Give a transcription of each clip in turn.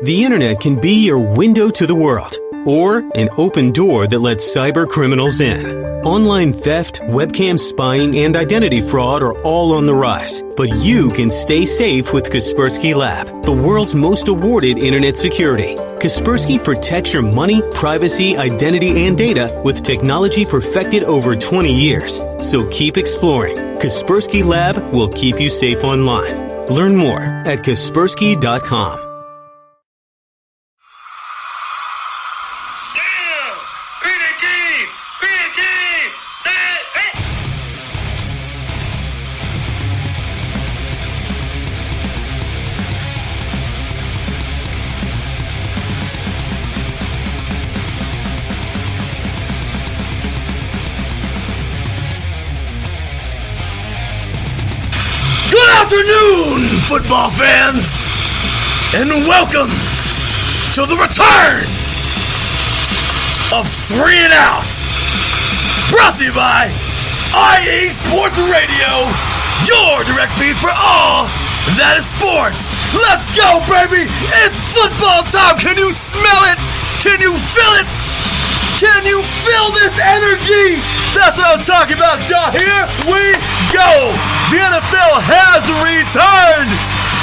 The internet can be your window to the world, or an open door that lets cyber criminals in. Online theft, webcam spying, and identity fraud are all on the rise. But you can stay safe with Kaspersky Lab, the world's most awarded internet security. Kaspersky protects your money, privacy, identity, and data with technology perfected over 20 years. So keep exploring. Kaspersky Lab will keep you safe online. Learn more at Kaspersky.com. Good afternoon, football fans, and welcome to the return of 3 and Out, brought to you by IE Sports Radio, your direct feed for all that is sports. Let's go, baby! It's football time! Can you smell it? Can you feel it? Can you feel this energy? That's what I'm talking about, y'all. Here we go. The NFL has returned.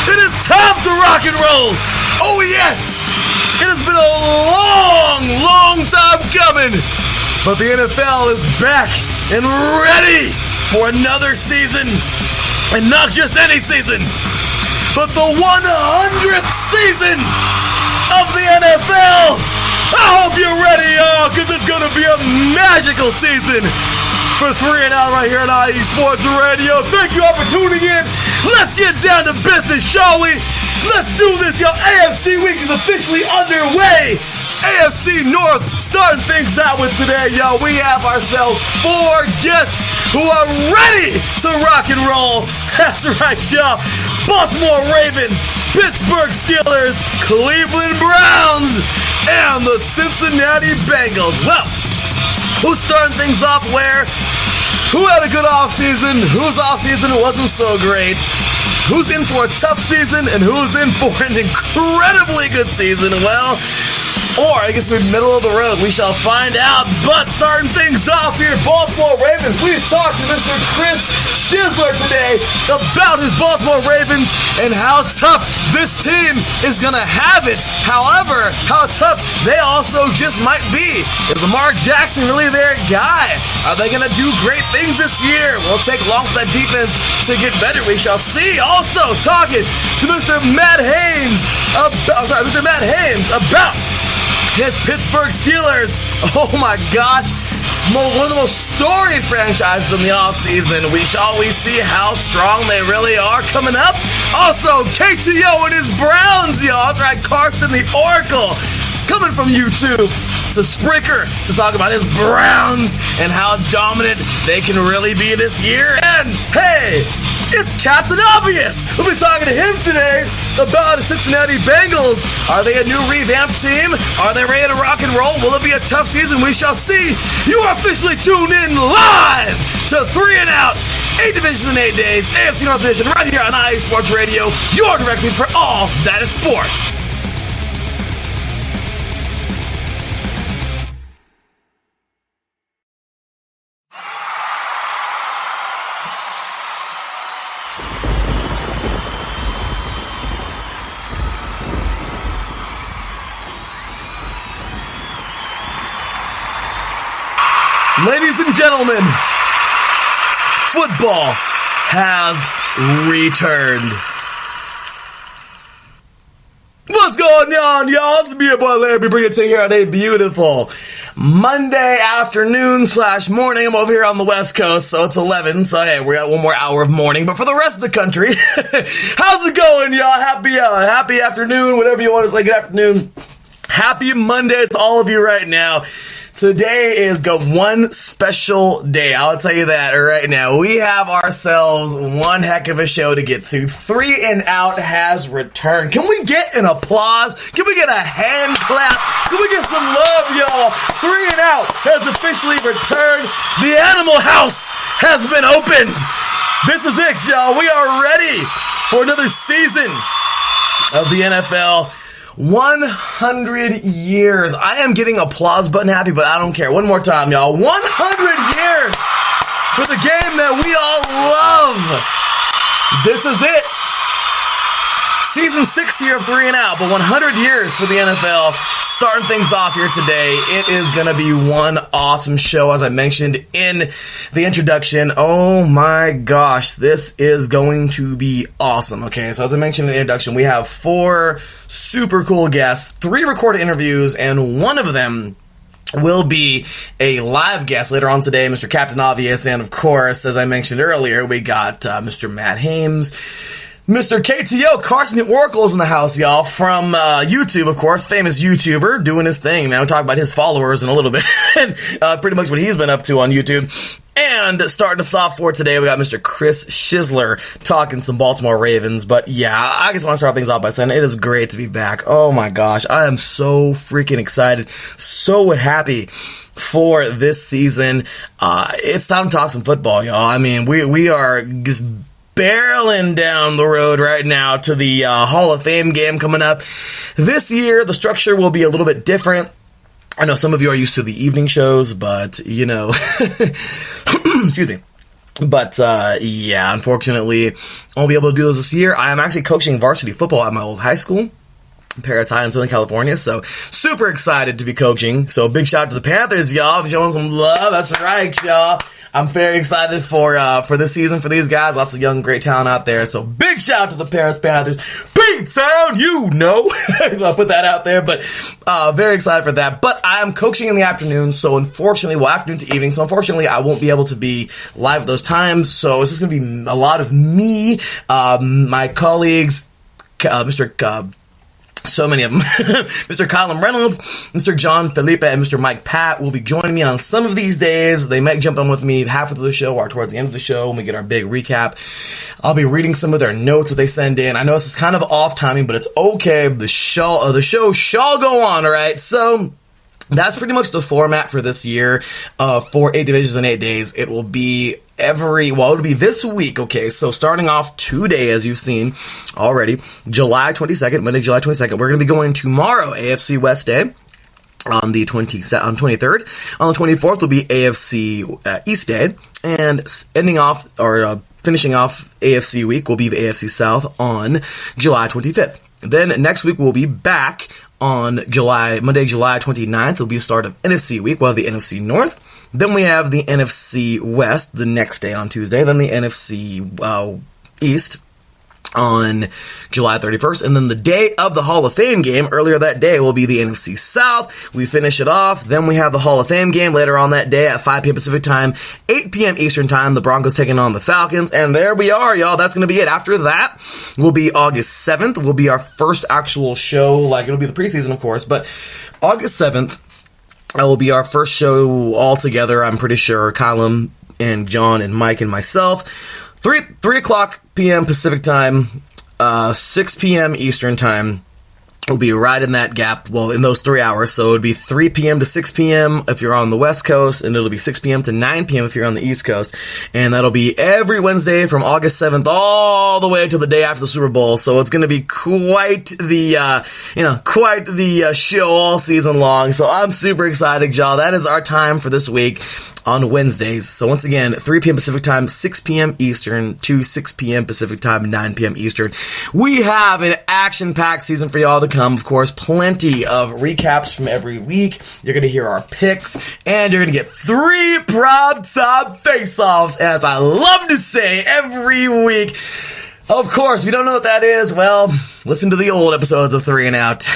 It is time to rock and roll. Oh, yes. It has been a long time coming. But the NFL is back and ready for another season. And not just any season, but the 100th season of the NFL. I hope you're ready, y'all, because it's going to be a magical season for 3 and Out right here on IE Sports Radio. Thank you all for tuning in. Let's get down to business, shall we? Let's do this, y'all. AFC week is officially underway. AFC North starting things out with today, y'all. We have ourselves 4 guests who are ready to rock and roll. That's right, y'all. Baltimore Ravens, Pittsburgh Steelers, Cleveland Browns, and the Cincinnati Bengals. Well, who's starting things off where? Who had a good offseason? Whose offseason wasn't so great? Who's in for a tough season? And who's in for an incredibly good season? Well, or I guess we're middle of the road. We shall find out. But starting things off here, Baltimore Ravens. We talked to Mr. Chris Shizler today about his Baltimore Ravens and how tough this team is going to have it. However, how tough they also just might be. Is Lamar Jackson really their guy? Are they going to do great things this year? Will it take long for that defense to get better? We shall see. Also talking to Mr. Matt Haynes about his Pittsburgh Steelers. Oh my gosh. One of the most storied franchises in the offseason. We shall always see how strong they really are coming up. Also, KTO and his Browns, y'all. That's right, Carson the Oracle. Coming from YouTube to Spreaker to talk about his Browns and how dominant they can really be this year. And, hey, it's Captain Obvious. We'll be talking to him today about the Cincinnati Bengals. Are they a new revamped team? Are they ready to rock and roll? Will it be a tough season? We shall see. You are officially tuned in live to 3 and Out. 8 divisions in 8 days. AFC North Division right here on IE Sports Radio. Your direct feed for all that is sports. Ladies and gentlemen, football has returned. What's going on, y'all? It's your boy Larry bringing it to you here on a beautiful Monday afternoon / morning. I'm over here on the West Coast, so it's 11. So hey, we got one more hour of morning. But for the rest of the country, how's it going, y'all? Happy afternoon, whatever you want to say. Good afternoon. Happy Monday to all of you right now. Today is one special day. I'll tell you that right now. We have ourselves one heck of a show to get to. 3 and Out has returned. Can we get an applause? Can we get a hand clap? Can we get some love, y'all? 3 and Out has officially returned. The Animal House has been opened. This is it, y'all. We are ready for another season of the NFL. 100 years. I am getting applause button happy, but I don't care. One more time, y'all. 100 years for the game that we all love. This is it. Season 6 here of 3 and Out, but 100 years for the NFL. Starting things off here today. It is going to be one awesome show, as I mentioned in the introduction. Oh my gosh, this is going to be awesome. Okay, so as I mentioned in the introduction, we have 4 super cool guests, 3 recorded interviews, and one of them will be a live guest later on today, Mr. Captain Obvious, and of course, as I mentioned earlier, we got Mr. Matt Hames, Mr. KTO, Carson Oracle is in the house, y'all, from YouTube, of course, famous YouTuber, doing his thing, man. We'll talk about his followers in a little bit, and pretty much what he's been up to on YouTube. And starting us off for today, we got Mr. Chris Schisler talking some Baltimore Ravens. But yeah, I just want to start things off by saying it is great to be back. Oh my gosh, I am so freaking excited, so happy for this season. It's time to talk some football, y'all. I mean, we are just barreling down the road right now to the Hall of Fame game coming up. This year, the structure will be a little bit different. I know some of you are used to the evening shows, but, you know, excuse me. But, yeah, unfortunately, I won't be able to do those this year. I am actually coaching varsity football at my old high school, Paris High in Southern California, so super excited to be coaching. So big shout out to the Panthers, y'all, for showing some love. That's right, y'all. I'm very excited for this season for these guys. Lots of young, great talent out there. So big shout out to the Paris Panthers. P-Town, you know. I just want to put that out there, but very excited for that. But I am coaching in the afternoon, so unfortunately, afternoon to evening, so unfortunately, I won't be able to be live at those times. So it's just going to be a lot of me, my colleagues, so many of them. Mr. Colin Reynolds, Mr. John Felipe, and Mr. Mike Pat will be joining me on some of these days. They might jump on with me halfway through the show or towards the end of the show when we get our big recap. I'll be reading some of their notes that they send in. I know this is kind of off timing, but it's okay. The show shall go on, alright? So that's pretty much the format for this year, for 8 divisions in 8 days. It will be it'll be this week, okay? So starting off today, as you've seen already, July 22nd, Monday, July 22nd, we're going to be going tomorrow, AFC West Day, on the 23rd. On the 24th will be AFC East Day, and finishing off AFC week will be the AFC South on July 25th. Then next week we'll be back on Monday, July 29th, will be the start of NFC week. We'll have the NFC North. Then we have the NFC West the next day on Tuesday. Then the NFC East on July 31st. And then the day of the Hall of Fame game, earlier that day, will be the NFC South. We finish it off. Then we have the Hall of Fame game later on that day at 5 p.m. Pacific time, 8 p.m. Eastern time. The Broncos taking on the Falcons. And there we are, y'all. That's going to be it. After that will be August 7th. Will be our first actual show. It'll be the preseason, of course. But August 7th, it will be our first show all together, I'm pretty sure. Colin and John and Mike and myself. 3 o'clock p.m. Pacific time, 6 p.m. Eastern time. Will be right in that gap, in those 3 hours. So it would be 3 p.m. to 6 p.m. if you're on the West Coast, and it'll be 6 p.m. to 9 p.m. if you're on the East Coast. And that'll be every Wednesday from August 7th all the way to the day after the Super Bowl. So it's going to be quite the show all season long. So I'm super excited, y'all. That is our time for this week on Wednesdays. So once again, 3 p.m. Pacific time, 6 p.m. Eastern to 6 p.m. Pacific time, 9 p.m. Eastern. We have an action-packed season for y'all to come. Of course, plenty of recaps from every week. You're going to hear our picks, and you're going to get 3 prime time face-offs, as I love to say every week. Of course, if you don't know what that is, well, listen to the old episodes of 3 and Out.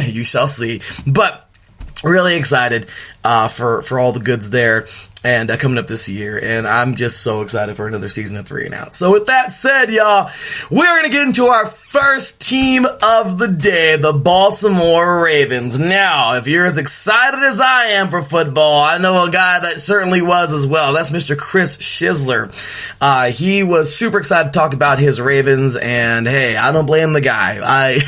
You shall see. But really excited for all the goods there and coming up this year, and I'm just so excited for another season of 3 and Out. So with that said, y'all, we're going to get into our first team of the day, the Baltimore Ravens. Now, if you're as excited as I am for football, I know a guy that certainly was as well. That's Mr. Chris Schisler. He was super excited to talk about his Ravens, and hey, I don't blame the guy.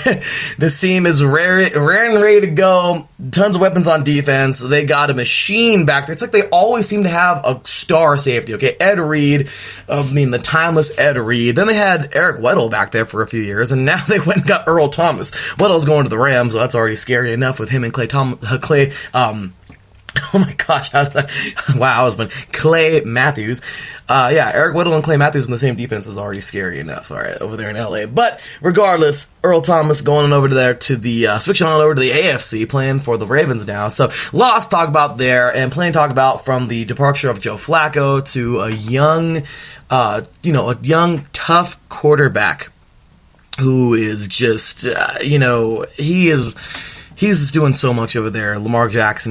This team is rare and ready to go. Tons of weapons on defense. They got a machine back there. It's like they always seem seem to have a star safety. Okay, Ed Reed, the timeless Ed Reed. Then they had Eric Weddle back there for a few years, and now they went and got Earl Thomas. Weddle's going to the Rams, so that's already scary enough with him and oh my gosh, Clay Matthews. Eric Weddle and Clay Matthews in the same defense is already scary enough, all right, over there in LA. But regardless, Earl Thomas going on over to there to the, switching on over to the AFC, playing for the Ravens now. So, lots to talk about there, and plenty to talk about from the departure of Joe Flacco to a young, tough quarterback who is just, he's just doing so much over there. Lamar Jackson,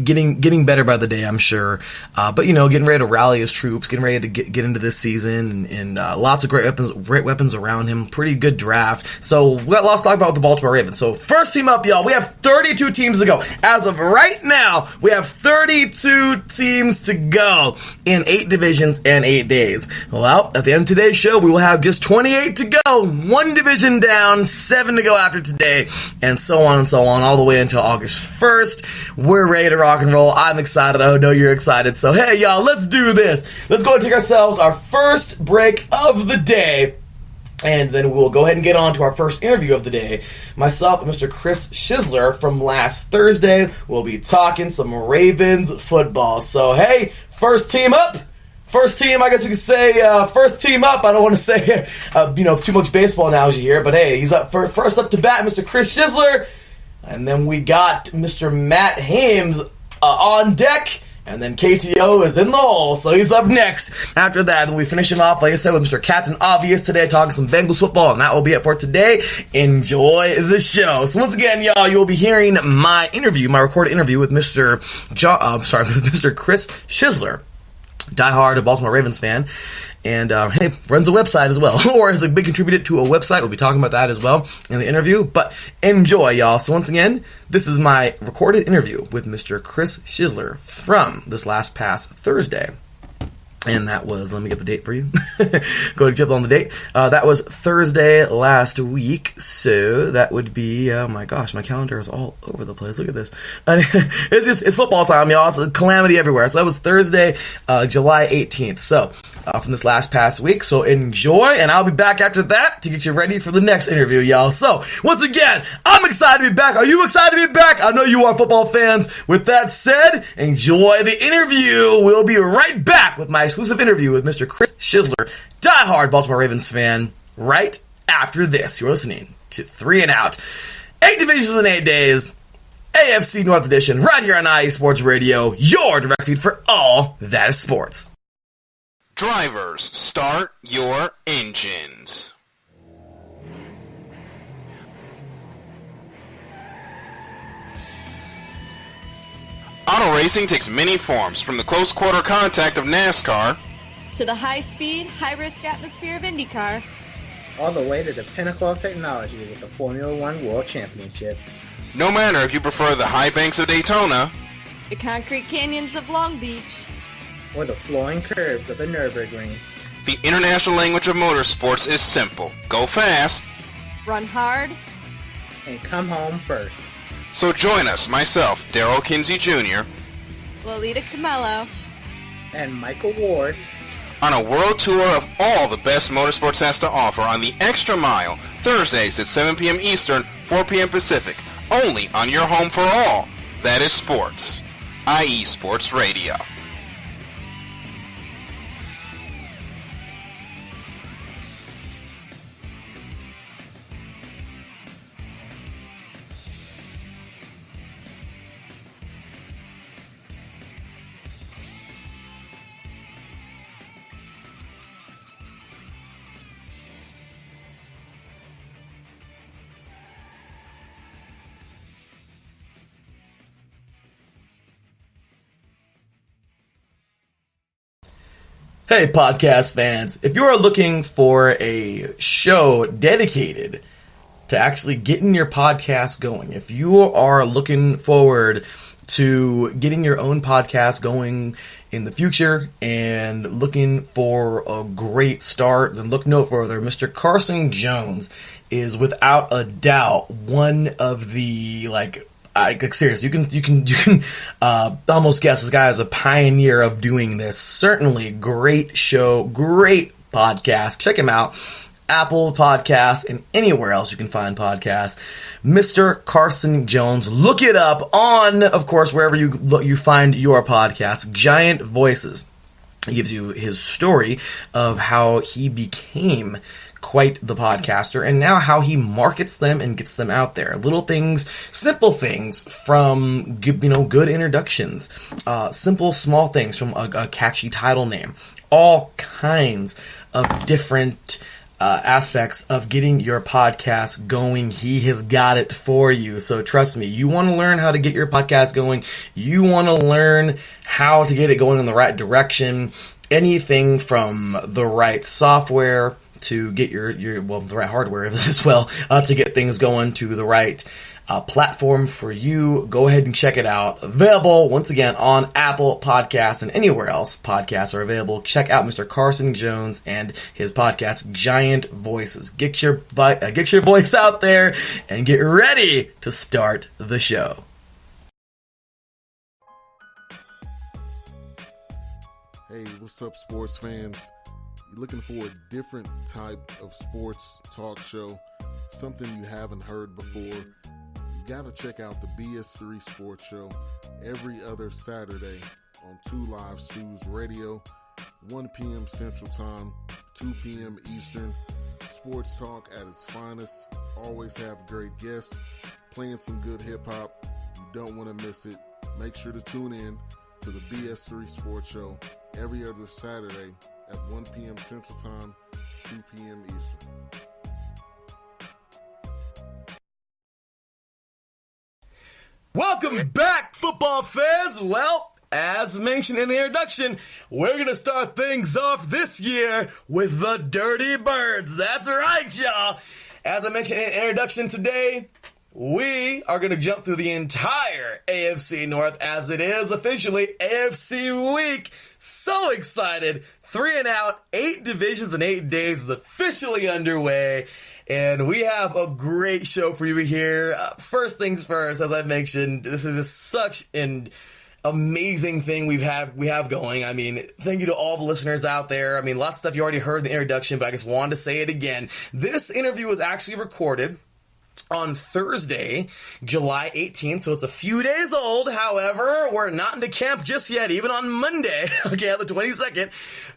getting better by the day, I'm sure. But getting ready to rally his troops, getting ready to get into this season, and lots of great weapons around him. Pretty good draft. So we got lots to talk about with the Baltimore Ravens. So first team up, y'all. We have 32 teams to go. As of right now, we have 32 teams to go in 8 divisions and 8 days. Well, at the end of today's show, we will have just 28 to go. 1 division down, 7 to go after today, and so on and so on, all the way until August 1st. We're ready to rock and roll. I'm excited. I know you're excited. So, hey, y'all, let's do this. Let's go and take ourselves our first break of the day, and then we'll go ahead and get on to our first interview of the day. Myself and Mr. Chris Schisler from last Thursday will be talking some Ravens football. So, hey, first team up. First team, I guess you could say, first team up. I don't want to say, too much baseball analogy here, but hey, he's up first up to bat, Mr. Chris Schisler. And then we got Mr. Matt Hames on deck. And then KTO is in the hole, so he's up next. After that, then we finishing off, like I said, with Mr. Captain Obvious today, talking some Bengals football, and that will be it for today. Enjoy the show. So once again, y'all, you will be hearing my recorded interview with Mr. Chris Schisler, diehard Baltimore Ravens fan. And, runs a website as well, or is a big contributor to a website. We'll be talking about that as well in the interview, but enjoy, y'all. So once again, this is my recorded interview with Mr. Chris Schisler from this last past Thursday. And that was, let me get the date for you. Go to jump on the date. That was Thursday last week. So that would be, oh my gosh, my calendar is all over the place. Look at this. It's football time, y'all. It's a calamity everywhere. So that was Thursday, July 18th. So, from this last past week. So enjoy, and I'll be back after that to get you ready for the next interview, y'all. So, once again, I'm excited to be back. Are you excited to be back? I know you are, football fans. With that said, enjoy the interview. We'll be right back with my exclusive interview with Mr. Chris Schisler, diehard Baltimore Ravens fan, right after this. You're listening to 3 and Out. 8 divisions in 8 days. AFC North Edition, right here on IE Sports Radio, your direct feed for all that is sports. Drivers, start your engines. Auto racing takes many forms, from the close quarter contact of NASCAR to the high-speed, high-risk atmosphere of IndyCar, all the way to the pinnacle of technology with the Formula One World Championship. No matter if you prefer the high banks of Daytona, the concrete canyons of Long Beach, or the flowing curves of the Nürburgring, the international language of motorsports is simple. Go fast, run hard, and come home first. So join us, myself, Darrell Kinsey Jr., Lolita Camello, and Michael Ward, on a world tour of all the best motorsports has to offer on the Extra Mile, Thursdays at 7 p.m. Eastern, 4 p.m. Pacific, only on your home for all. That is sports. IE Sports Radio. Hey, podcast fans, if you are looking for a show dedicated to actually getting your podcast going, if you are looking forward to getting your own podcast going in the future and looking for a great start, then look no further. Mr. Carson Jones is without a doubt one of the, Seriously, you can almost guess this guy is a pioneer of doing this. Certainly, great show, great podcast. Check him out. Apple Podcasts and anywhere else you can find podcasts. Mr. Carson Jones. Look it up on, of course, wherever you find your podcasts. Giant Voices. He gives you his story of how he became quite the podcaster and now how he markets them and gets them out there. Little things, simple things from, good introductions, simple small things from a catchy title name. All kinds of different aspects of getting your podcast going. He has got it for you. So trust me, you want to learn how to get your podcast going. You want to learn how to get it going in the right direction. Anything from the right software to get the right hardware as well, to get things going, to the right platform for you. Go ahead and check it out. Available, once again, on Apple Podcasts and anywhere else podcasts are available. Check out Mr. Carson Jones and his podcast, Giant Voices. Get your voice out there and get ready to start the show. Hey, what's up, sports fans? You're looking for a different type of sports talk show, something you haven't heard before? You gotta check out the BS3 Sports Show every other Saturday on 2 Live Stews Radio, 1 p.m. Central Time, 2 p.m. Eastern. Sports talk at its finest. Always have great guests, playing some good hip-hop. You don't want to miss it. Make sure to tune in to the BS3 Sports Show every other Saturday at 1 p.m. Central Time, 2 p.m. Eastern. Welcome back, football fans. Well, as mentioned in the introduction, we're going to start things off this year with the Dirty Birds. That's right, y'all. As I mentioned in the introduction today, we are going to jump through the entire AFC North as it is officially AFC Week. So excited. 3 and out, 8 divisions in 8 days is officially underway. And we have a great show for you here. First things first, as I mentioned, this is just such an amazing thing we have going. I mean, thank you to all the listeners out there. I mean, lots of stuff you already heard in the introduction, but I just wanted to say it again. This interview was actually recorded on Thursday, July 18th, so it's a few days old. However, we're not into camp just yet, even on Monday, okay, on the 22nd.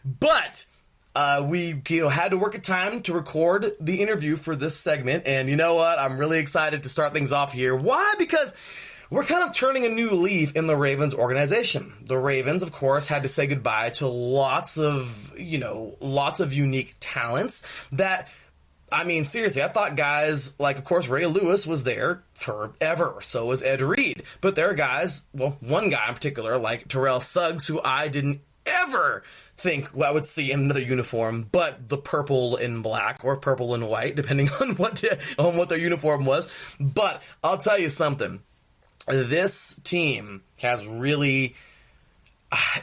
But we had to work a time to record the interview for this segment, and you know what? I'm really excited to start things off here. Why? Because we're kind of turning a new leaf in the Ravens organization. The Ravens, of course, had to say goodbye to lots of unique talents that, I mean, seriously, I thought guys like, of course, Ray Lewis was there forever. So was Ed Reed. But there are guys, well, one guy in particular, like Terrell Suggs, who I didn't ever think I would see in another uniform but the purple and black or purple and white, depending on what their uniform was. But I'll tell you something. This team has really...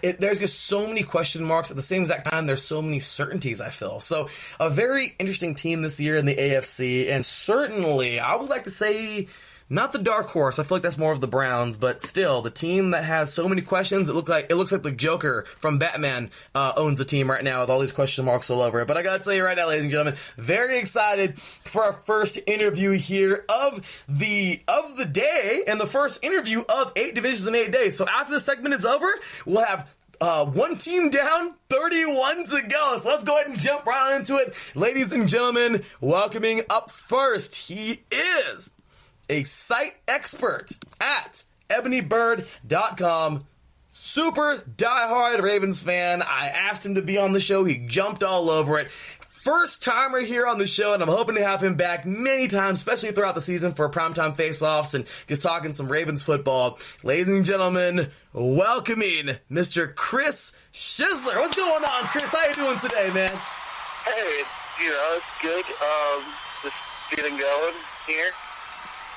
there's just so many question marks. At the same exact time, there's so many certainties, I feel. So a very interesting team this year in the AFC, and certainly I would like to say not the dark horse. I feel like that's more of the Browns, but still the team that has so many questions. It looks like the Joker from Batman owns the team right now with all these question marks all over it. But I gotta tell you right now, ladies and gentlemen, very excited for our first interview here of the day and the first interview of 8 divisions in 8 days. So after this segment is over, we'll have one team down, 31 to go. So let's go ahead and jump right on into it. Ladies and gentlemen, welcoming up first, he is a site expert at ebonybird.com. Super diehard Ravens fan. I asked him to be on the show. He jumped all over it. First timer here on the show, and I'm hoping to have him back many times, especially throughout the season for primetime face-offs and just talking some Ravens football. Ladies and gentlemen, welcoming Mr. Chris Schisler. What's going on, Chris? How you doing today, man? Hey, it's good. Just getting going here.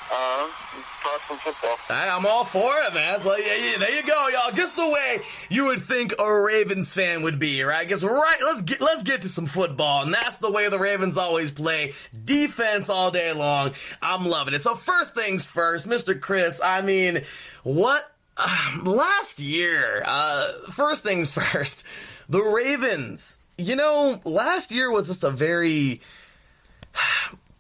Talk some football. I'm all for it, man. So yeah, there you go, y'all. Just the way you would think a Ravens fan would be, right? Let's get to some football, and that's the way the Ravens always play. Defense all day long. I'm loving it. So first things first, Mr. Chris. I mean, what last year? First things first. The Ravens. Last year was just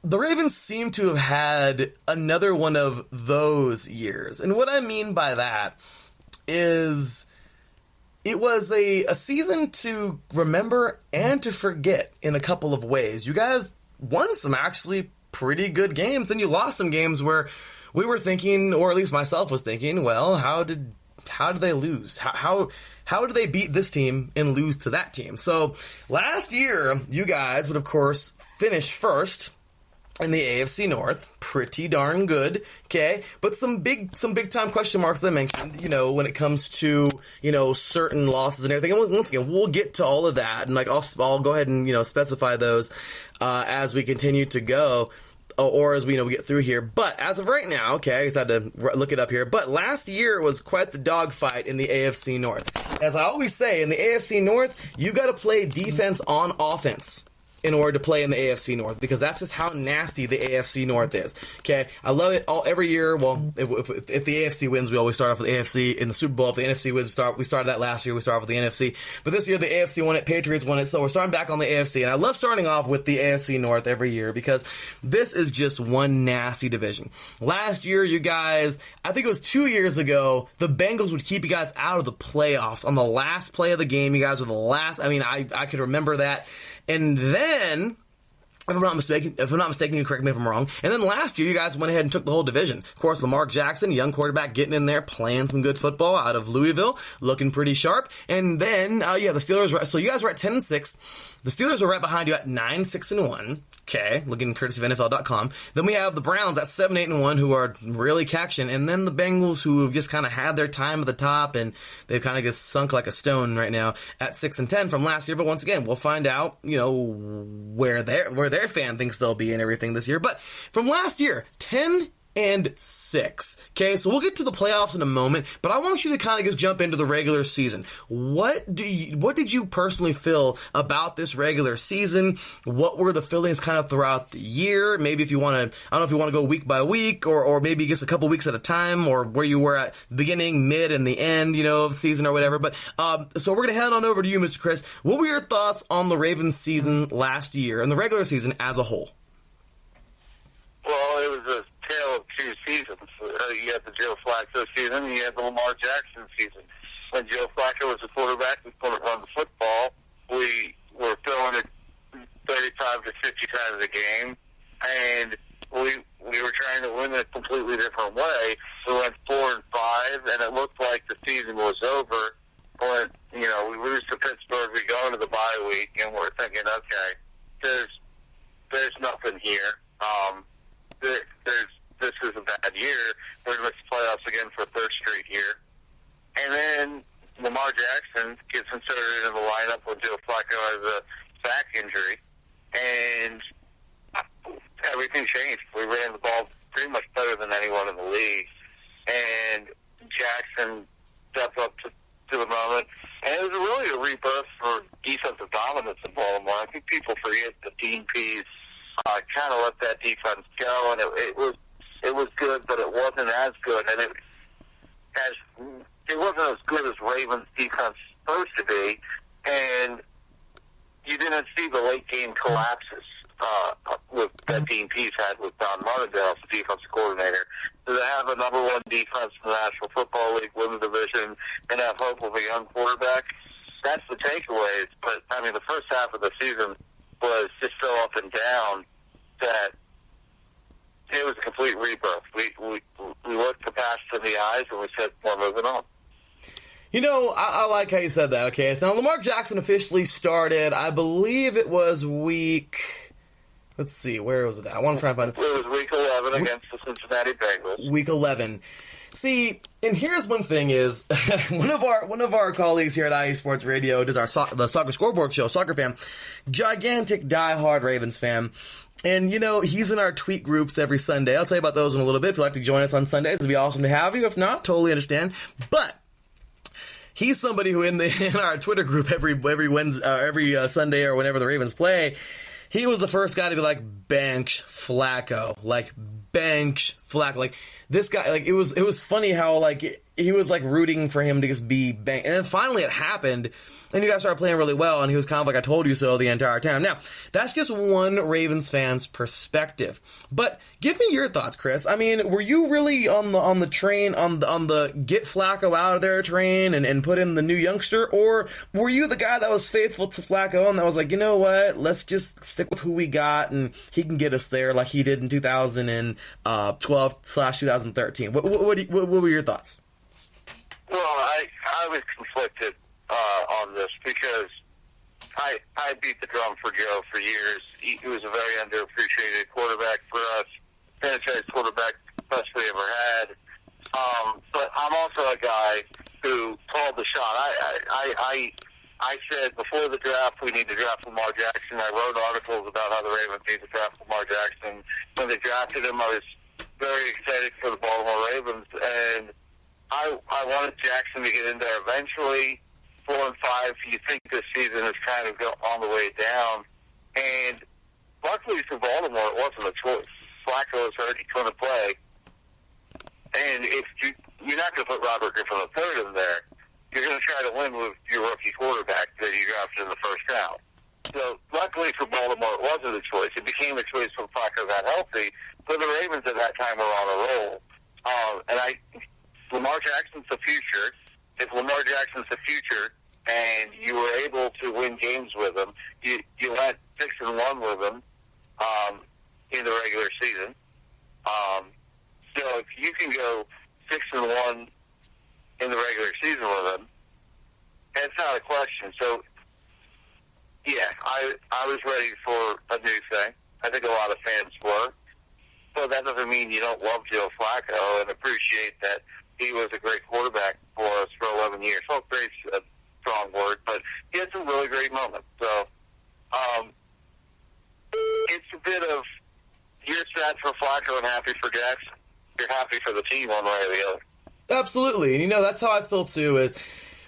the Ravens seem to have had another one of those years. And what I mean by that is it was a season to remember and to forget in a couple of ways. You guys won some actually pretty good games, and you lost some games where we were thinking, or at least myself was thinking, well, how did they lose? How did they beat this team and lose to that team? So last year, you guys would, of course, finish first in the AFC North. Pretty darn good, okay? But some big time question marks, as I mentioned, when it comes to, certain losses and everything. And once again, we'll get to all of that, and I'll go ahead and, specify those as we continue to go. Or as we get through here. But as of right now, okay, I just had to look it up here. But last year was quite the dogfight in the AFC North. As I always say, in the AFC North, you got to play defense on offense in order to play in the AFC North, because that's just how nasty the AFC North is. Okay, I love it every year. Well, if the AFC wins, we always start off with the AFC. In the Super Bowl, if the NFC wins, we started that last year. We started with the NFC, but this year the AFC won it. Patriots won it, so we're starting back on the AFC. And I love starting off with the AFC North every year because this is just one nasty division. Last year, you guys, I think it was 2 years ago, the Bengals would keep you guys out of the playoffs on the last play of the game. You guys were the last. I mean, I could remember that. And then, if I'm not mistaken, you correct me if I'm wrong. And then last year, you guys went ahead and took the whole division. Of course, Lamar Jackson, young quarterback, getting in there, playing some good football out of Louisville, looking pretty sharp. And then, the Steelers. So you guys were at 10-6. The Steelers are right behind you at 9-6-1. Okay, looking courtesy of NFL.com. Then we have the Browns at 7-8-1, who are really catching, and then the Bengals, who have just kind of had their time at the top, and they've kind of just sunk like a stone right now at 6-10 from last year. But once again, we'll find out, where their fan thinks they'll be and everything this year. But from last year, 10-6. Okay, so we'll get to the playoffs in a moment, but I want you to kind of just jump into the regular season. What did you personally feel about this regular season? What were the feelings kind of throughout the year? Maybe if you want to, I don't know if you want to go week by week or maybe just a couple weeks at a time, or where you were at the beginning, mid, and the end, of the season or whatever. But so we're going to head on over to you, Mr. Chris. What were your thoughts on the Ravens season last year and the regular season as a whole? Well, it was a tale of two seasons. You had the Joe Flacco season, and you had the Lamar Jackson season. When Joe Flacco was the quarterback, we put it on the football. We were throwing it 35 to 50 times a game, and we were trying to win it a completely different way. We went 4-5, and it looked like the season was over. When we lose to Pittsburgh, we go into the bye week, and we're thinking, okay, there's nothing here. This is a bad year. We're going to miss the playoffs again for a third straight year. And then Lamar Jackson gets inserted in the lineup with Joe Flacco has a back injury, and everything changed. We ran the ball pretty much better than anyone in the league, and Jackson stepped up to the moment. And it was really a rebirth for defensive dominance in Baltimore. I think people forget the Dean Pease kind of let that defense go, and it was good, but it wasn't as good, and it wasn't as good as Ravens defense supposed to be, and you didn't see the late game collapses with that Dean Pease had with Don Martindale as the defensive coordinator. So to have a number one defense in the National Football League, win the division, and have hope of a young quarterback, that's the takeaways. But I mean, the first half of the season was just so up and down that it was a complete rebirth. We looked the past in the eyes and we said, we're moving on. I like how you said that, okay? So now Lamar Jackson officially started, I believe it was week... Let's see, where was it at? I want to try and find it. It was week 11 against the Cincinnati Bengals. Week 11. See, and here's one thing is, one of our colleagues here at IE Sports Radio does the Soccer Scoreboard show, Soccer Fan, gigantic diehard Ravens fan. And, he's in our tweet groups every Sunday. I'll tell you about those in a little bit. If you'd like to join us on Sundays, it'd be awesome to have you. If not, totally understand. But he's somebody who in our Twitter group every Wednesday, every Sunday or whenever the Ravens play, he was the first guy to be like, bench Flacco. Like, bench Flacco. Like, this guy, like, it was funny how, like, he was, like, rooting for him to just be bang. And then finally it happened, and you guys started playing really well, and he was kind of like, I told you so the entire time. Now, that's just one Ravens fan's perspective. But give me your thoughts, Chris. I mean, were you really on the train, on the get Flacco out of there train and put in the new youngster? Or were you the guy that was faithful to Flacco and that was like, you know what, let's just stick with who we got and he can get us there like he did in 2012/2013? What were your thoughts? Well, I was conflicted on this because I beat the drum for Joe for years. He was a very underappreciated quarterback for us, franchise quarterback best we ever had. But I'm also a guy who called the shot. I said before the draft we need to draft Lamar Jackson. I wrote articles about how the Ravens need to draft Lamar Jackson. When they drafted him, I was very excited for the Baltimore Ravens, and I wanted Jackson to get in there eventually. 4-5, you think this season is kind of on the way down. And luckily for Baltimore, it wasn't a choice. Flacco is already going to play. And if you're not going to put Robert Griffin III in there, you're going to try to win with your rookie quarterback that you drafted in the first round. So luckily for Baltimore, it wasn't a choice. It became a choice when Flacco got healthy. But the Ravens at that time were on a roll. Lamar Jackson's the future. If Lamar Jackson's the future and you were able to win games with him, you went 6-1 with him in the regular season. So if you can go 6-1 in the regular season with him, that's not a question. So, yeah, I was ready for a new thing. I think a lot of fans were. But that doesn't mean you don't love Joe Flacco and appreciate that he was a great quarterback for us for 11 years. Well, great's a strong word, but he had some really great moments. So it's a bit of you're sad for Flacco and happy for Jackson. You're happy for the team one way or the other. Absolutely. And, that's how I feel, too.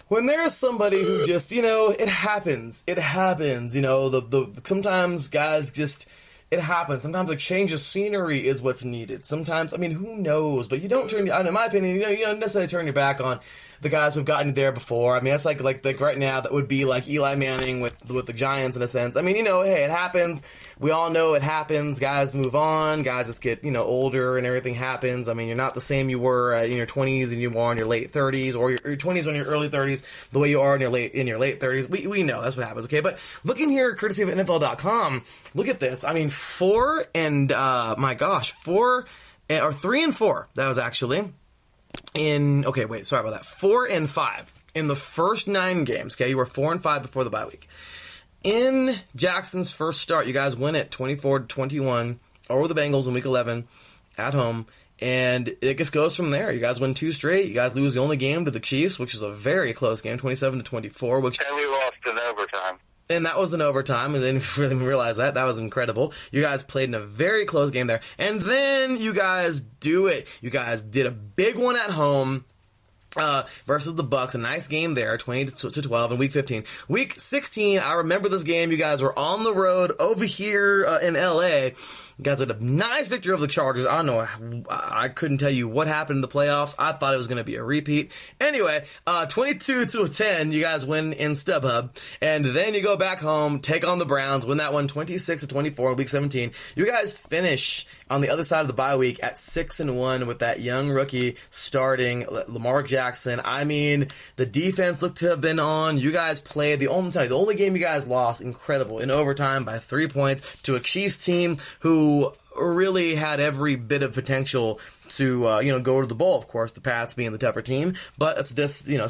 When there's somebody who just, it happens. It happens. Sometimes guys just... It happens. Sometimes a change of scenery is what's needed. Sometimes, who knows? But you don't turn, in my opinion, you don't necessarily turn your back on the guys who've gotten you there before. That's like right now, that would be like Eli Manning with the Giants in a sense. Hey, it happens. We all know it happens. Guys move on. Guys just get, older and everything happens. You're not the same you were in your 20s and you were in your late 30s, or your 20s or in your early 30s, the way you are in your late 30s. We know that's what happens, okay? But looking here, courtesy of NFL.com, look at this. 4 and 3 and 4. That was actually 4 and 5 in the first 9 games. Okay, you were 4 and 5 before the bye week. In Jackson's first start, you guys win it 24-21 over the Bengals in Week 11 at home, and it just goes from there. You guys win 2 straight. You guys lose the only game to the Chiefs, which was a very close game, 27-24. And we lost in overtime. And that was in overtime, and then really realize that was incredible. You guys played in a very close game there, and then you guys do it. You guys did a big one at home versus the Bucs. A nice game there, 20-12 in Week 15. Week 16, I remember this game. You guys were on the road over here in L.A. You guys had a nice victory over the Chargers. I don't know. I couldn't tell you what happened in the playoffs. I thought it was going to be a repeat. Anyway, 22-10, you guys win in StubHub. And then you go back home, take on the Browns, win that one 26-24 in Week 17. You guys finish on the other side of the bye week at 6-1 with that young rookie starting Lamar Jackson. The defense looked to have been on. You guys played the only game you guys lost, incredible, in overtime by 3 points to a Chiefs team who really had every bit of potential to go to the bowl. Of course, the Pats being the tougher team, but it's a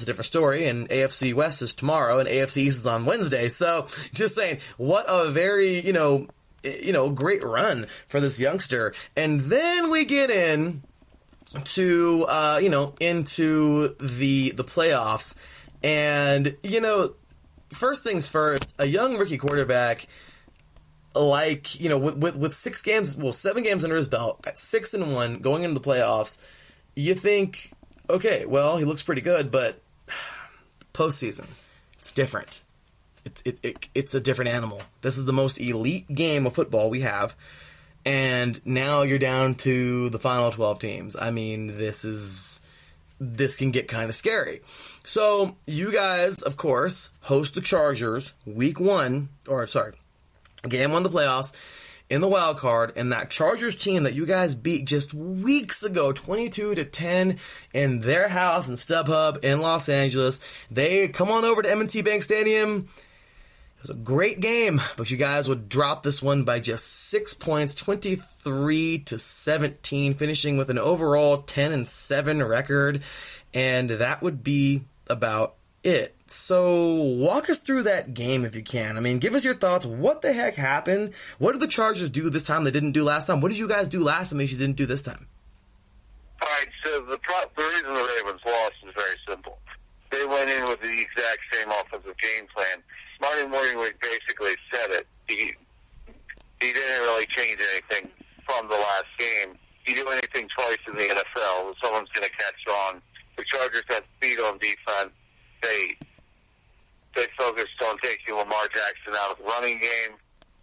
different story. And AFC West is tomorrow, and AFC East is on Wednesday. So, just saying, what a very great run for this youngster. And then we get in to into the playoffs. And first things first, a young rookie quarterback, like with 7 games under his belt at 6-1 going into the playoffs, you think, okay, well, he looks pretty good, but postseason, it's different. It's a different animal. This is the most elite game of football we have, and now you're down to the final 12 teams. I mean, this can get kind of scary. So you guys, of course, host the Chargers game 1 of the playoffs in the wild card, and that Chargers team that you guys beat just weeks ago, 22-10 in their house in StubHub in Los Angeles. They come on over to M&T Bank Stadium. It was a great game, but you guys would drop this one by just 6 points, 23-17, finishing with an overall 10-7 record, and that would be about it. So walk us through that game if you can. I mean, give us your thoughts. What the heck happened? What did the Chargers do this time they didn't do last time? What did you guys do last time that you didn't do this time? All right, so the reason the Ravens lost is very simple. They went in with the exact same offensive game plan. Marty Morningwig basically said it. He didn't really change anything from the last game. You do anything twice in the NFL, someone's going to catch on. The Chargers had speed on defense. They focused on taking Lamar Jackson out of the running game,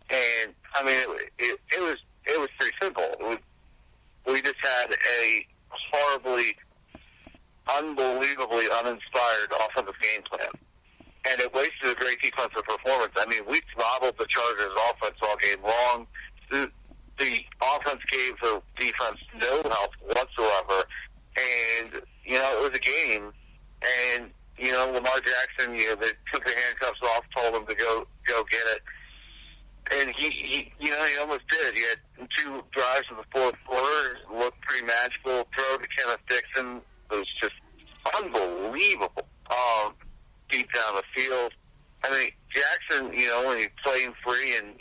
and I mean it was pretty simple. We just had a horribly, unbelievably uninspired offensive game plan, and it wasted a great defensive performance. I mean, we throttled the Chargers' offense all game long. The offense gave the defense no help whatsoever, and it was a game, and Lamar Jackson, they took the handcuffs off, told him to go get it, and he almost did. He had 2 drives in the fourth quarter, looked pretty magical. Throw to Kenneth Dixon was just unbelievable. Deep down the field, I mean, Jackson, when he's playing free and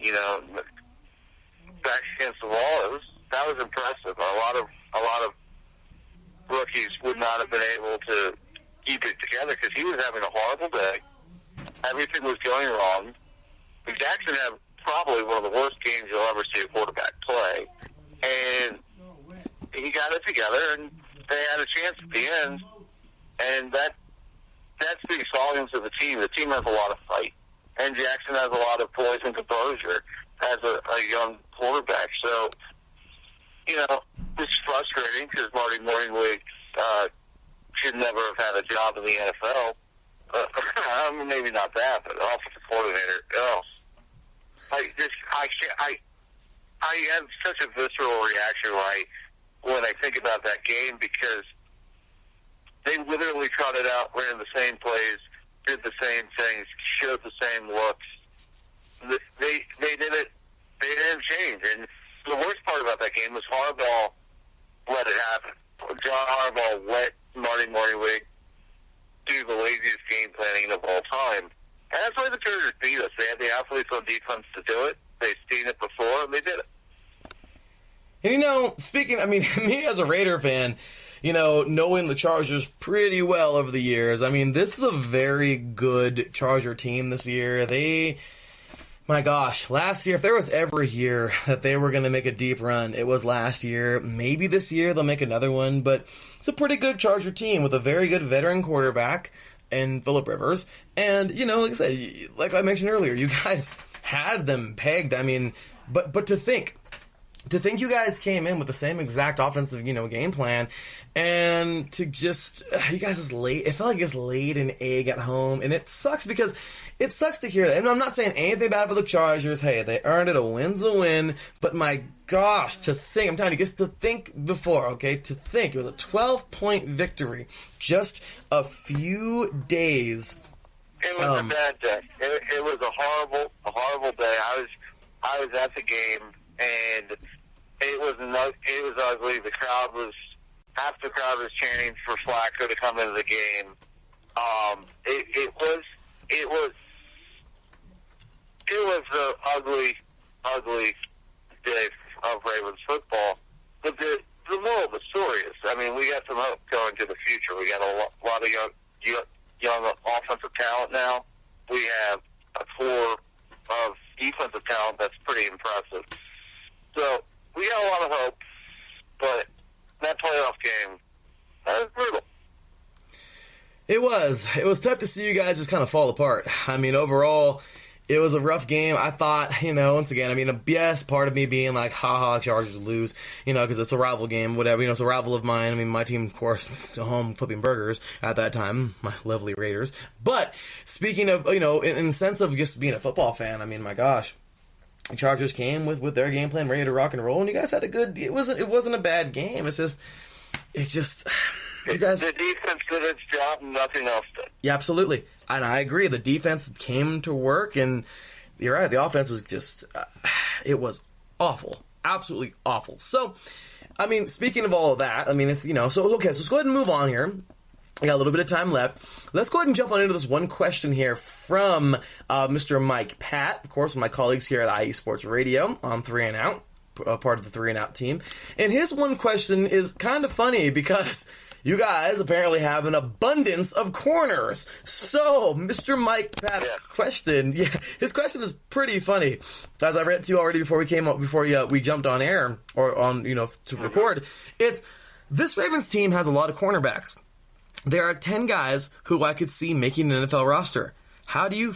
back against the wall, that was impressive. A lot of rookies would not have been able to keep it together because he was having a horrible day. Everything was going wrong. Jackson had probably one of the worst games you'll ever see a quarterback play. And he got it together, and they had a chance at the end. And that speaks volumes of the team. The team has a lot of fight. And Jackson has a lot of poise and composure as a young quarterback. So, it's frustrating because Marty Morningwig should never have had a job in the NFL. Maybe not that, but offensive coordinator. I have such a visceral reaction when I think about that game because they literally trotted out, ran the same plays, did the same things, showed the same looks. They did it. They didn't change. And the worst part about that game was Harbaugh let it happen. John Harbaugh let Marty Morningwig do the laziest game planning of all time. And that's why the Chargers beat us. They had the athletes on defense to do it. They've seen it before, and they did it. And me as a Raider fan, knowing the Chargers pretty well over the years, I mean, this is a very good Charger team this year. My gosh, last year, if there was ever a year that they were going to make a deep run, it was last year. Maybe this year they'll make another one, but it's a pretty good Charger team with a very good veteran quarterback in Phillip Rivers. And, like I said, like I mentioned earlier, you guys had them pegged. I mean, but to think you guys came in with the same exact offensive, game plan, and to just, you guys just laid, it felt like you just laid an egg at home, and it sucks because it sucks to hear that. And I'm not saying anything bad for the Chargers. Hey, they earned it. A win's a win. But my gosh, to think, I'm telling you, just to think before, okay? To think it was a 12-point victory just a few days. It was a bad day. It was a horrible day. I was at the game, and it was ugly. Half the crowd was chanting for Flacco to come into the game. It was an ugly day of Ravens football. But the the moral of the story is, I mean, we got some hope going to the future. We got a lot of young offensive talent now. We have a core of defensive talent that's pretty impressive. So we got a lot of hope, but that playoff game, that was brutal. It was tough to see you guys just kind of fall apart. I mean, overall, it was a rough game. I thought, once again, I mean, yes, part of me being like, haha, Chargers lose, because it's a rival game, whatever, it's a rival of mine. I mean, my team, of course, is home flipping burgers at that time, my lovely Raiders. But speaking of, in the sense of just being a football fan, I mean, my gosh, the Chargers came with their game plan ready to rock and roll, and you guys had it wasn't a bad game. You guys, the defense did its job and nothing else did. Yeah, absolutely. And I agree. The defense came to work, and you're right. The offense was just, it was awful. Absolutely awful. So, I mean, speaking of all of that, I mean, it's, so let's go ahead and move on here. We got a little bit of time left. Let's go ahead and jump on into this one question here from Mr. Mike Pat, of course, my colleagues here at IE Sports Radio on 3 and Out, part of the 3 and Out team. And his one question is kind of funny because you guys apparently have an abundance of corners. So, Mr. Mike Pat's question, his question is pretty funny. As I read to you already before we jumped on air or on, to record, it's this Ravens team has a lot of cornerbacks. There are 10 guys who I could see making an NFL roster. How do you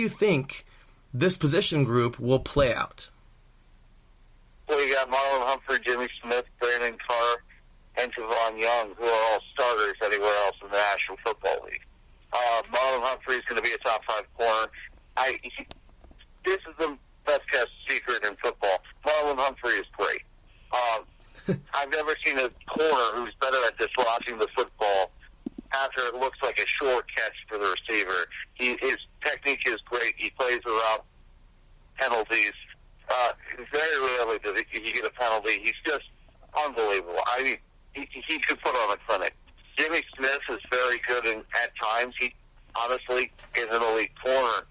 think this position group will play out? Well, you got Marlon Humphrey, Jimmy Smith, Brandon Carr, and Javon Young, who are all starters anywhere else in the National Football League. Marlon Humphrey is going to be a top 5 corner. This is the best kept secret in football. Marlon Humphrey is great. I've never seen a corner who's better at dislodging the football after it looks like a short catch for the receiver. His technique is great. He plays without penalties. Very rarely does he get a penalty. He's just unbelievable. I mean, he could put on a clinic. Jimmy Smith is very good, and at times he honestly is an elite corner.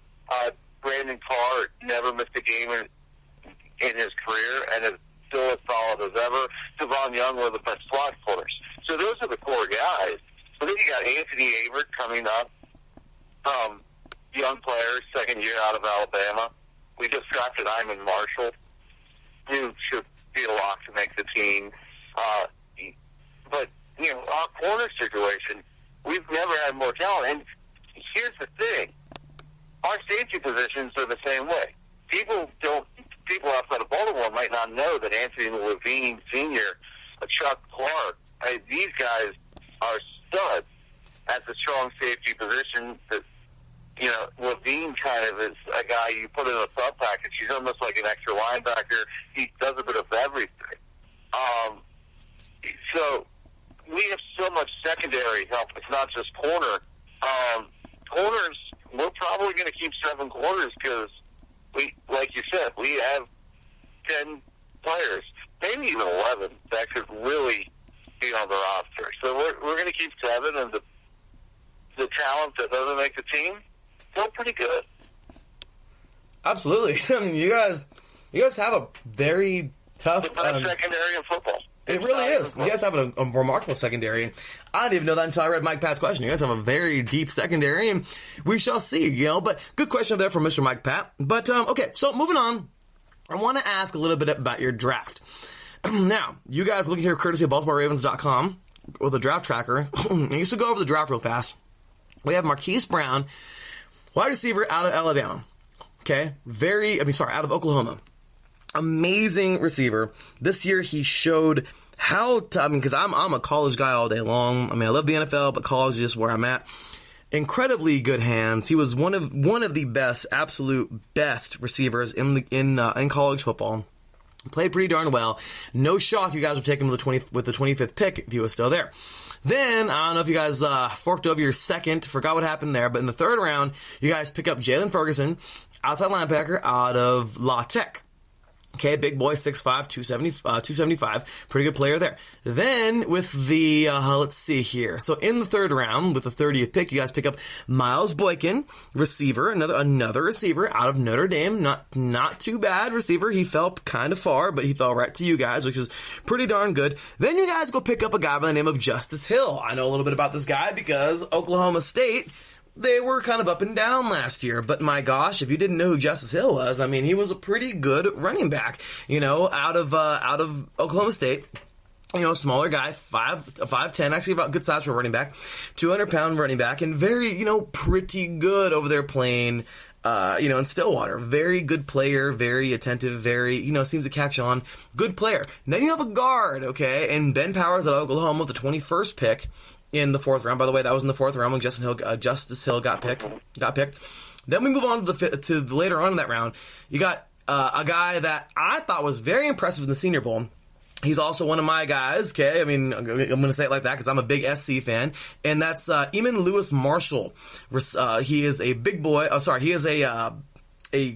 Brandon Carr never missed a game in his career and is still as solid as ever. Javon Young, one of the best slot corners. So those are the core guys. But then you got Anthony Averett coming up, young player, second year out of Alabama. We just drafted Iman Marshall, who should be a lock to make the team. But, our corner situation, we've never had more talent. And here's the thing. Our safety positions are the same way. People outside of Baltimore might not know that Anthony Levine Sr., Chuck Clark, these guys are studs at the strong safety position. That, Levine kind of is a guy you put in a sub package. He's almost like an extra linebacker. He does a bit of everything. So we have so much secondary help. It's not just corner. Corners, we're probably going to keep 7 corners because like you said, we have 10 players, maybe even 11 that could really be on the roster. So we're going to keep 7, and the talent that doesn't make the team, still pretty good. Absolutely. I mean, you guys have a very tough the best secondary in football. It really is. You guys have a remarkable secondary. I didn't even know that until I read Mike Pat's question. You guys have a very deep secondary, and we shall see, But good question there from Mr. Mike Pat. But, okay, so moving on, I want to ask a little bit about your draft. Now, you guys look here courtesy of BaltimoreRavens.com with a draft tracker. I used to go over the draft real fast. We have Marquise Brown, wide receiver out of Alabama. Okay? Out of Oklahoma. Amazing receiver. This year he showed how to, because I'm a college guy all day long. I mean, I love the NFL, but college is just where I'm at. Incredibly good hands. He was one of the best, absolute best receivers in college football. Played pretty darn well. No shock you guys were taking with the 25th pick if he was still there. Then, I don't know if you guys forked over your second, forgot what happened there, but in the 3rd round, you guys pick up Jalen Ferguson, outside linebacker out of La Tech. Okay, big boy, 6'5", 275. Pretty good player there. Then with the, let's see here. So in the third round, with the 30th pick, you guys pick up Miles Boykin, receiver, another receiver out of Notre Dame. Not too bad receiver. He fell kind of far, but he fell right to you guys, which is pretty darn good. Then you guys go pick up a guy by the name of Justice Hill. I know a little bit about this guy because Oklahoma State, they were kind of up and down last year, but my gosh, if you didn't know who Justice Hill was, I mean, he was a pretty good running back, out of Oklahoma State. Smaller guy, 5'10", actually about good size for a running back, 200-pound running back, and very, pretty good over there playing, in Stillwater. Very good player, very attentive, very, seems to catch on. Good player. And then you have a guard, okay, and Ben Powers at Oklahoma with the 21st pick. In the fourth round, by the way, that was in the fourth round when Justice Hill got picked. Then we move on to the later on in that round. You got a guy that I thought was very impressive in the Senior Bowl. He's also one of my guys, okay? I mean, I'm going to say it like that because I'm a big SC fan. And that's Eamon Lewis Marshall. He is a big boy. Oh, sorry. He is a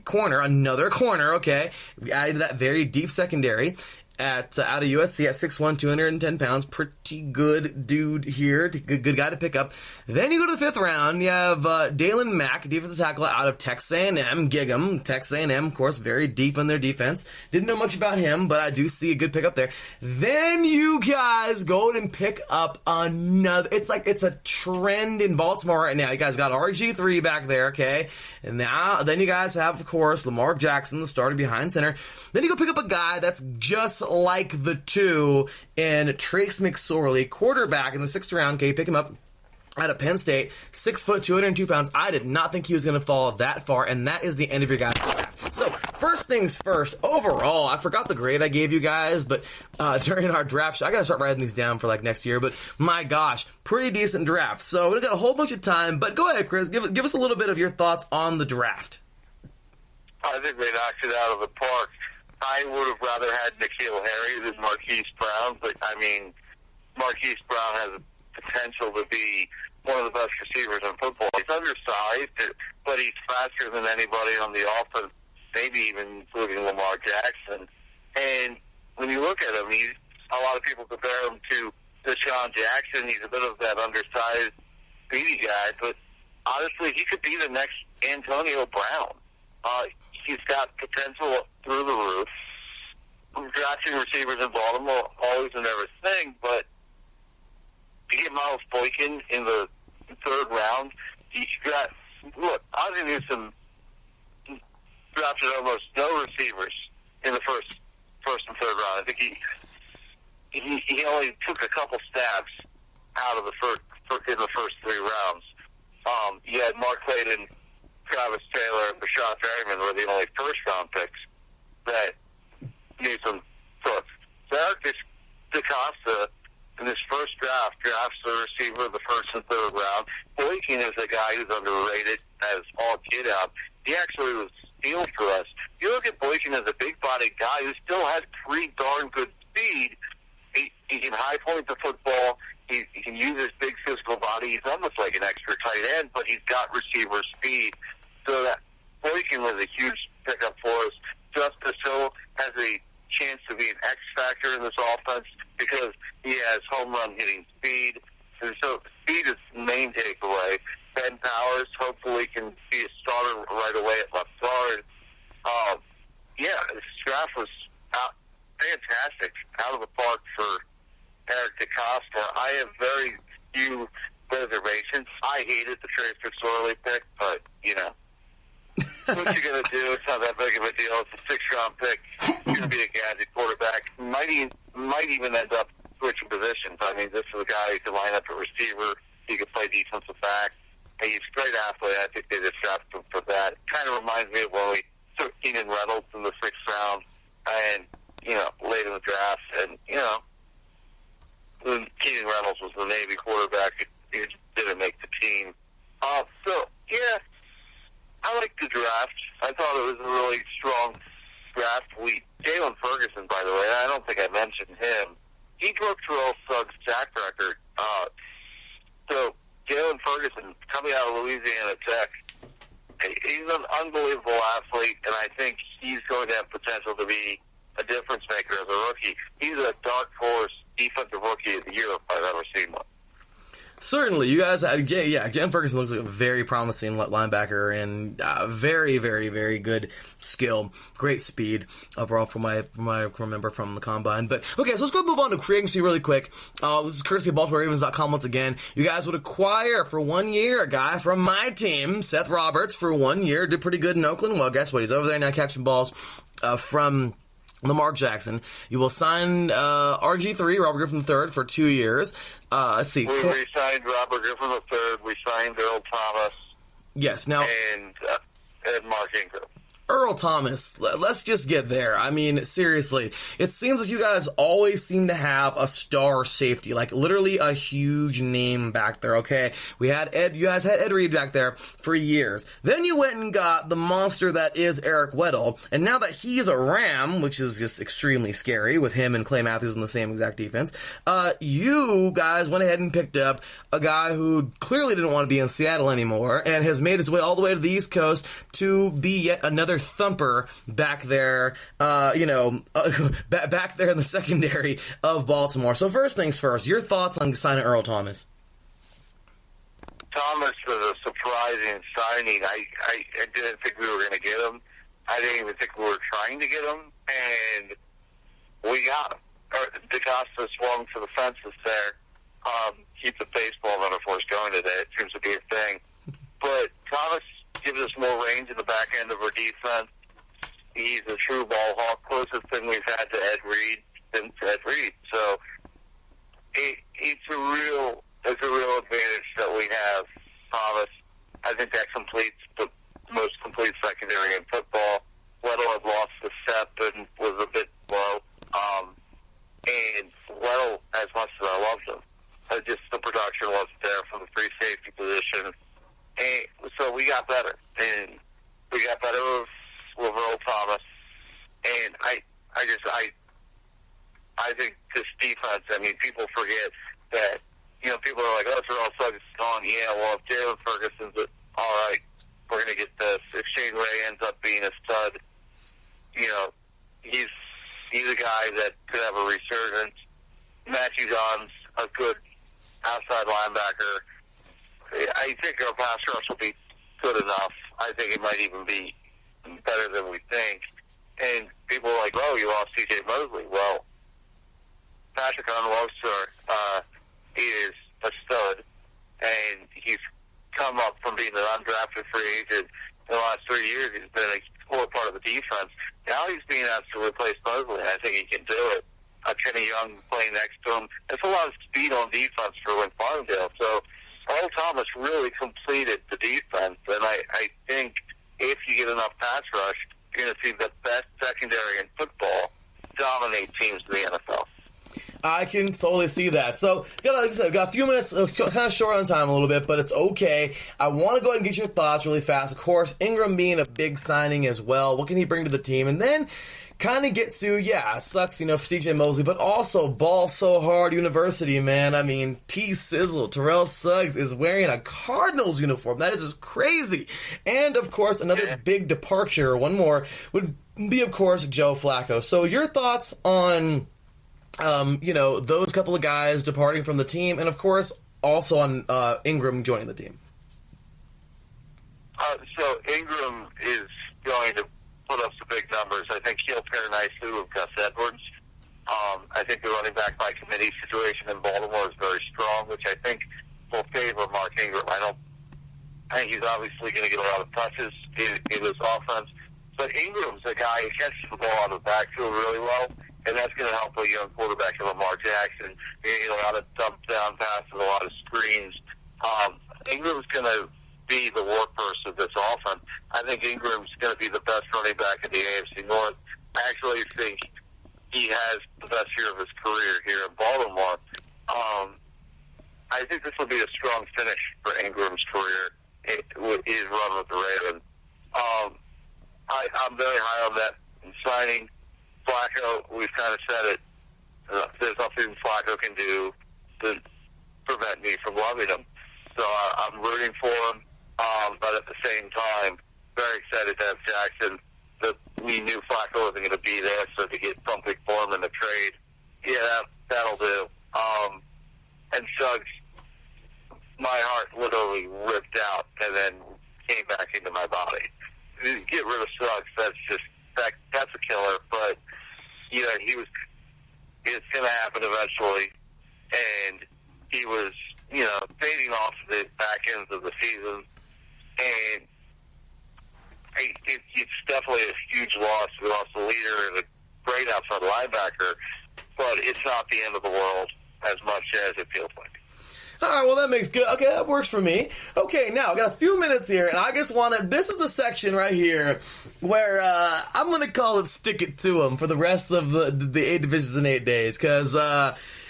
corner, another corner, okay? We added that very deep secondary. Out of USC at 6'1", 210 pounds. Pretty good dude here. Good guy to pick up. Then you go to the fifth round. You have Dalen Mack, defensive tackle out of Texas A&M. Gig'em. Texas A&M, of course, very deep in their defense. Didn't know much about him, but I do see a good pickup there. Then you guys go and pick up another. It's a trend in Baltimore right now. You guys got RG3 back there, okay? And then you guys have, of course, Lamar Jackson, the starter behind center. Then you go pick up a guy that's just like the two in Trace McSorley, quarterback in the 6th round. Okay, pick him up out of Penn State, 6 foot, 202 pounds. I did not think he was going to fall that far, and that is the end of your guys' draft. So, first things first, overall, I forgot the grade I gave you guys, but during our draft, I got to start writing these down for next year, but my gosh, pretty decent draft. So, we've got a whole bunch of time, but go ahead, Chris, give us a little bit of your thoughts on the draft. I think they knocked it out of the park. I would have rather had N'Keal Harry than Marquise Brown, but, Marquise Brown has the potential to be one of the best receivers in football. He's undersized, but he's faster than anybody on the offense, maybe even including Lamar Jackson. And when you look at him, a lot of people compare him to Deshaun Jackson. He's a bit of that undersized, speedy guy, but honestly, he could be the next Antonio Brown. He's got potential through the roof. Drafting receivers in Baltimore, always a nervous thing, but to get Miles Boykin in the 3rd round, Ozzie Newsome drafted almost no receivers in the first and 3rd round. I think he only took a couple stabs out of in the first 3 rounds. You had Mark Clayton, Travis Taylor, and Rashad Perryman were the only first-round picks that Newsome took. So Eric DeCosta, in his first draft, drafts the receiver the 1st and 3rd round. Boykin is a guy who's underrated as all get out. He actually was steal for us. You look at Boykin as a big-bodied guy who still has pretty darn good speed. He can high-point the football. He can use his big physical body. He's almost like an extra tight end, but he's got receiver speed. So that Boykin was a huge pickup for us. Justice Hill has a chance to be an X factor in this offense because he has home run hitting speed. And so speed is the main takeaway. Ben Powers hopefully can be a starter right away at left guard. This draft was fantastic, out of the park for Eric DeCosta. I have very few reservations. I hated the Trace McSorley pick, but, what you going to do? It's not that big of a deal. It's a 6th-round pick. He's going to be a gadget quarterback. Might even end up switching positions. This is a guy who can line up a receiver. He can play defensive back. He's a great athlete. I think they just drafted him for that. Kind of reminds me of when we took Keenan Reynolds in the 6th round and, late in the draft. And, Keenan Reynolds was the Navy quarterback. He just didn't make the team. I liked the draft. I thought it was a really strong draft. Jalen Ferguson, by the way, I don't think I mentioned him. He broke Terrell Suggs' sack record. So Jalen Ferguson, coming out of Louisiana Tech, he's an unbelievable athlete, and I think he's going to have potential to be a difference maker as a rookie. He's a dark horse defensive rookie of the year if I've ever seen one. Certainly, you guys. Jen Ferguson looks like a very promising linebacker and very, very, very good skill, great speed overall from my remember from the combine. But okay, so let's go move on to free agency really quick. This is courtesy of BaltimoreRavens.com once again. You guys would acquire for 1 year a guy from my team, Seth Roberts, for 1 year. Did pretty good in Oakland. Well, guess what? He's over there now catching balls from Lamar Jackson. You will sign RG3, Robert Griffin III, for 2 years. Let's see. We signed Robert Griffin III. We signed Earl Thomas. Yes. Now, and Mark Ingram. Earl Thomas, let's just get there. I mean, seriously, it seems like you guys always seem to have a star safety, like literally a huge name back there, okay? You guys had Ed Reed back there for years. Then you went and got the monster that is Eric Weddle, and now that he's a Ram, which is just extremely scary with him and Clay Matthews in the same exact defense, you guys went ahead and picked up a guy who clearly didn't want to be in Seattle anymore and has made his way all the way to the East Coast to be yet another thumper back there, back there in the secondary of Baltimore. So first things first, your thoughts on signing Earl Thomas? Thomas was a surprising signing. I didn't think we were going to get him. I didn't even think we were trying to get him, and we got him. DaCosta swung for the fences there. Keep the baseball metaphors going today. It seems to be a thing. But Thomas gives us more range in the back end of our defense. He's a true ball hawk, closest thing we've had to Ed Reed since Ed Reed. So it's a real advantage that we have Thomas. I think that completes the most complete secondary in football. Weddle had lost the step and was a bit low. And Weddle, as much as I loved him, just the production wasn't there from the free safety position. And so we got better. And we got better with Earl Thomas. And I think this defense, I mean, people forget that, people are like, oh, Terrell Suggs is gone. Yeah, well, if Jalen Ferguson's all right, we're going to get this. If Shane Ray ends up being a stud, he's a guy that could have a resurgence. Matthew John's a good outside linebacker. I think our pass rush will be good enough. I think it might even be better than we think. And people are like, oh, you lost C.J. Mosley. Well, Patrick Onwuasor is a stud, and he's come up from being an undrafted free agent in the last 3 years. He's been a core part of the defense. Now he's being asked to replace Mosley, and I think he can do it. Kenny Young playing next to him. There's a lot of speed on defense for Win Farmdale. So Earl Thomas really completed the defense, and I think if you get enough pass rush, you're going to see the best secondary in football dominate teams in the NFL. I can totally see that. So, like I said, got a few minutes, kind of short on time a little bit, but it's okay. I want to go ahead and get your thoughts really fast. Of course, Ingram being a big signing as well. What can he bring to the team? And then kind of get to, it sucks, for CJ Mosley, but also Ball So Hard University, man. I mean, T-Sizzle, Terrell Suggs is wearing a Cardinals uniform. That is just crazy. And, of course, another big departure, one more, would be, of course, Joe Flacco. So your thoughts on those couple of guys departing from the team, and of course, also on Ingram joining the team. So Ingram is going to put up some big numbers. I think he'll pair nicely with Gus Edwards. I think the running back by committee situation in Baltimore is very strong, which I think will favor Mark Ingram. I think he's obviously going to get a lot of touches in his offense, but Ingram's a guy who catches the ball out of the backfield really well. And that's going to help a young quarterback in Lamar Jackson. You get a lot of dump down passes, a lot of screens. Ingram's going to be the workhorse of this offense. I think Ingram's going to be the best running back in the AFC North. I actually think he has the best year of his career here in Baltimore. I think this will be a strong finish for Ingram's career, his run with the Ravens. I'm very high on that signing. Flacco, we've kind of said it. There's nothing Flacco can do to prevent me from loving him. So I'm rooting for him, but at the same time, very excited to have Jackson. The we knew Flacco wasn't going to be there, so to get something for him in the trade, yeah, that'll do. And Suggs, my heart literally ripped out and then came back into my body. Get rid of Suggs, that's a killer, but, you know, it's going to happen eventually, and he was, you know, fading off the back ends of the season, and it's definitely a huge loss. We lost the leader and a great outside linebacker, but it's not the end of the world as much as it feels like. All right, well, that makes good. Okay, that works for me. Okay, now, I got a few minutes here, and I just want to... This is the section right here where I'm going to call it Stick It To 'em for the rest of the 8 divisions in 8 days, because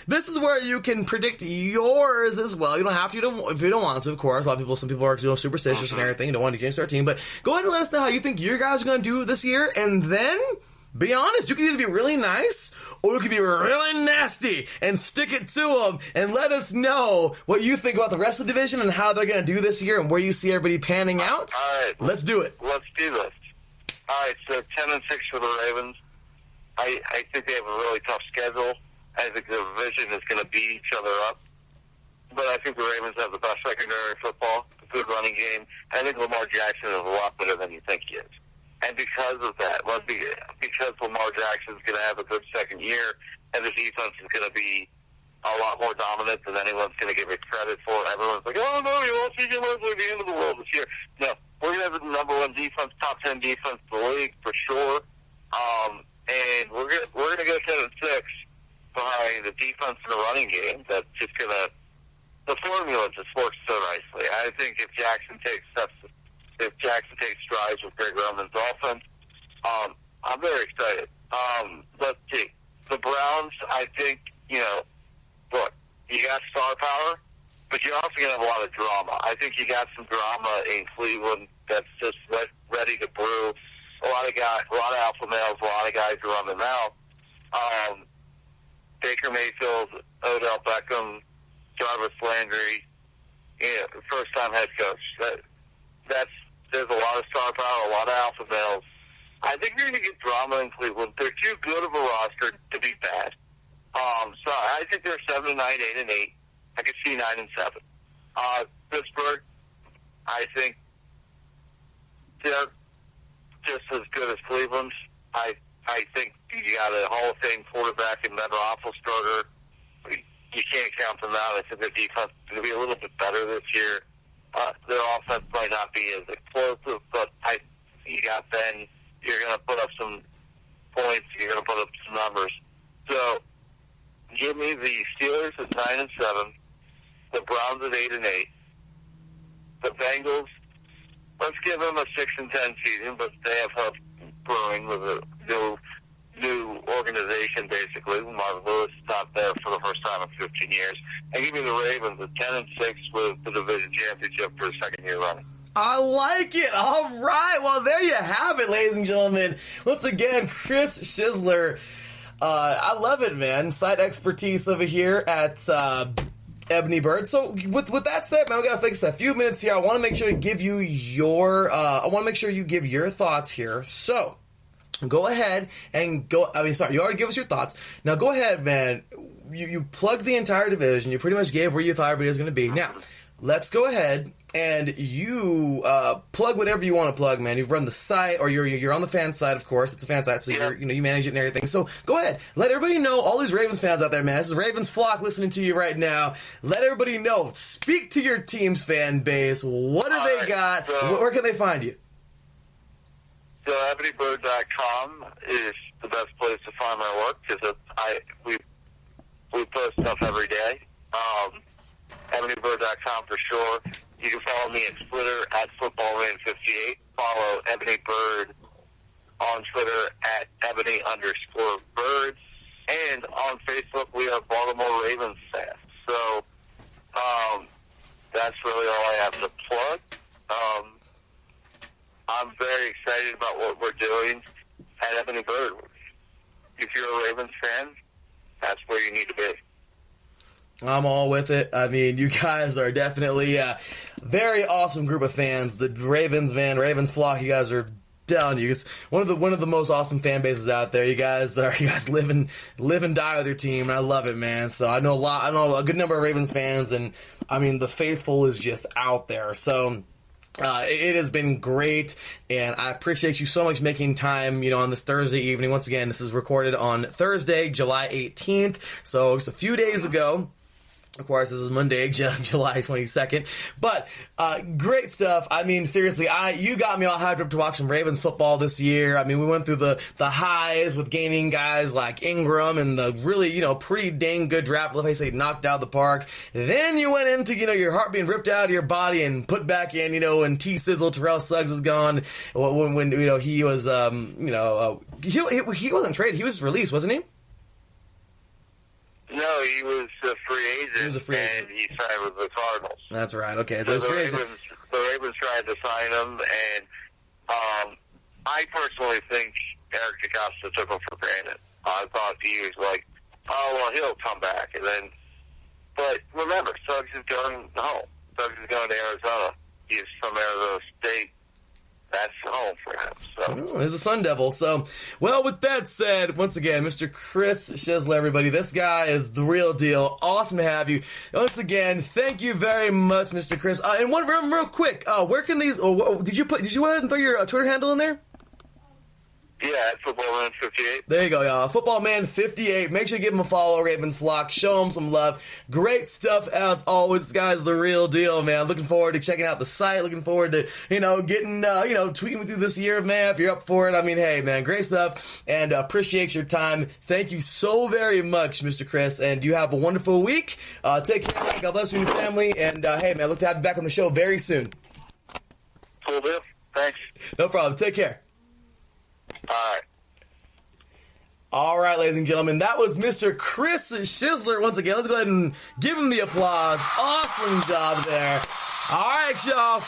this is where you can predict yours as well. You don't have to if you don't want to, of course. Some people are superstitious and everything. You don't want to change their team, but go ahead and let us know how you think your guys are going to do this year, and then... Be honest, you can either be really nice or you can be really nasty and stick it to them and let us know what you think about the rest of the division and how they're going to do this year and where you see everybody panning out. All right. Let's do it. Let's do this. All right, so 10-6 for the Ravens. I think they have a really tough schedule. I think the division is going to beat each other up. But I think the Ravens have the best secondary football, a good running game. I think Lamar Jackson is a lot better than you think he is. And because of that, because Lamar Jackson is going to have a good second year, and the defense is going to be a lot more dominant than anyone's going to give it credit for. Everyone's like, oh, no, you won't see Jim Leslie at the end of the world this year. No, we're going to have the number 1 defense, top 10 defense in the league for sure. And we're going to go 10-6 behind the defense and the running game. That's just going to – the formula just works so nicely. I think if Jackson takes strides with Greg Roman's offense, I'm very excited. Let's see. The Browns, I think, you know, look, you got star power, but you're also going to have a lot of drama. I think you got some drama in Cleveland that's just ready to brew. A lot of alpha males, a lot of guys who run the mouth. Baker Mayfield, Odell Beckham, Jarvis Landry, first-time head coach. There's a lot of star power, a lot of alpha males. I think you're going to get drama in Cleveland. They're too good of a roster to be bad. So I think they're 7-9, 8-8. I could see 9-7. Pittsburgh, I think they're just as good as Cleveland. I think you got a Hall of Fame quarterback in Ben Roethlisberger. You can't count them out. I think their defense is going to be a little bit better this year. Their offense might not be as explosive, but you got Ben. You're going to put up some points. You're going to put up some numbers. So give me the Steelers at 9-7, the Browns at 8-8, the Bengals. Let's give them a 6-10 season, but they have hope brewing with a new organization, basically. Marvin Lewis is not there for the first time in 15 years. And give me the Ravens at 10-6 with the division championship for the second year running. I like it. All right. Well, there you have it, ladies and gentlemen. Once again, Chris Schisler. I love it, man. Site expertise over here at Ebony Bird. So with that said, man, we got to fix a few minutes here. I want to make sure to give you your. I want to make sure you give your thoughts here. So go ahead and go. I mean, sorry, you already give us your thoughts. Now go ahead, man. You plugged the entire division. You pretty much gave where you thought everybody was going to be. Now let's go ahead and you plug whatever you want to plug, man. You've run the site, or you're on the fan side, of course. It's a fan site, so you manage it and everything. So go ahead, let everybody know. All these Ravens fans out there, man. This is Ravens flock listening to you right now. Let everybody know. Speak to your team's fan base. What do they got? Where can they find you? So ebonybird.com is the best place to find my work because we post stuff every day. ebonybird.com for sure. You can follow me at Twitter at FootballRain58. Follow Ebony Bird on Twitter at Ebony_Bird. And on Facebook, we are Baltimore Ravens fans. So that's really all I have to plug. I'm very excited about what we're doing at Ebony Bird. If you're a Ravens fan, that's where you need to be. I'm all with it. I mean, you guys are definitely a very awesome group of fans. The Ravens, man, Ravens flock, you guys are telling you, it's one of the most awesome fan bases out there. You guys live and die with your team, and I love it, man. So I know a good number of Ravens fans, and I mean the faithful is just out there. So it has been great, and I appreciate you so much making time, on this Thursday evening. Once again, this is recorded on Thursday, July 18th, so just a few days ago. Of course, this is Monday, July 22nd, but great stuff. I mean, seriously, you got me all hyped up to watch some Ravens football this year. I mean, we went through the highs with gaining guys like Ingram and the really, pretty dang good draft. Let me say, knocked out of the park. Then you went into, your heart being ripped out of your body and put back in, when T-Sizzle, Terrell Suggs is gone. When he was, he wasn't traded. He was released, wasn't he? No, he was a free agent. He was a free agent. And he signed with the Cardinals. That's right. Okay, so the Ravens tried to sign him, and I personally think Eric DeCosta took him for granted. I thought he was like, oh, well, he'll come back. But remember, Suggs is going home. Suggs is going to Arizona. He's from Arizona State. That's home for him. So. He's a Sun Devil. So, well, with that said, once again, Mr. Chris Shizzler, everybody, this guy is the real deal. Awesome to have you. Once again, thank you very much, Mr. Chris. And one real quick, where can these? Did you go ahead and throw your Twitter handle in there? Yeah, at FootballMan58. There you go, y'all. FootballMan58. Make sure you give him a follow, Ravens Flock. Show him some love. Great stuff as always. This guy's the real deal, man. Looking forward to checking out the site. Looking forward to, getting, tweeting with you this year, man, if you're up for it. I mean, hey, man, great stuff. And appreciate your time. Thank you so very much, Mr. Chris. And you have a wonderful week. Take care, man. God bless you and your family. And, hey, man, look to have you back on the show very soon. Cool deal. Thanks. No problem. Take care. All right, ladies and gentlemen, that was Mr. Chris Shizzler. Once again, let's go ahead and give him the applause. Awesome job there. All right, y'all.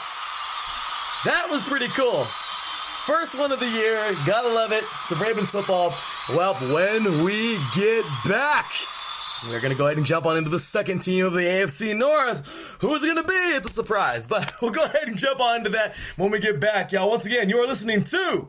That was pretty cool. First one of the year. Gotta love it. Some Ravens football. Well, when we get back, we're going to go ahead and jump on into the second team of the AFC North. Who is it going to be? It's a surprise, but we'll go ahead and jump on into that when we get back, y'all. Once again, you are listening to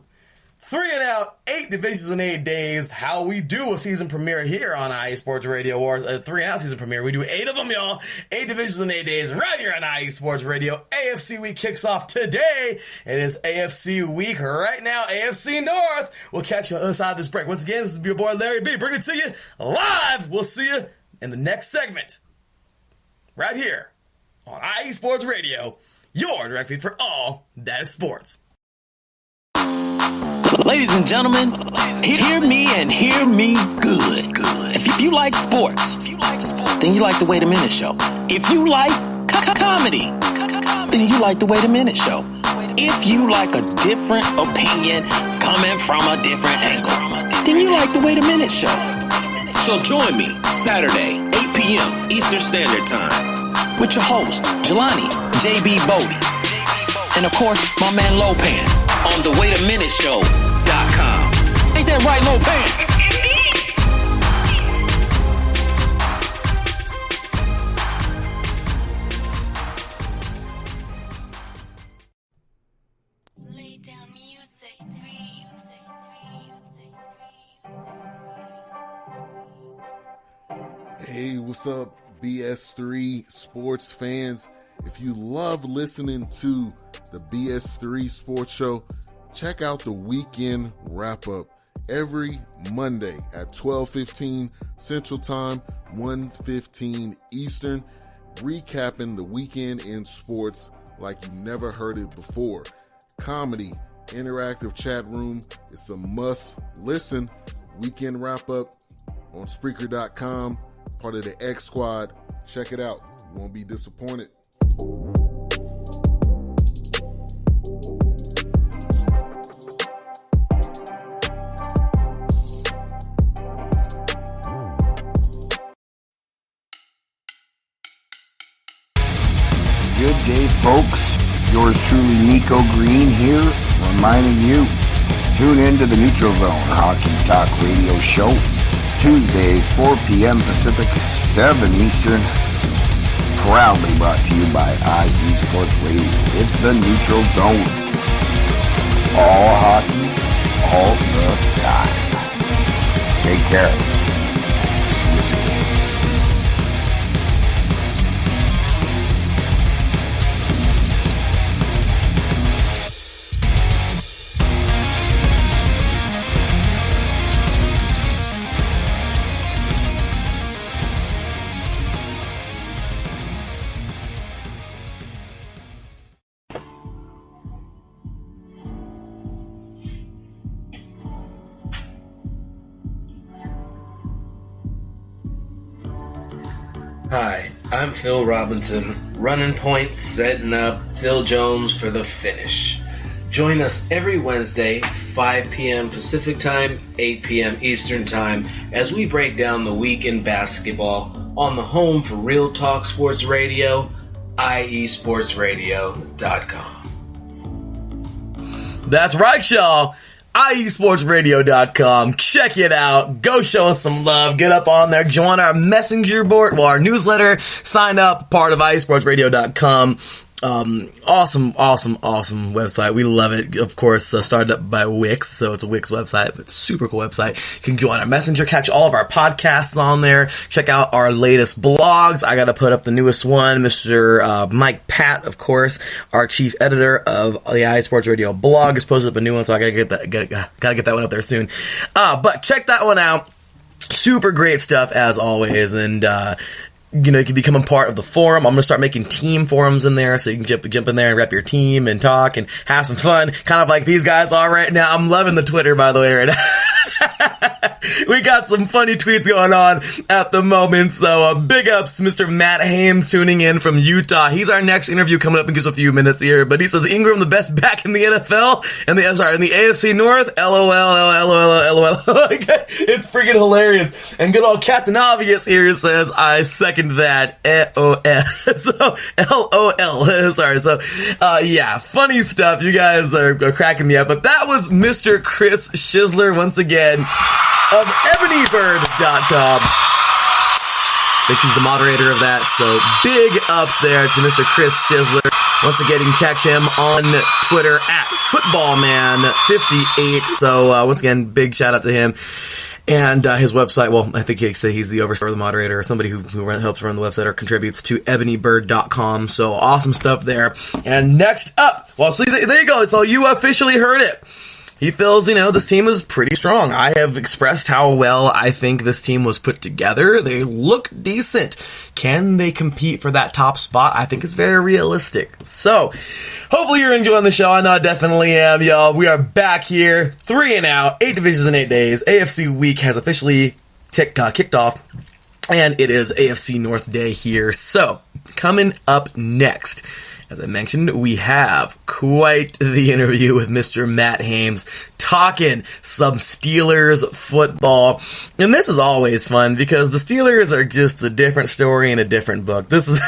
3 and Out, 8 divisions in 8 days. How we do a season premiere here on IE Sports Radio, or a 3 and Out season premiere. We do 8 of them, y'all. 8 divisions in 8 days right here on IE Sports Radio. AFC week kicks off today. It is AFC week right now. AFC North. We'll catch you on the other side of this break. Once again, this is your boy Larry B. Bringing it to you live. We'll see you in the next segment right here on IE Sports Radio. Your direct feed for all that is sports. Ladies and gentlemen, hear me and hear me good. If you like sports, then you like the Wait a Minute Show. If you like comedy, then you like the Wait a Minute Show. If you like a different opinion coming from a different angle, then you like the Wait a Minute Show. So join me Saturday, 8 p.m. Eastern Standard Time with your host, Jelani J.B. Bodie. And of course, my man Lopan on the WaitAMinuteShow.com. Ain't that right, Lopan? Hey, what's up, BS3 sports fans? If you love listening to the BS3 Sports Show, check out the weekend wrap-up every Monday at 12:15 Central Time, 1:15 Eastern, recapping the weekend in sports like you never heard it before. Comedy, interactive chat room, it's a must-listen. Weekend wrap-up on Spreaker.com, part of the X Squad. Check it out. You won't be disappointed. Good day, folks. Yours truly, Nico Green here, reminding you, tune into the Neutral Zone Hockey Talk Radio Show, Tuesdays, 4 p.m. Pacific, 7 Eastern, proudly brought to you by IE Sports Radio. It's the Neutral Zone. all hockey, all the time. Take care. See you soon. Hi, I'm Phil Robinson, running points, setting up Phil Jones for the finish. Join us every Wednesday, 5 p.m. Pacific Time, 8 p.m. Eastern Time, as we break down the week in basketball on the home for Real Talk Sports Radio, iesportsradio.com. That's right, y'all. iesportsradio.com. Check it out. Go show us some love. Get up on there. Join our messenger board, our newsletter. Sign up, part of iesportsradio.com. Awesome website. We love it. Of course, started up by Wix, so it's a Wix website, but super cool website. You can join our messenger, catch all of our podcasts on there, check out our latest blogs. I gotta put up the newest one. Mr. Mike Pat, of course, our chief editor of the iSports Radio blog, has posted up a new one, so I gotta get that one up there soon. But check that one out. Super great stuff as always, and you can become a part of the forum. I'm going to start making team forums in there, so you can jump in there and rep your team and talk and have some fun, kind of like these guys are right now. I'm loving the Twitter, by the way, right now. We got some funny tweets going on at the moment, so big ups to Mr. Matt Hames tuning in from Utah. He's our next interview coming up in just a few minutes here, but he says Ingram the best back in the NFL, in the AFC North. LOL. It's freaking hilarious. And good old Captain Obvious here says, I second that. So, LOL. Sorry. So, yeah, funny stuff. You guys are cracking me up, but that was Mr. Chris Schisler once again of EbonyBird.com. I think he's the moderator of that, so big ups there to Mr. Chris Schisler. Once again, you can catch him on Twitter at footballman58. So once again, big shout out to him. And his website, well, I think he'd say he's the overseer or the moderator or somebody who helps run the website or contributes to EbonyBird.com. So awesome stuff there. And next up, well, so there you go. So you officially heard it. He feels, this team is pretty strong. I have expressed how well I think this team was put together. They look decent. Can they compete for that top spot? I think it's very realistic. So, hopefully you're enjoying the show. I know I definitely am, y'all. We are back here, 3 and out, 8 divisions in 8 days. AFC week has officially kicked off, and it is AFC North Day here. So, coming up next, as I mentioned, we have quite the interview with Mr. Matt Hames talking some Steelers football. And this is always fun because the Steelers are just a different story in a different book. This was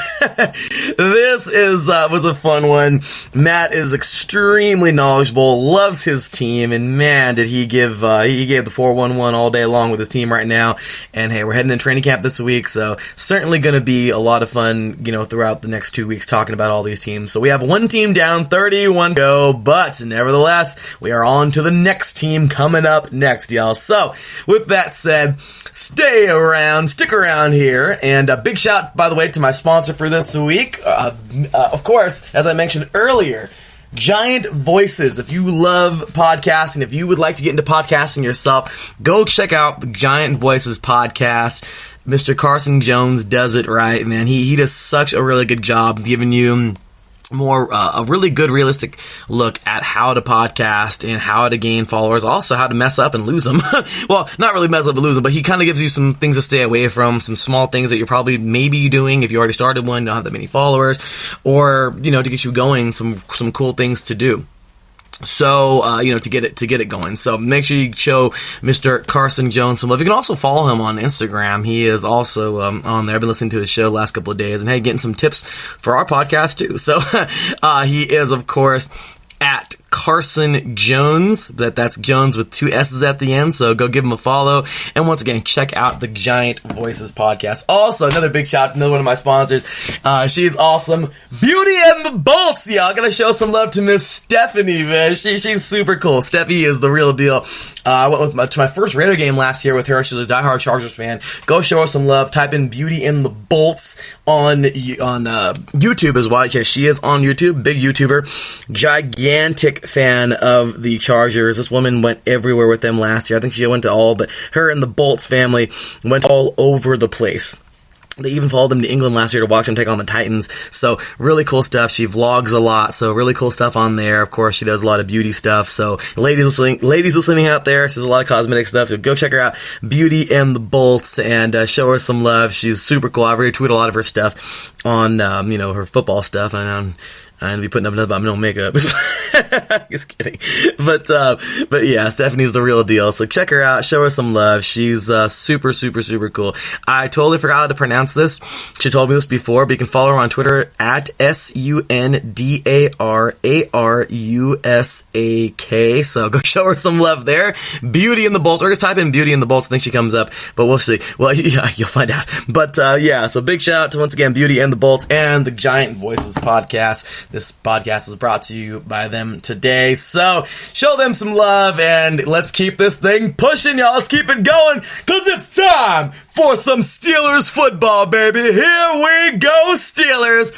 a fun one. Matt is extremely knowledgeable, loves his team, and man, did he gave the 4-1-1 all day long with his team right now. And hey, we're heading in training camp this week, so certainly going to be a lot of fun, throughout the next 2 weeks talking about all these teams. So we have one team down, 31 to go, but nevertheless, we are on to the next team coming up next, y'all. So with that said, stick around here, and a big shout, by the way, to my sponsor for this week. Of course, as I mentioned earlier, Giant Voices. If you love podcasting, if you would like to get into podcasting yourself, go check out the Giant Voices podcast. Mr. Carson Jones does it right, man. He does such a really good job giving you more a really good realistic look at how to podcast and how to gain followers, also how to mess up and lose them. Well, not really mess up and lose them, but he kind of gives you some things to stay away from, some small things that you're probably maybe doing if you already started one, don't have that many followers, or to get you going, some cool things to do. So, to get it going. So make sure you show Mr. Carson Jones some love. You can also follow him on Instagram. He is also on there. I've been listening to his show the last couple of days, and getting some tips for our podcast too. So, he is, of course, at Carson Jones. That's Jones with 2 S's at the end, so go give him a follow. And once again, check out the Giant Voices podcast. Also, another big shout out to another one of my sponsors. She's awesome. Beauty and the Bolts, y'all. Gotta show some love to Miss Stephanie, man. She's super cool. Steffi is the real deal. I went to my first Raider game last year with her. She's a diehard Chargers fan. Go show her some love. Type in Beauty and the Bolts on YouTube as well. Yeah, she is on YouTube. Big YouTuber. Gigantic fan of the Chargers. This woman went everywhere with them last year. I think she went to all, but her and the Bolts family went all over the place. They even followed them to England last year to watch them take on the Titans. So really cool stuff. She vlogs a lot. So really cool stuff on there. Of course, she does a lot of beauty stuff. So ladies listening out there, she does a lot of cosmetic stuff. So go check her out. Beauty and the Bolts, and show her some love. She's super cool. I've retweeted a lot of her stuff on, her football stuff. I'm gonna be putting up nothing but no makeup. Just kidding. But yeah, Stephanie's the real deal. So check her out. Show her some love. She's super, super, super cool. I totally forgot how to pronounce this. She told me this before, but you can follow her on Twitter at SUNDARARUSAK. So go show her some love there. Beauty and the Bolts. Or just type in Beauty and the Bolts. I think she comes up, but we'll see. Well, yeah, you'll find out. But yeah, so big shout out to once again Beauty and the Bolts and the Giant Voices podcast. This podcast is brought to you by them today. So show them some love and let's keep this thing pushing, y'all. Let's keep it going because it's time for some Steelers football, baby. Here we go, Steelers.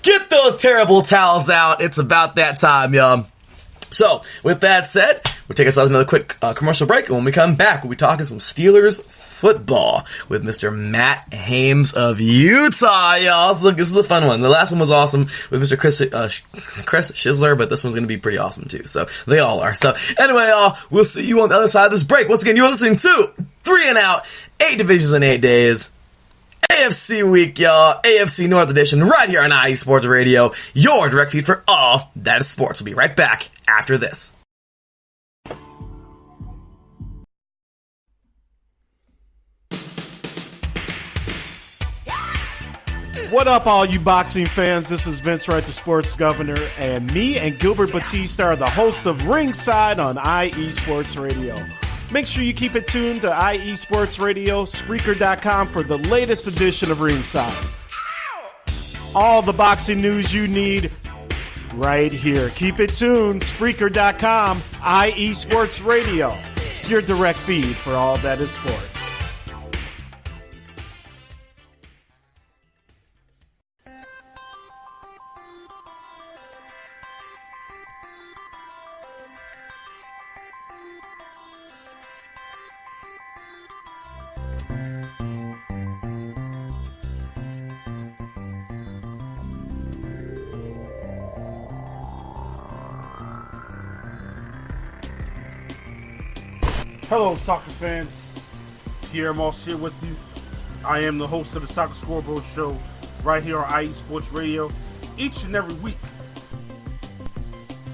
Get those terrible towels out. It's about that time, y'all. So with that said, we'll take ourselves another quick commercial break. And when we come back, we'll be talking some Steelers football with Mr. Matt Hames of Utah, y'all. So look, this is a fun one. The last one was awesome with Mr. Chris Shizler, but this one's going to be pretty awesome too. So they all are. So anyway, y'all, we'll see you on the other side of this break. Once again, you're listening to 3 and Out, 8 divisions in 8 days. AFC week, y'all. AFC North edition right here on IE Sports Radio. Your direct feed for all that is sports. We'll be right back after this. What up, all you boxing fans? This is Vince Wright, the sports governor, and me and Gilbert Batista are the host of Ringside on IE Sports Radio. Make sure you keep it tuned to IE Sports Radio, Spreaker.com for the latest edition of Ringside. All the boxing news you need right here. Keep it tuned, Spreaker.com, IE Sports Radio, your direct feed for all that is sports. Hello, soccer fans. Pierre Moss here with you. I am the host of the Soccer Scoreboard Show right here on IE Sports Radio each and every week.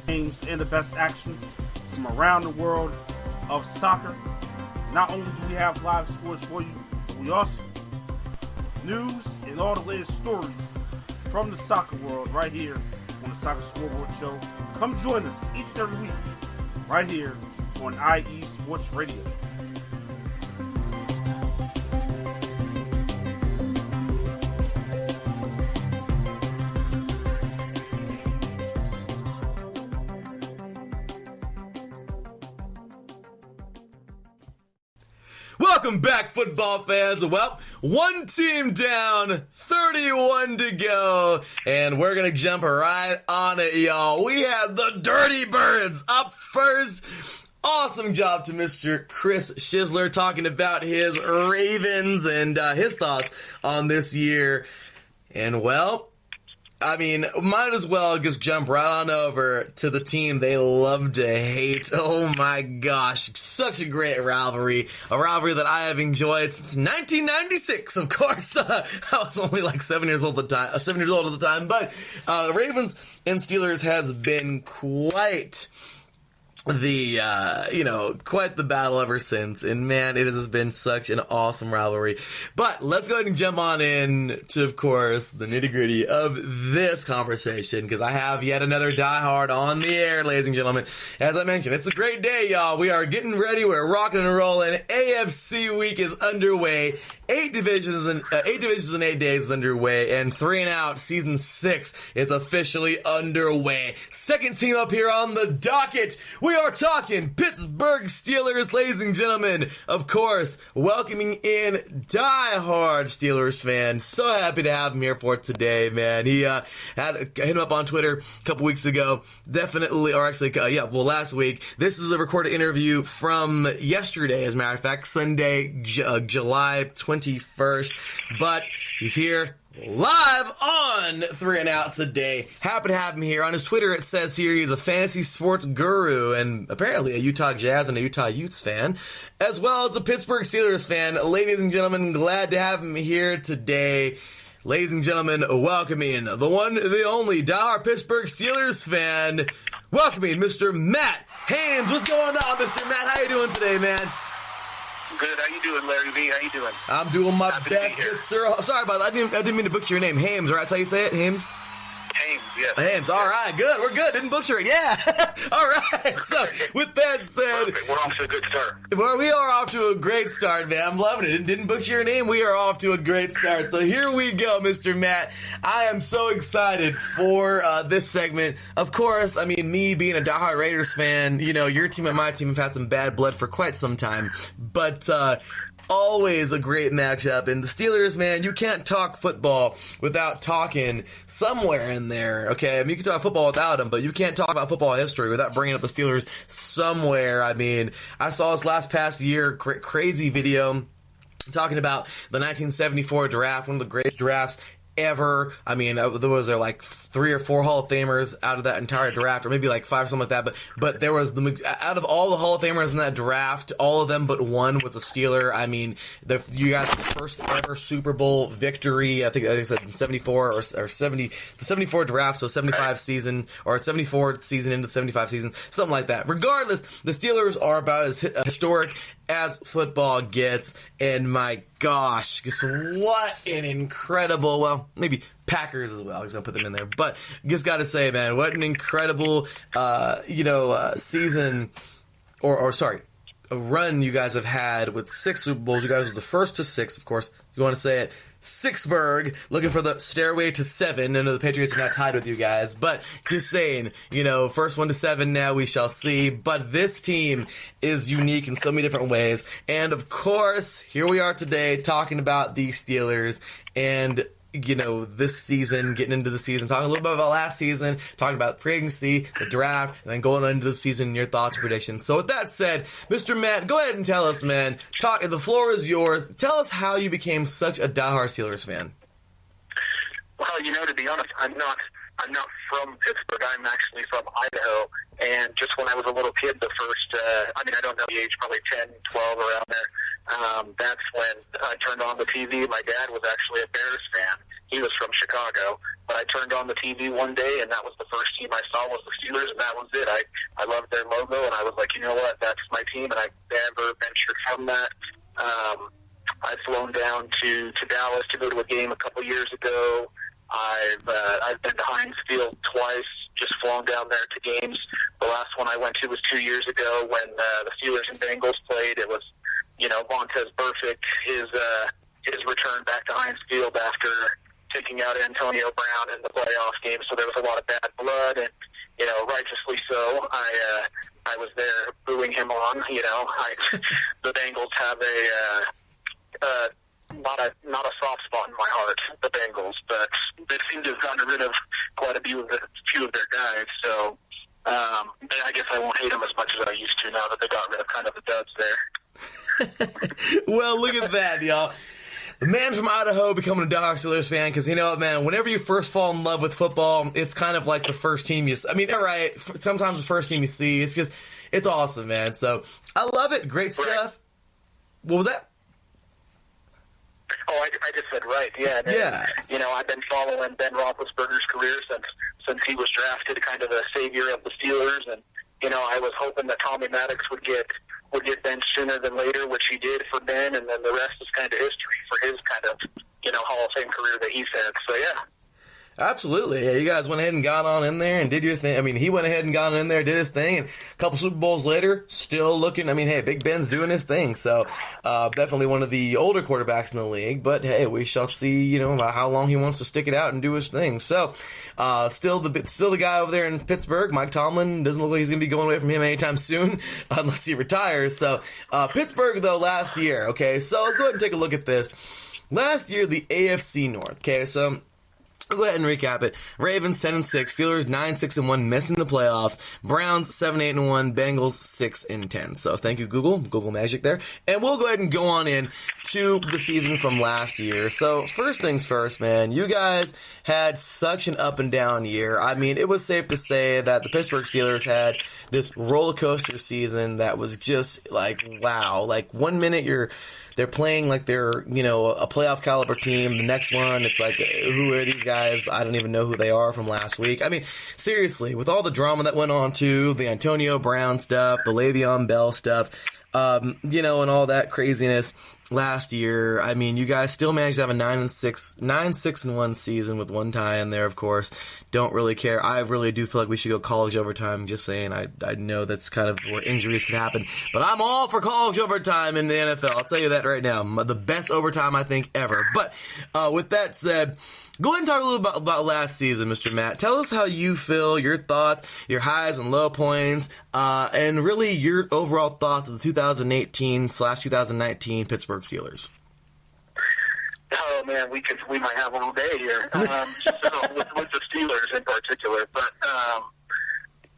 Games and the best action from around the world of soccer. Not only do we have live scores for you, but we also news and all the latest stories from the soccer world right here on the Soccer Scoreboard Show. Come join us each and every week right here on IE Sports Radio. Welcome back, football fans. Well, one team down, 31 to go, and we're going to jump right on it, y'all. We have the Dirty Birds up first. Awesome job to Mr. Chris Shizler talking about his Ravens and his thoughts on this year. And, well, I mean, might as well just jump right on over to the team they love to hate. Oh my gosh, such a great rivalry. A rivalry that I have enjoyed since 1996, of course. I was only like 7 years old at the time. But Ravens and Steelers has been quite quite the battle ever since. And man, it has been such an awesome rivalry. But let's go ahead and jump on in to, of course, the nitty gritty of this conversation, because I have yet another diehard on the air, ladies and gentlemen. As I mentioned, it's a great day, y'all. We are getting ready. We're rocking and rolling. AFC week is underway. 8 divisions in 8 days is underway, and 3 and Out season 6 is officially underway. Second team up here on the docket. We are talking Pittsburgh Steelers, ladies and gentlemen. Of course, welcoming in diehard Steelers fan. So happy to have him here for today, man. He hit him up on Twitter a couple weeks ago. Last week. This is a recorded interview from yesterday, as a matter of fact, Sunday, July 21st. But he's here live on 3 and Out today. Happy to have him here. On his Twitter, it says here he's a fantasy sports guru and apparently a Utah Jazz and a Utah Utes fan, as well as a Pittsburgh Steelers fan. Ladies and gentlemen, glad to have him here today. Ladies and gentlemen, welcoming the one, the only diehard Pittsburgh Steelers fan, welcoming Mr. Matt Hames. What's going on, Mr. Matt? How you doing today, man? Good. How you doing, Larry V? How you doing? I'm doing my best, good sir. Sorry about that. I didn't mean to butcher your name. Hames, right? That's how you say it? Hames? Hames, yes. Hames, all right, good. We're good. Didn't butcher it. Yeah. All right. So, with that said, perfect. We're off to a good start. Well, we are off to a great start, man. I'm loving it. Didn't butcher your name. We are off to a great start. So here we go, Mr. Matt. I am so excited for this segment. Of course, I mean, me being a diehard Raiders fan, your team and my team have had some bad blood for quite some time. But always a great matchup. And the Steelers, man, you can't talk football without talking somewhere in there, okay? I mean, you can talk football without them, but you can't talk about football history without bringing up the Steelers somewhere. I mean, I saw this past year, crazy video talking about the 1974 draft, one of the greatest drafts ever. I mean, there was like 3 or 4 Hall of Famers out of that entire draft, or maybe like 5, something like that. But there was out of all the Hall of Famers in that draft, all of them but one was a Steeler. I mean, you guys' first ever Super Bowl victory. I think I said in 74 or 70, the 74 draft, so 75 season or 74 season into 75 season, something like that. Regardless, the Steelers are about as historic as football gets, and my gosh, just what an incredible, well, maybe Packers as well, I was going to put them in there, but just got to say, man, what an incredible, season, a run you guys have had with 6 Super Bowls. You guys were the first to 6, of course. You want to say it. Sixburg, looking for the stairway to 7. I know the Patriots are not tied with you guys, but just saying, first one to 7 now, we shall see. But this team is unique in so many different ways. And of course, here we are today talking about the Steelers and this season, getting into the season, talking a little bit about last season, talking about free agency, the draft, and then going into the season, your thoughts and predictions. So with that said, Mr. Matt, go ahead and tell us, man, the floor is yours. Tell us how you became such a diehard Steelers fan. Well, to be honest, I'm not from Pittsburgh. I'm actually from Idaho. And just when I was a little kid, the first, I don't know the age, probably 10, 12, around there, that's when I turned on the TV. My dad was actually a Bears fan. He was from Chicago. But I turned on the TV one day, and that was the first team I saw was the Steelers, and that was it. I loved their logo, and I was like, you know what, that's my team, and I never ventured from that. I've flown down to Dallas to go to a game a couple years ago. I've been to Heinz Field twice, just flown down there to games. The last one I went to was 2 years ago when the Steelers and Bengals played. It was, Vontez Burfict, his return back to Heinz Field after taking out Antonio Brown in the playoff game. So there was a lot of bad blood, and righteously so. I was there booing him on. The Bengals have not a soft spot in my heart, the Bengals, but they seem to have gotten rid of quite a few of their guys. So I guess I won't hate them as much as I used to now that they got rid of kind of the duds there. Well, look at that, y'all. The man from Idaho becoming a diehard Steelers fan, because man, whenever you first fall in love with football, it's kind of like the first team sometimes the first team you see. It's just, it's awesome, man. So, I love it. Great stuff. Right. What was that? Oh, I just said right, yeah. Yeah. I've been following Ben Roethlisberger's career since he was drafted, kind of the savior of the Steelers, and I was hoping that Tommy Maddox would get benched sooner than later, which he did for Ben, and then the rest is kind of history for his kind of, Hall of Fame career that he's had. So, yeah. Absolutely. Yeah, you guys went ahead and got on in there and did your thing. I mean, he went ahead and got in there, did his thing, and a couple Super Bowls later, still looking. I mean, hey, Big Ben's doing his thing. So, definitely one of the older quarterbacks in the league. But, hey, we shall see, how long he wants to stick it out and do his thing. So, still the guy over there in Pittsburgh, Mike Tomlin, doesn't look like he's going to be going away from him anytime soon, unless he retires. So, Pittsburgh, though, last year, okay, so let's go ahead and take a look at this. Last year, the AFC North, okay, so I'll go ahead and recap it. Ravens 10-6, Steelers 9-6-1, missing the playoffs. Browns 7-8-1, Bengals 6-10. So thank you, Google Magic there. And we'll go ahead and go on in to the season from last year. So first things first, man, you guys had such an up and down year. I mean, it was safe to say that the Pittsburgh Steelers had this roller coaster season that was just like, wow. Like 1 minute they're playing like they're, a playoff caliber team. The next one, it's like, who are these guys? I don't even know who they are from last week. I mean, seriously, with all the drama that went on too, the Antonio Brown stuff, the Le'Veon Bell stuff, and all that craziness last year. I mean, you guys still managed to have a 9-6-1 season with one tie in there, of course. Don't really care. I really do feel like we should go college overtime. Just saying, I know that's kind of where injuries could happen, but I'm all for college overtime in the NFL. I'll tell you that right now. The best overtime I think ever. But with that said, go ahead and talk a little about last season, Mr. Matt. Tell us how you feel, your thoughts, your highs and low points, and really your overall thoughts of the 2018/2019 Pittsburgh Steelers. Oh man, we might have a whole day here with the Steelers in particular. But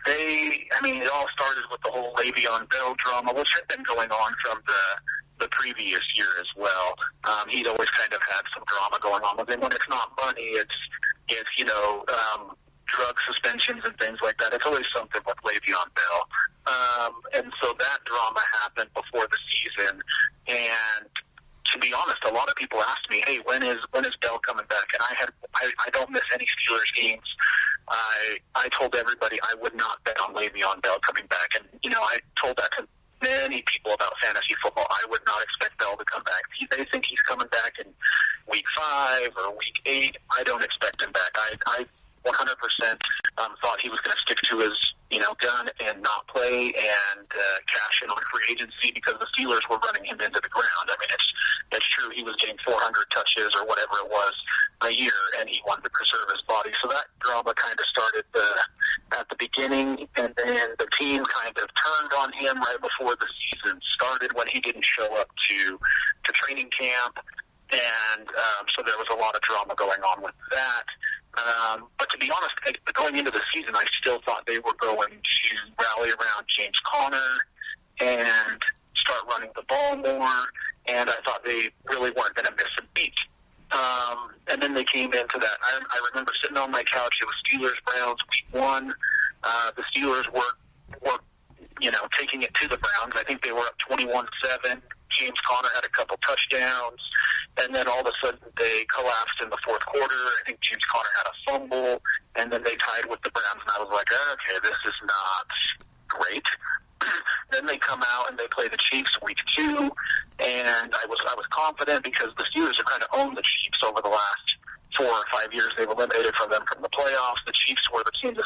it all started with the whole Le'Veon Bell drama, which had been going on from the previous year as well. He'd always kind of had some drama going on with him. When it's not money, it's drug suspensions and things like that. It's always something with Le'Veon Bell. And so that drama happened before the season. And to be honest, a lot of people asked me, "Hey, when is Bell coming back?" And I don't miss any Steelers games. I told everybody I would not bet on Le'Veon Bell coming back, and I told that to many people about fantasy football. I would not expect Bell to come back. They think he's coming back in week 5 or week 8. I don't expect him back. I 100% thought he was going to stick to his gun and not play and cash in on free agency because the Steelers were running him into the ground. I mean, it's true he was getting 400 touches or whatever it was a year, and he wanted to preserve his body. So that drama kind of started at the beginning, and then the team kind of turned on him right before the season started when he didn't show up to training camp, and so there was a lot of drama going on with that. But to be honest, going into the season, I still thought they were going to rally around James Conner and start running the ball more, and I thought they really weren't going to miss a beat. And then they came into that. I remember sitting on my couch. It was Steelers-Browns week 1. The Steelers were taking it to the Browns. I think they were up 21-7. James Conner had a couple touchdowns, and then all of a sudden they collapsed in the fourth quarter. I think James Conner had a fumble, and then they tied with the Browns, and I was like, okay, this is not great. Then they come out and they play the Chiefs week 2, and I was confident because the Steelers have kind of owned the Chiefs over the last 4 or 5 years. They've eliminated from them from the playoffs. The Chiefs were the team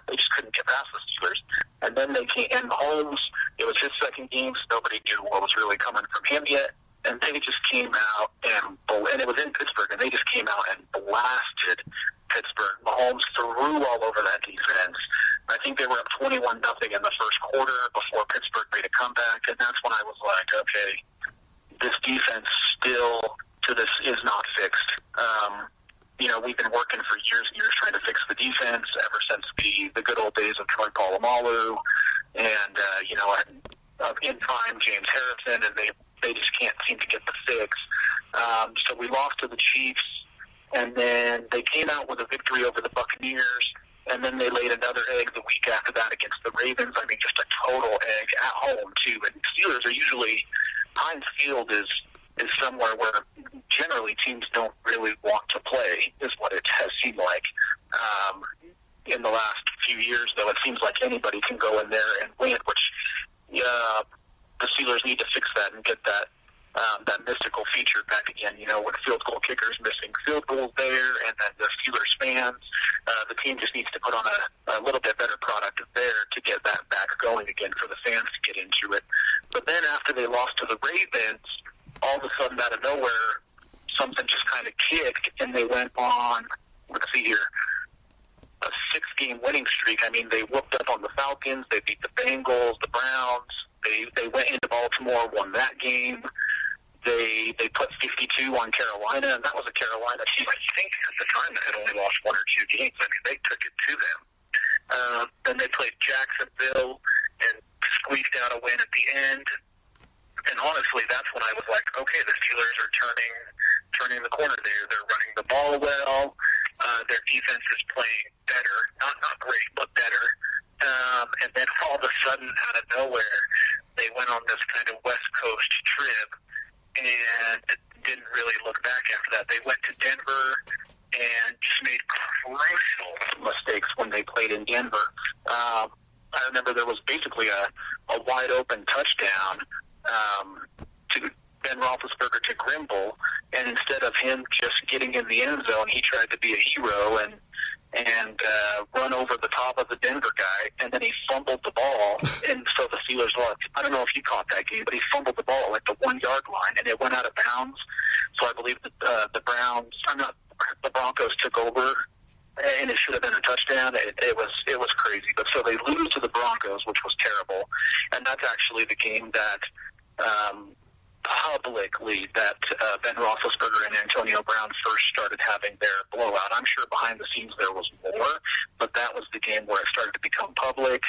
they just couldn't get past the Steelers. And then they came, and Mahomes, it was his second game, so nobody knew what was really coming from him yet. And they just came out, and it was in Pittsburgh, and they just came out and blasted Pittsburgh. Mahomes threw all over that defense. I think they were up 21-0 in the first quarter before Pittsburgh made a comeback, and that's when I was like, okay, this defense still to this is not fixed. We've been working for years and years trying to fix the defense ever since the good old days of Troy Polamalu and, in time, James Harrison, and they just can't seem to get the fix. So we lost to the Chiefs, and then they came out with a victory over the Buccaneers, and then they laid another egg the week after that against the Ravens. I mean, just a total egg at home, too. And Steelers are usually, Heinz Field is somewhere where generally teams don't really want to play, is what it has seemed like in the last few years, though, it seems like anybody can go in there and win, which the Steelers need to fix that and get that mystical feature back again, when field goal kickers missing field goals there, and then the Steelers fans, the team just needs to put on a little bit better product there to get that back going again for the fans to get into it. But then after they lost to the Ravens, all of a sudden out of nowhere, something just kind of kicked, and they went on, let's see here, a 6-game winning streak. I mean, they whooped up on the Falcons, they beat the Bengals, the Browns, they went into Baltimore, won that game. They put 52 on Carolina, and that was a Carolina team, I think, at the time that had only lost 1 or 2 games. I mean, they took it to them. Then they played Jacksonville and squeaked out a win at the end. And honestly, that's when I was like, okay, the Steelers are turning the corner there. They're running the ball well. Their defense is playing better. Not great, but better. And then all of a sudden, out of nowhere, they went on this kind of West Coast trip and didn't really look back after that. They went to Denver and just made crucial mistakes when they played in Denver. I remember there was basically a wide-open touchdown to Ben Roethlisberger to Grimble, and instead of him just getting in the end zone, he tried to be a hero and run over the top of the Denver guy, and then he fumbled the ball, and so the Steelers lost. I don't know if you caught that game, but he fumbled the ball at the 1-yard line, and it went out of bounds. So I believe that the Broncos took over, and it should have been a touchdown. It was crazy. But so they lose to the Broncos, which was terrible, and that's actually the game that publicly that Ben Roethlisberger and Antonio Brown first started having their blowout. I'm sure behind the scenes there was more, but that was the game where it started to become public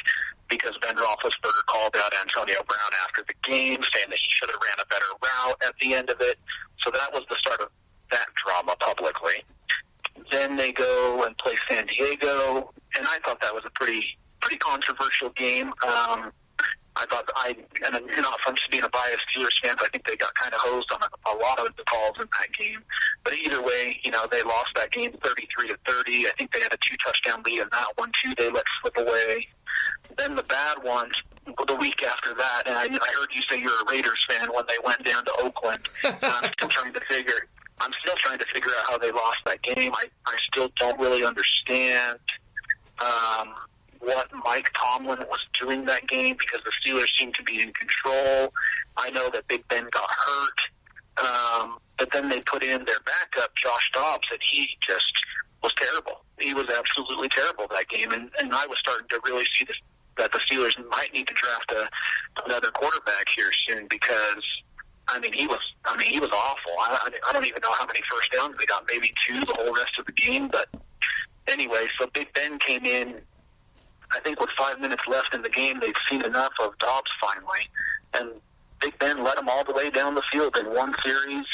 because Ben Roethlisberger called out Antonio Brown after the game, saying that he should have ran a better route at the end of it. So that was the start of that drama publicly. Then they go and play San Diego, and I thought that was a pretty controversial game. I thought, from just being a biased Steelers fan, I think they got kind of hosed on a lot of the calls in that game. But either way, they lost that game 33-30. I think they had a 2-touchdown lead in that one, too. They let slip away. Then the bad one, the week after that, and I heard you say you're a Raiders fan when they went down to Oakland. I'm still trying to figure out how they lost that game. I still don't really understand what Mike Tomlin was doing that game because the Steelers seemed to be in control. I know that Big Ben got hurt, but then they put in their backup, Josh Dobbs, and he just was terrible. He was absolutely terrible that game, and I was starting to really see that the Steelers might need to draft another quarterback here soon because he was awful. I don't even know how many first downs they got, maybe 2 the whole rest of the game. But anyway, so Big Ben came in. I think with 5 minutes left in the game, they'd seen enough of Dobbs finally, and Big Ben led them all the way down the field in one series.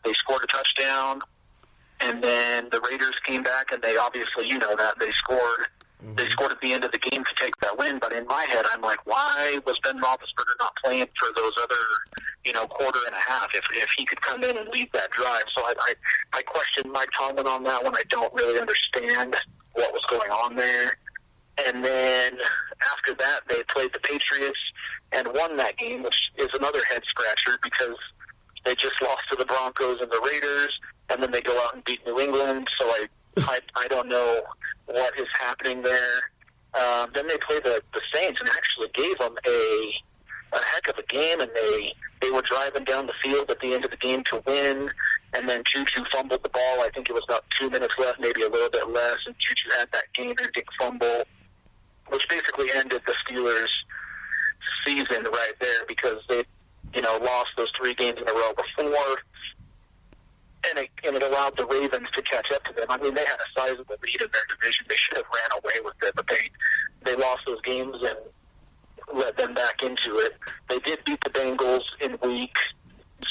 They scored a touchdown, and then the Raiders came back, and they obviously, that they scored. They scored at the end of the game to take that win, but in my head, I'm like, why was Ben Roethlisberger not playing for those other, quarter and a half if he could come in and lead that drive? So I questioned Mike Tomlin on that one. I don't really understand what was going on there. And then after that, they played the Patriots and won that game, which is another head-scratcher because they just lost to the Broncos and the Raiders, and then they go out and beat New England. So I don't know what is happening there. Then they played the Saints and actually gave them a heck of a game, and they were driving down the field at the end of the game to win, and then Juju fumbled the ball. I think it was about 2 minutes left, maybe a little bit less, and Juju had that game-ending fumble, which basically ended the Steelers' season right there because they, lost those 3 games in a row before, and it allowed the Ravens to catch up to them. I mean, they had a sizable lead in their division. They should have ran away with it, but they lost those games and led them back into it. They did beat the Bengals in Week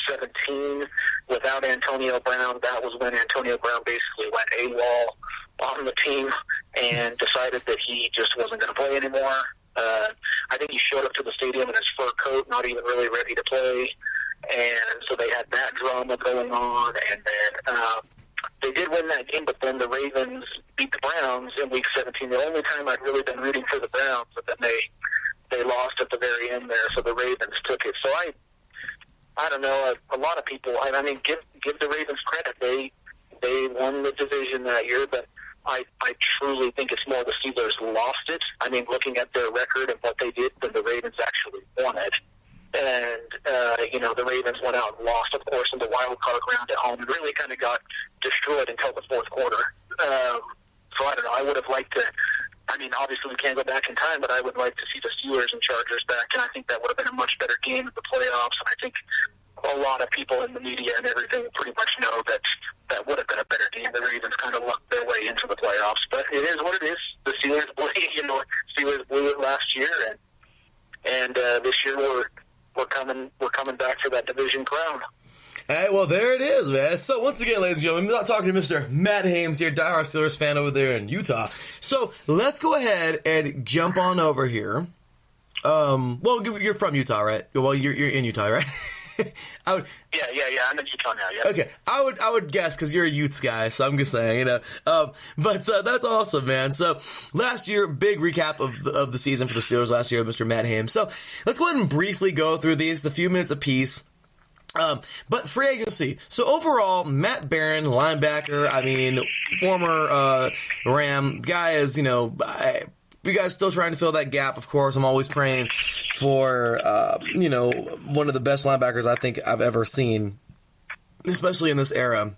17 without Antonio Brown. That was when Antonio Brown basically went AWOL on the team and decided that he just wasn't going to play anymore. I think he showed up to the stadium in his fur coat, not even really ready to play. And so they had that drama going on. And then they did win that game, but then the Ravens beat the Browns in Week 17. The only time I'd really been rooting for the Browns, but then they lost at the very end there, so the Ravens took it. So I don't know. A lot of people. I mean, give the Ravens credit. They won the division that year, but I truly think it's more the Steelers lost it. I mean, looking at their record and what they did, than the Ravens actually won it. And, the Ravens went out and lost, of course, in the wild card round at home and really kind of got destroyed until the fourth quarter. So I don't know. I would have liked to, I mean, obviously we can't go back in time, but I would like to see the Steelers and Chargers back, and I think that would have been a much better game in the playoffs. And I think a lot of people in the media and everything pretty much know that would have been a better game. The Ravens kind of lucked their way into the playoffs, but it is what it is. The Steelers blew it last year, and this year we're coming back for that division crown. All right, well, there it is, man. So, once again, ladies and gentlemen, I'm talking to Mr. Matt Hames here, diehard Steelers fan over there in Utah. So, let's go ahead and jump on over here. Well, you're from Utah, right? Well, you're in Utah, right? Yeah. I'm in Utah now. Yeah. Okay, I would guess because you're a Utes guy, so I'm just saying, But that's awesome, man. So last year, big recap of the season for the Steelers last year with Mr. Matt Hames. So let's go ahead and briefly go through these, a few minutes apiece. But free agency. So overall, Matt Barron, linebacker. I mean, former Ram guy is, you guys still trying to fill that gap, of course. I'm always praying for, one of the best linebackers I think I've ever seen, especially in this era,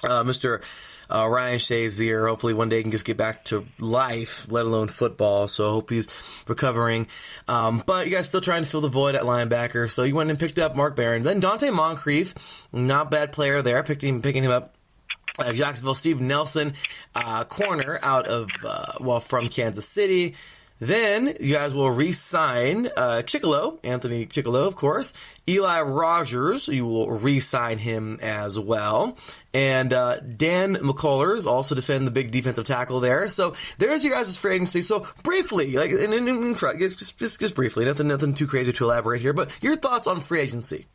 Mr. Ryan Shazier. Hopefully one day he can just get back to life, let alone football. So I hope he's recovering. But you guys still trying to fill the void at linebacker. So you went and picked up Mark Barron. Then Dante Moncrief, not bad player there, picking him up. Jacksonville, Steve Nelson, corner out of, from Kansas City. Then you guys will re-sign Anthony Chickillo, of course. Eli Rogers, you will re-sign him as well. And Dan McCullers also defend the big defensive tackle there. So there's your guys' free agency. So briefly, just briefly, nothing too crazy to elaborate here, but your thoughts on free agency.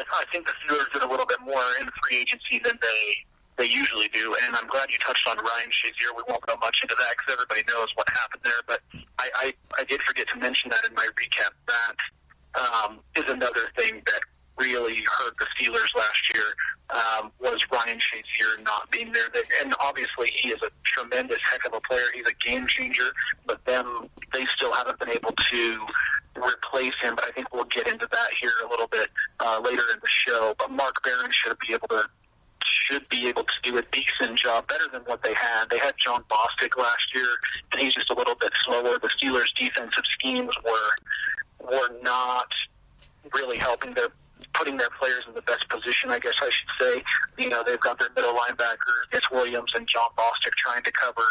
I think the Steelers did a little bit more in free agency than they usually do, and I'm glad you touched on Ryan Shazier. We won't go much into that because everybody knows what happened there, but I did forget to mention that in my recap. That is another thing that really hurt the Steelers last year, was Ryan Shazier not being there. And obviously he is a tremendous heck of a player. He's a game changer, but they still haven't been able to replace him. But I think we'll get into that here a little bit later in the show. But Mark Barron should be able to do a decent job, better than what they had. They had John Bostic last year, and he's just a little bit slower. The Steelers' defensive schemes were not really helping putting their players in the best position, I guess I should say. They've got their middle linebackers, it's Williams and John Bostic trying to cover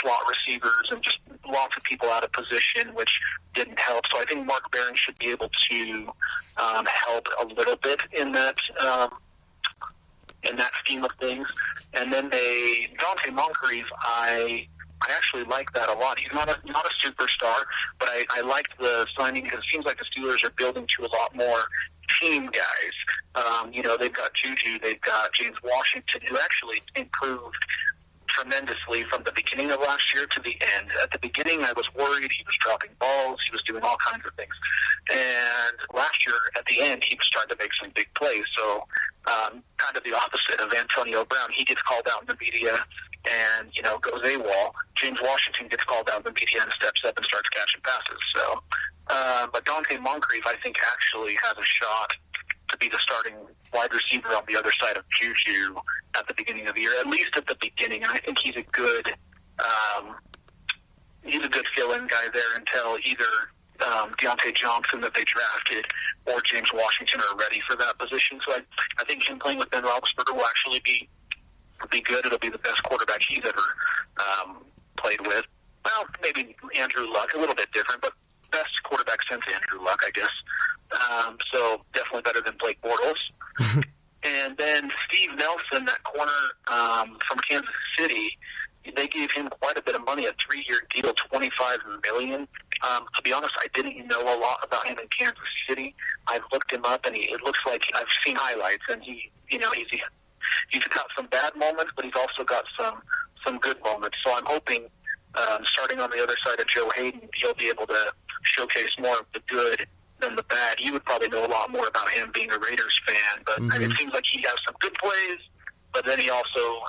slot receivers and just lots of people out of position, which didn't help. So I think Mark Barron should be able to help a little bit in that scheme of things. And then Dante Moncrief, I actually like that a lot. He's not a superstar, but I liked the signing because it seems like the Steelers are building to a lot more team guys. They've got Juju, they've got James Washington, who actually improved tremendously from the beginning of last year to the end. At the beginning, I was worried. He was dropping balls. He was doing all kinds of things. And last year, at the end, he was starting to make some big plays. So kind of the opposite of Antonio Brown. He gets called out in the media and, goes AWOL. James Washington gets called out in the media and steps up and starts catching passes. So, but Dante Moncrief, I think, actually has a shot to be the starting wide receiver on the other side of Juju at the beginning of the year, at least at the beginning. And I think he's a good fill-in guy there until either Deontay Johnson that they drafted or James Washington are ready for that position. So I think him playing with Ben Roethlisberger will actually be good. It'll be the best quarterback he's ever played with. Well, maybe Andrew Luck, a little bit different, but best quarterback since Andrew Luck, I guess. So definitely better than Blake Bortles. And then Steve Nelson, that corner from Kansas City, they gave him quite a bit of money, a 3-year deal, $25 million. To be honest, I didn't know a lot about him in Kansas City. I've looked him up, and it looks like I've seen highlights, and he's he's got some bad moments, but he's also got some good moments. So I'm hoping, starting on the other side of Joe Hayden, he'll be able to showcase more of the good than the bad. You would probably know a lot more about him being a Raiders fan, but it seems like he has some good plays, but then he also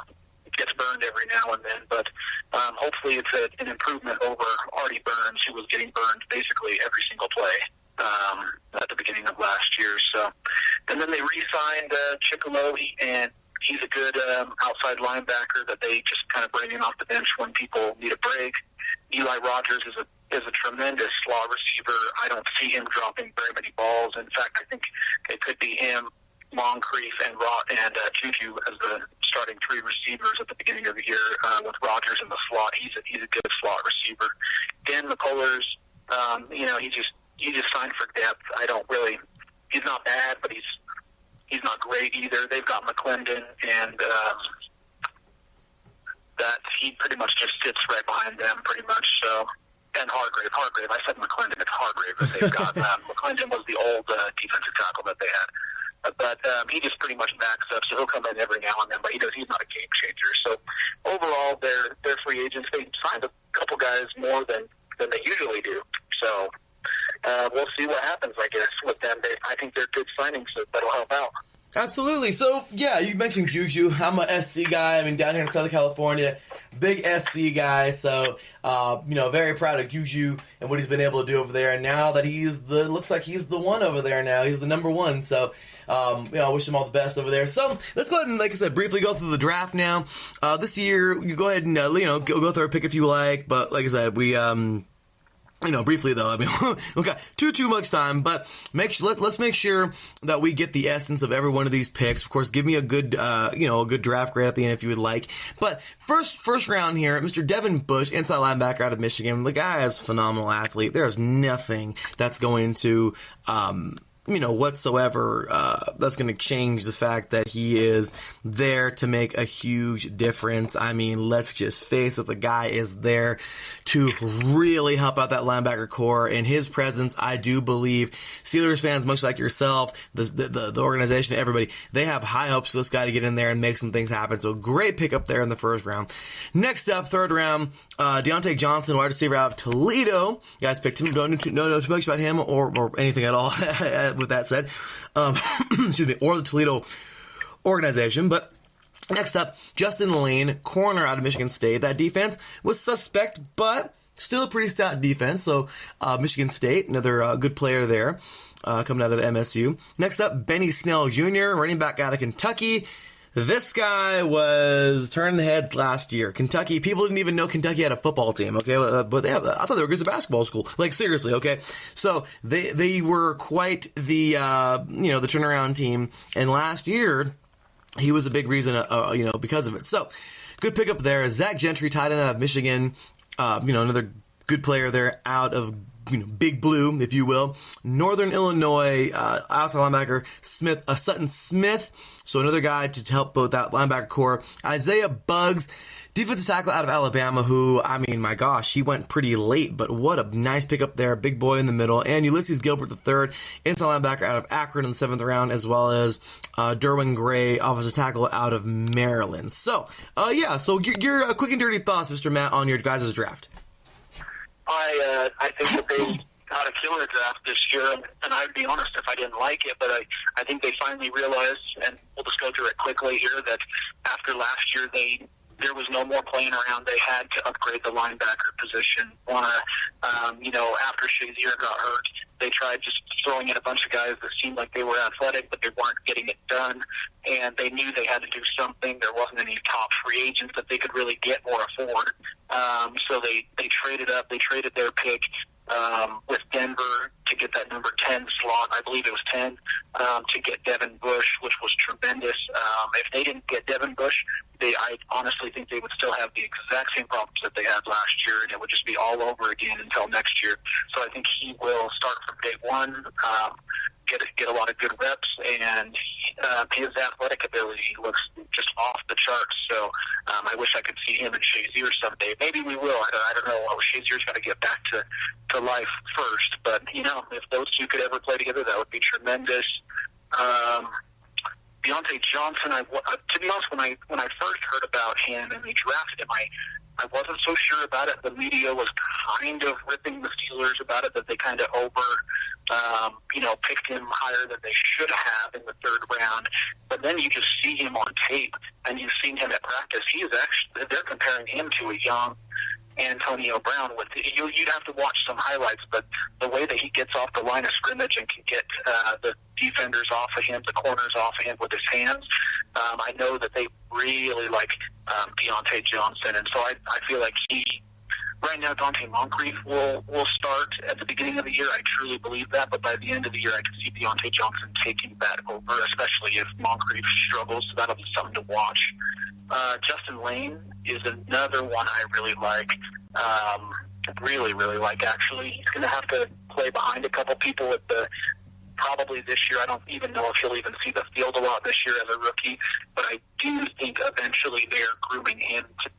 gets burned every now and then. But hopefully it's an improvement over Artie Burns, who was getting burned basically every single play at the beginning of last year. So, and then they re-signed Chickaloe, and he's a good outside linebacker that they just kind of bring in off the bench when people need a break. Eli Rogers is a tremendous slot receiver. I don't see him dropping very many balls. In fact, I think it could be him, Moncrief, and Juju as the starting three receivers at the beginning of the year, with Rogers in the slot. He's a good slot receiver. Dan McCullers, he just signed for depth. He's not bad, but he's not great either. They've got McClendon, and that he pretty much just sits right behind them, pretty much. So, and Hargrave. I said McClendon. It's Hargrave that they've got. McClendon was the old defensive tackle that they had. But he just pretty much backs up, so he'll come in every now and then, but he's not a game changer. So overall, they're free agents. They signed a couple guys more than they usually do. So we'll see what happens, I guess, with them. I think they're good signings, so that'll help out. Absolutely. So, yeah, you mentioned Juju. I'm a SC guy. I mean, down here in Southern California, big SC guy. So, very proud of Juju and what he's been able to do over there. And now that looks like he's the one over there now. He's the number one. So, I wish him all the best over there. So, let's go ahead and, like I said, briefly go through the draft now. This year, you go ahead and, go through our pick if you like. But, like I said, we, briefly though, I mean, we got too much time, but let's make sure that we get the essence of every one of these picks. Of course, give me a good draft grade at the end if you would like. But first round here, Mr. Devin Bush, inside linebacker out of Michigan. The guy is a phenomenal athlete. There's nothing that's going to, whatsoever, that's going to change the fact that he is there to make a huge difference. I mean, let's just face it, the guy is there to really help out that linebacker core. In his presence, I do believe Steelers fans, much like yourself, the organization, everybody, they have high hopes for this guy to get in there and make some things happen. So great pickup there in the first round. Next up, third round, Deontay Johnson, wide receiver out of Toledo. You guys picked him. Don't know too much about him or anything at all. With that said, excuse me, or the Toledo organization. But next up, Justin Lane, corner out of Michigan State. That defense was suspect, but still a pretty stout defense. So Michigan State, another good player there, coming out of MSU. Next up, Benny Snell Jr., running back out of Kentucky. This guy was turning heads last year. Kentucky, people didn't even know Kentucky had a football team, okay? But I thought they were good at basketball school. Like, seriously, okay? So, they were quite the turnaround team. And last year, he was a big reason, because of it. So, good pickup there. Zach Gentry, tight end out of Michigan. Another good player there out of Big Blue, if you will. Northern Illinois, outside linebacker, Sutton Smith. So another guy to help both that linebacker core. Isaiah Buggs, defensive tackle out of Alabama, who, I mean, my gosh, he went pretty late, but what a nice pickup there. Big boy in the middle. And Ulysses Gilbert III, inside linebacker out of Akron in the 7th round, as well as Derwin Gray, offensive tackle out of Maryland. So, so your quick and dirty thoughts, Mr. Matt, on your guys' draft. I think that they got a killer draft this year, and I'd be honest if I didn't like it, but I think they finally realized, and we'll just go through it quickly here, that after last year there was no more playing around. They had to upgrade the linebacker position. After Shazier got hurt, they tried just throwing in a bunch of guys that seemed like they were athletic, but they weren't getting it done, and they knew they had to do something. There wasn't any top free agents that they could really get or afford. So they traded up. They traded their pick with Denver to get that number 10 slot. I believe it was 10, to get Devin Bush, which was tremendous. If they didn't get Devin Bush, I honestly think they would still have the exact same problems that they had last year, and it would just be all over again until next year. So I think he will start from day one, get a lot of good reps, and his athletic ability looks just off the charts. So I wish I could see him and Shazier someday. Maybe we will. I don't know. Shazier's got to get back to life first. But, if those two could ever play together, that would be tremendous. Deontay Johnson, to be honest, when I first heard about him and they drafted him, I wasn't so sure about it. The media was kind of ripping the Steelers about it, that they kind of picked him higher than they should have in the third round. But then you just see him on tape, and you've seen him at practice. They're comparing him to a young Antonio Brown. You'd have to watch some highlights, but the way that he gets off the line of scrimmage and can get the defenders off of him, the corners off of him with his hands, I know that they really like Deontay Johnson, and so I feel like right now Dante Moncrief will start at the beginning of the year. I truly believe that, but by the end of the year I can see Deontay Johnson taking that over, especially if Moncrief struggles, so that'll be something to watch. Justin Lane is another one I really like. Really, really like, actually. He's going to have to play behind a couple people probably this year. I don't even know if he'll even see the field a lot this year as a rookie, but I do think eventually they're grooming him to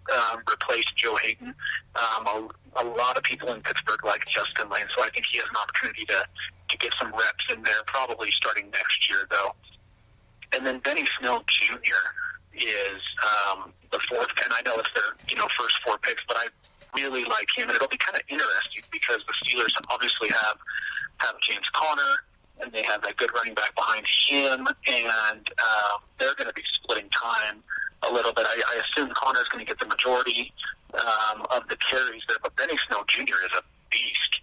replace Joe Hayden. A lot of people in Pittsburgh like Justin Lane, so I think he has an opportunity to get some reps in there, probably starting next year, though. And then Benny Snell Jr. is the fourth, and I know it's their first four picks, but I really like him, and it'll be kind of interesting because the Steelers obviously have James Conner, and they have that good running back behind him, and they're going to be splitting time a little bit. I assume Conner's going to get the majority of the carries there, but Benny Snell Jr. is a beast.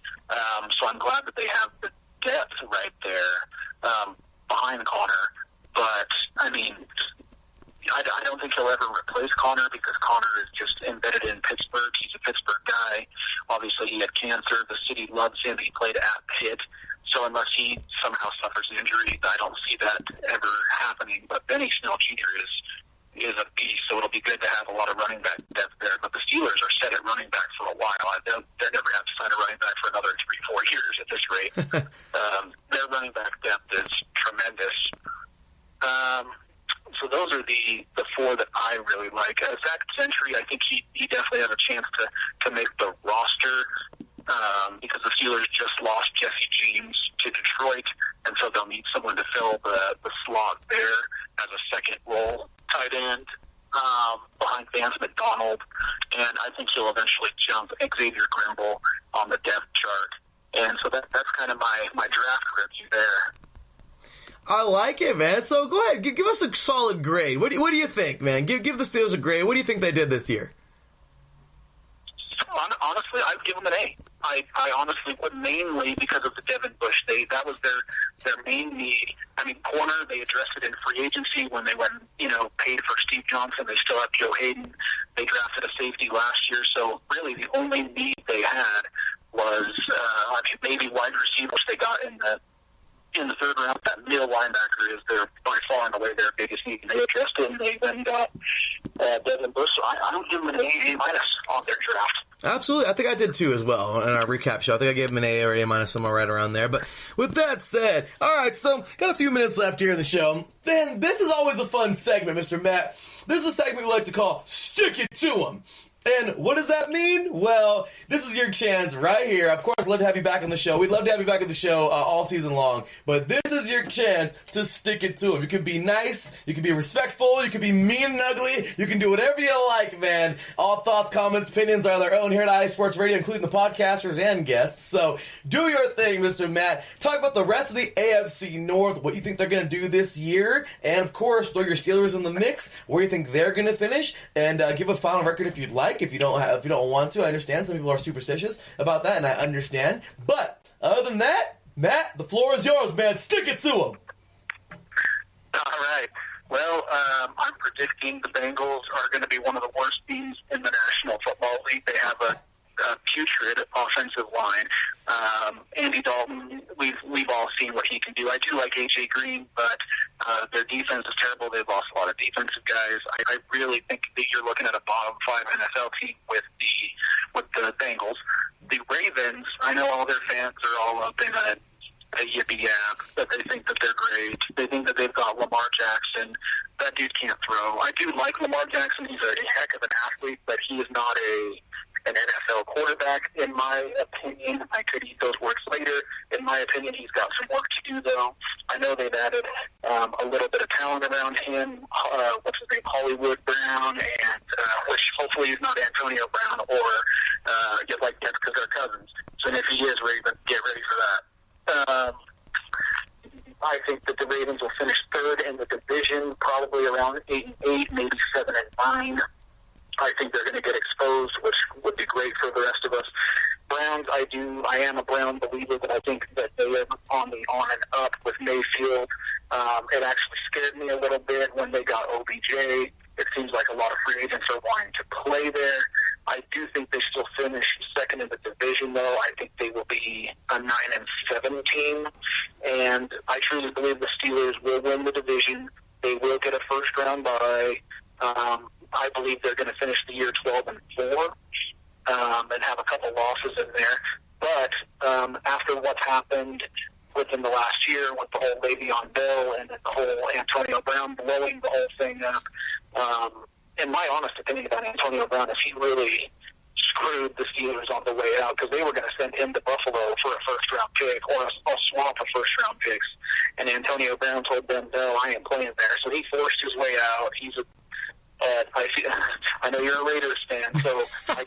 So I'm glad that they have the depth right there behind Conner. But, I mean, I don't think he'll ever replace Conner because Conner is just embedded in Pittsburgh. He's a Pittsburgh guy. Obviously, he had cancer. The city loves him. He played at Pitt. So unless he somehow suffers an injury, I don't see that ever happening. But Benny Snell Jr. is a beast, so it'll be good to have a lot of running back depth there. But the Steelers are set at running back for a while. They'll never have to sign a running back for another 3-4 years at this rate. Their running back depth is tremendous. So those are the four that I really like. Zach Gentry, I think he definitely has a chance to make the roster because the Steelers just lost Jesse James to Detroit, and so they'll need someone to fill the slot there as a second role tight end behind Vance McDonald, and I think he'll eventually jump Xavier Grimble on the depth chart. And so that's kind of my draft review there. I like it, man. So go ahead, give us a solid grade. What do you think, man? Give the Steelers a grade. What do you think they did this year? Honestly, I'd give them an A. I honestly would, mainly because of the Devin Bush. That was their main need. I mean, corner, they addressed it in free agency when they went, paid for Steve Johnson. They still have Joe Hayden. They drafted a safety last year. So really the only need they had was maybe wide receiver, which they got in the third round. That middle linebacker is by far and away their biggest need. And they addressed it, and they then got Devin Bush. So I don't give them an A- on their draft. Absolutely. I think I did too as well in our recap show. I think I gave him an A or A- somewhere right around there. But with that said, all right, so got a few minutes left here in the show. Then this is always a fun segment, Mr. Matt. This is a segment we like to call Stick It To 'Em. And what does that mean? Well, this is your chance right here. Of course, I'd love to have you back on the show. We'd love to have you back on the show all season long. But this is your chance to stick it to them. You can be nice. You can be respectful. You can be mean and ugly. You can do whatever you like, man. All thoughts, comments, opinions are their own here at IE Sports Radio, including the podcasters and guests. So do your thing, Mr. Matt. Talk about the rest of the AFC North, what you think they're going to do this year. And, of course, throw your Steelers in the mix, where you think they're going to finish. And give a final record if you'd like. If you don't want to, I understand. Some people are superstitious about that, and I understand. But other than that, Matt, the floor is yours, man. Stick it to them. All right. Well, I'm predicting the Bengals are going to be one of the worst teams in the National Football League. They have a putrid offensive line. Andy Dalton, we've all seen what he can do. I do like A.J. Green, but their defense is terrible. They've lost a lot of defensive guys. I really think that you're looking at a bottom 5 NFL team with the Bengals. The Ravens, I know all their fans are all up in a yippee-yap, but they think that they're great. They think that they've got Lamar Jackson. That dude can't throw. I do like Lamar Jackson. He's a heck of an athlete, but he is not a an NFL quarterback, in my opinion. I could eat those words later. In my opinion, he's got some work to do, though. I know they've added a little bit of talent around him. What's his name? Hollywood Brown, and which hopefully is not Antonio Brown or just like that because they're cousins. So if he is, get ready for that. I think that the Ravens will finish third in the division, probably around 8-8, maybe 7-9. I think they're going to get exposed, which would be great for the rest of us. Browns, I am a Brown believer, but I think that they are on the on and up with Mayfield. It actually scared me a little bit when they got OBJ. It seems like a lot of free agents are wanting to play there. I do think they still finish second in the division, though. I think they will be a 9-7 team, and I truly believe the Steelers will win the division. They will get a first-round bye. I believe they're going to finish the year 12-4 and have a couple losses in there. But after what's happened within the last year with the whole Le'Veon Bell and the whole Antonio Brown blowing the whole thing up, in my honest opinion about Antonio Brown is he really screwed the Steelers on the way out because they were going to send him to Buffalo for a first-round pick or a swap of first-round picks. And Antonio Brown told them, no, I ain't playing there. So he forced his way out. I know you're a Raiders fan, so I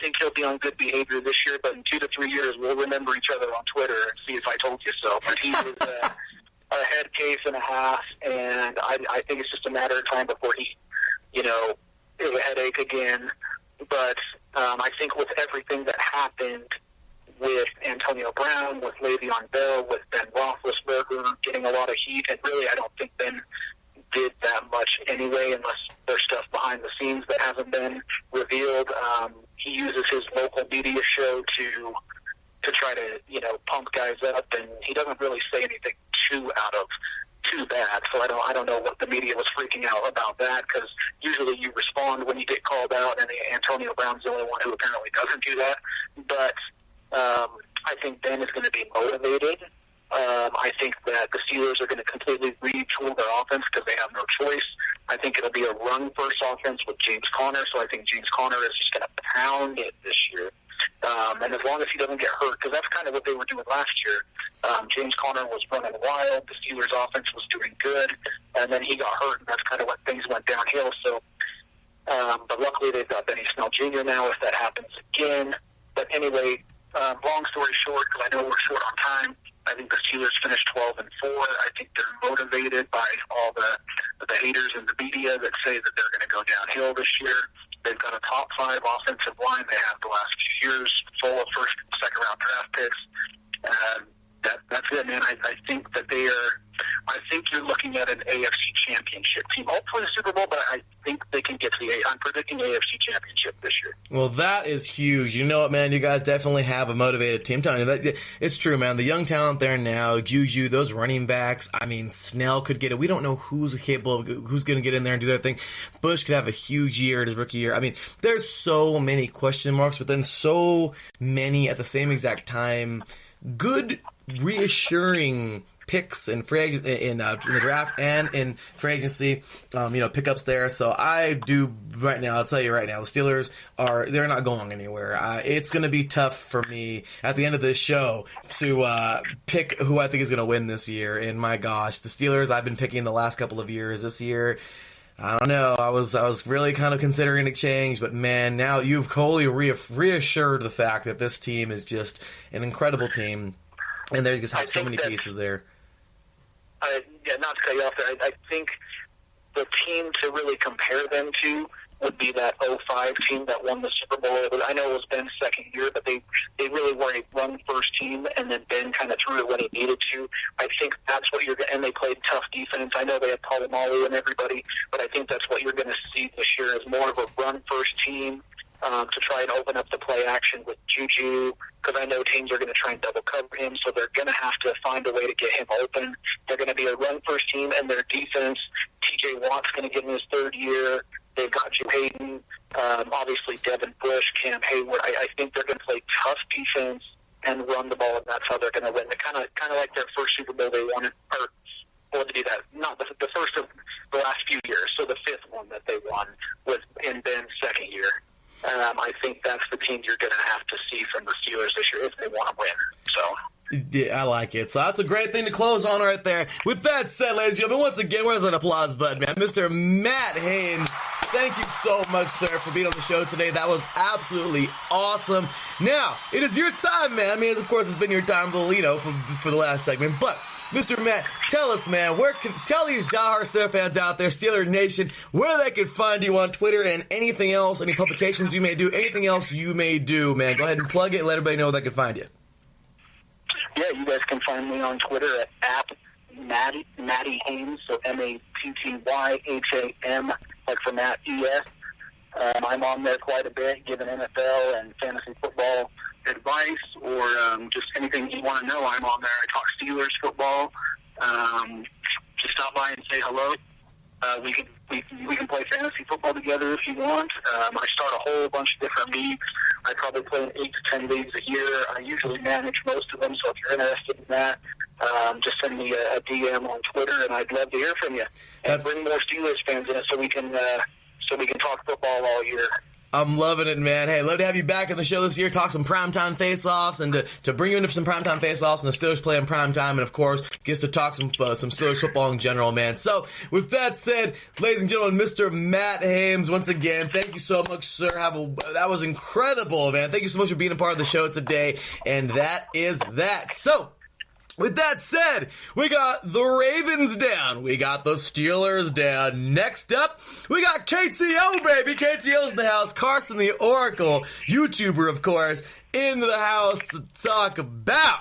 think he'll be on good behavior this year, but in 2 to 3 years, we'll remember each other on Twitter and see if I told you so. But he was a head case and a half, and I think it's just a matter of time before he, a headache again. But I think with everything that happened with Antonio Brown, with Le'Veon Bell, with Ben Roethlisberger getting a lot of heat, and really I don't think Ben did that much anyway, unless there's stuff behind the scenes that hasn't been revealed. He uses his local media show to try to, pump guys up, and he doesn't really say anything too bad. So I don't know what the media was freaking out about that, because usually you respond when you get called out, and Antonio Brown's the only one who apparently doesn't do that. But I think Ben is going to be motivated. I think that the Steelers are going to completely retool their offense because they have no choice. I think it'll be a run-first offense with James Conner, so I think James Conner is just going to pound it this year. And as long as he doesn't get hurt, because that's kind of what they were doing last year. James Conner was running wild. The Steelers' offense was doing good, and then he got hurt, and that's kind of when things went downhill. So, but luckily they've got Benny Snell Jr. now if that happens again. But anyway, long story short, because I know we're short on time, I think the Steelers finished 12-4. I think they're motivated by all the haters in the media that say that they're going to go downhill this year. They've got a top 5 offensive line they have the last few years, full of first and second round draft picks. That's it, man. I think that I think you're looking at an AFC championship team. Hopefully the Super Bowl, but I think they can get to I'm predicting AFC championship this year. Well, that is huge. You know what, man? You guys definitely have a motivated team. I'm telling you, it's true, man. The young talent there now, Juju, those running backs. I mean, Snell could get it. We don't know who's capable of, who's going to get in there and do their thing. Bush could have a huge year, his rookie year. I mean, there's so many question marks, but then so many at the same exact time. Good, reassuring picks in the draft and in free agency, pickups there. So I do right now. I'll tell you right now, the Steelers they're not going anywhere. It's going to be tough for me at the end of this show to pick who I think is going to win this year. And my gosh, the Steelers I've been picking the last couple of years. This year, I don't know. I was really kind of considering a change, but man, now you've wholly reassured the fact that this team is just an incredible team, and they just have so many pieces there. Not to cut you off there, I think the team to really compare them to would be that 2005 team that won the Super Bowl. I know it was Ben's second year, but they really were a run-first team, and then Ben kind of threw it when he needed to. I think that's what you're going to – and they played tough defense. I know they had Polamalu and everybody, but I think that's what you're going to see this year is more of a run-first team to try and open up the play action with Juju, because I know teams are going to try and double cover him, so they're going to have to find a way to get him open. They're going to be a run-first team, and their defense, T.J. Watt's going to get in his third year. They've got Joe Hayden, obviously Devin Bush, Cam Hayward. I think they're going to play tough defense and run the ball, and that's how they're going to win. They're kind of like their first Super Bowl they won, or to be that, not the first of the last few years, so the fifth one that they won was in Ben's second year. I think that's the team you're going to have to see from the Steelers this year if they want to win. So. Yeah, I like it. So that's a great thing to close on right there. With that said, ladies and gentlemen, once again, where's that applause button, man? Mr. Matt Hames, thank you so much, sir, for being on the show today. That was absolutely awesome. Now, it is your time, man. I mean, of course, it's been your time, for the last segment, but Mr. Matt, tell us, man, tell these diehard Steelers fans out there, Steeler Nation, where they can find you on Twitter and anything else, any publications you may do, anything else you may do, man. Go ahead and plug it and let everybody know where they can find you. Yeah, you guys can find me on Twitter at Matty Hames, so MattyHam, like for Matt ES. I'm on there quite a bit, giving NFL and fantasy football advice, or just anything you want to know. I'm on there. I talk Steelers football. Just stop by and say hello. We can play fantasy football together if you want. I start a whole bunch of different leagues. I probably play in 8 to 10 leagues a year. I usually manage most of them, so if you're interested in that, just send me a DM on Twitter, and I'd love to hear from you. And bring more Steelers fans in so we can talk football all year. I'm loving it, man. Hey, love to have you back on the show this year, talk some primetime face-offs, and to bring you into some primetime face-offs, and the Steelers play in primetime, and of course, gets to talk some Steelers football in general, man. So, with that said, ladies and gentlemen, Mr. Matt Hames, once again, thank you so much, sir. That was incredible, man. Thank you so much for being a part of the show today, and that is that. So, with that said, we got the Ravens down. We got the Steelers down. Next up, we got KTO, baby. KTO's in the house. Carson the Oracle, YouTuber, of course, in the house to talk about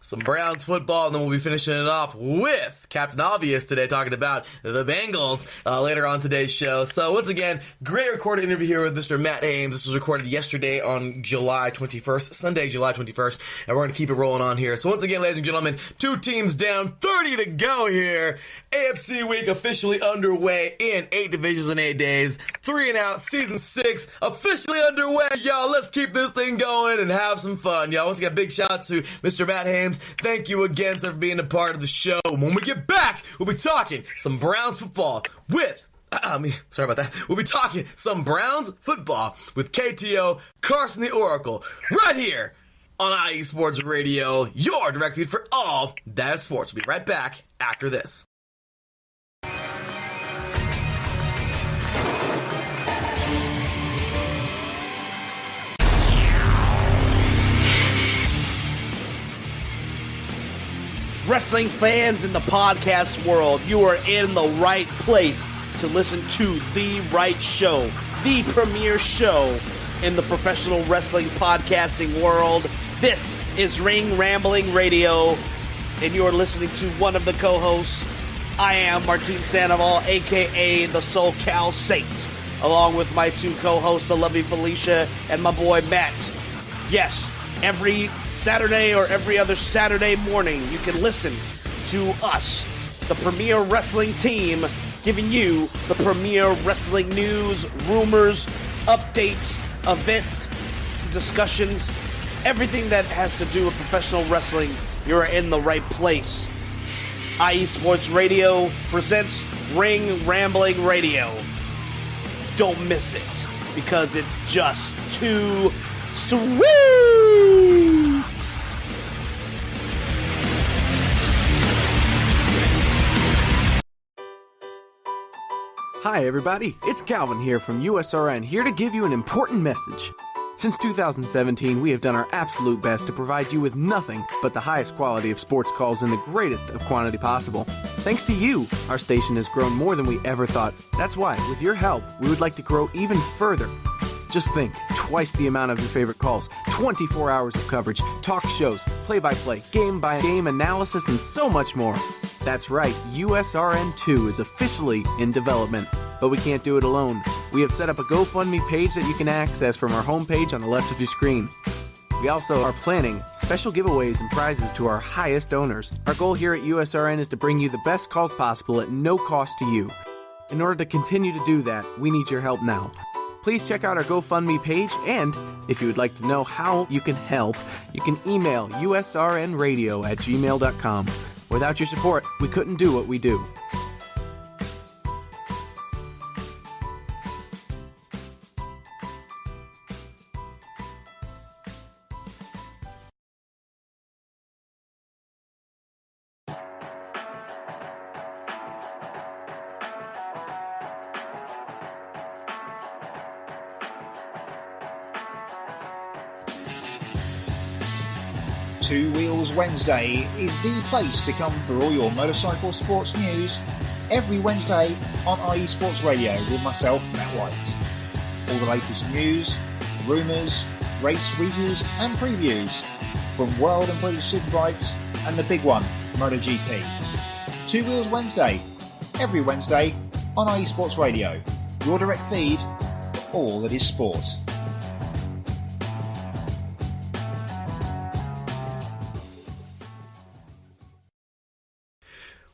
some Browns football, and then we'll be finishing it off with Captain Obvious today, talking about the Bengals later on today's show. So once again, great recorded interview here with Mr. Matt Hames. This was recorded yesterday on July 21st, Sunday, July 21st, and we're going to keep it rolling on here. So once again, ladies and gentlemen, 2 teams down, 30 to go here. AFC week officially underway in 8 divisions in 8 days. 3 and out, season 6 officially underway. Y'all, let's keep this thing going and have some fun. Y'all, once again, big shout out to Mr. Matt Hames. Thank you again, sir, for being a part of the show. When we get back, we'll be talking some Browns football with... sorry about that. We'll be talking some Browns football with KTO, Carson the Oracle, right here on IE Sports Radio, your direct feed for all that is sports. We'll be right back after this. Wrestling fans in the podcast world, you are in the right place to listen to the right show, the premier show in the professional wrestling podcasting world. This is Ring Rambling Radio, and you are listening to one of the co-hosts. I am Martin Sandoval, a.k.a. the SoCal Saint, along with my 2 co-hosts, the lovely Felicia and my boy Matt. Yes, every Saturday or every other Saturday morning, you can listen to us, the premier wrestling team, giving you the premier wrestling news, rumors, updates, event discussions, everything that has to do with professional wrestling. You're in the right place. IE Sports Radio presents Ring Rambling Radio. Don't miss it, because it's just too sweet. Hi everybody, it's Calvin here from USRN, here to give you an important message. Since 2017, we have done our absolute best to provide you with nothing but the highest quality of sports calls in the greatest of quantity possible. Thanks to you, our station has grown more than we ever thought. That's why, with your help, we would like to grow even further. Just think, twice the amount of your favorite calls, 24 hours of coverage, talk shows, play-by-play, game-by-game analysis, and so much more. That's right, USRN2 is officially in development, but we can't do it alone. We have set up a GoFundMe page that you can access from our homepage on the left of your screen. We also are planning special giveaways and prizes to our highest donors. Our goal here at USRN is to bring you the best calls possible at no cost to you. In order to continue to do that, we need your help now. Please check out our GoFundMe page, and if you would like to know how you can help, you can email usrnradio@gmail.com. Without your support, we couldn't do what we do. Two Wheels Wednesday is the place to come for all your motorcycle sports news every Wednesday on IE Sports Radio with myself, Matt White. All the latest news, rumours, race reviews and previews from World and British Superbikes and the big one, MotoGP. Two Wheels Wednesday, every Wednesday on IE Sports Radio, your direct feed for all that is sport.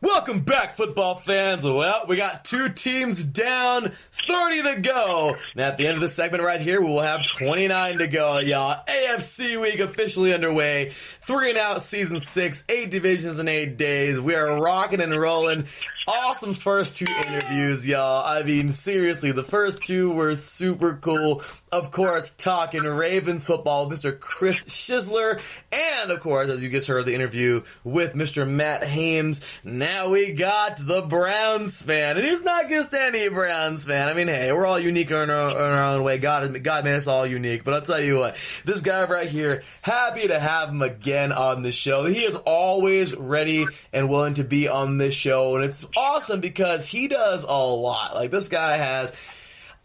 Welcome back, football fans. Well, we got 2 teams down, 30 to go. And at the end of the segment right here, we will have 29 to go, y'all. AFC week officially underway. 3 and out, season 6, 8 divisions in 8 days. We are rocking and rolling. Awesome first 2 interviews, y'all. I mean, seriously, the first 2 were super cool. Of course, talking Ravens football with Mr. Chris Schisler. And, of course, as you just heard, the interview with Mr. Matt Hames. Now we got the Browns fan. And he's not just any Browns fan. I mean, hey, we're all unique in our own way. God made us all unique. But I'll tell you what, this guy right here, happy to have him again on the show. He is always ready and willing to be on this show. And it's awesome because he does a lot. Like, this guy has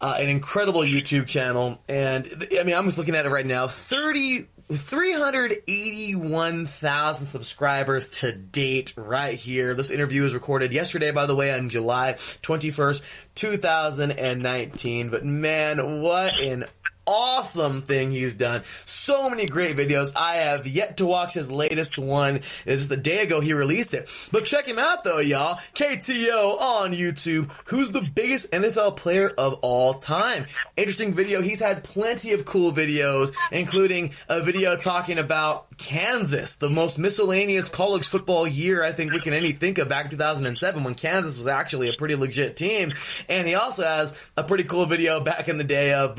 an incredible YouTube channel, and I mean, I'm just looking at it right now, 381,000 subscribers to date right here. This interview was recorded yesterday, by the way, on July 21st, 2019, but man, what an awesome thing he's done. So many great videos. I have yet to watch his latest one. It's just a day ago he released it. But check him out though, y'all. KTO on YouTube. Who's the biggest NFL player of all time? Interesting video. He's had plenty of cool videos, including a video talking about Kansas, the most miscellaneous college football year I think we can think of, back in 2007 when Kansas was actually a pretty legit team. And he also has a pretty cool video back in the day of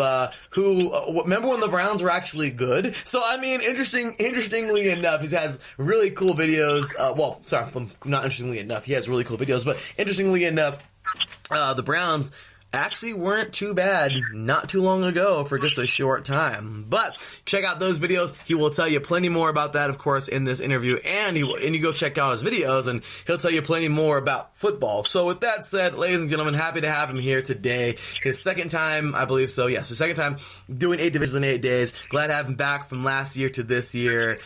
remember when the Browns were actually good? So, I mean, interestingly enough, he has really cool videos. Not interestingly enough, he has really cool videos, but interestingly enough, the Browns actually weren't too bad not too long ago for just a short time. But check out those videos. He will tell you plenty more about that, of course, in this interview. And you go check out his videos, and he'll tell you plenty more about football. So with that said, ladies and gentlemen, happy to have him here today. His second time, I believe so. Yes, his second time doing 8 divisions in 8 days. Glad to have him back from last year to this year.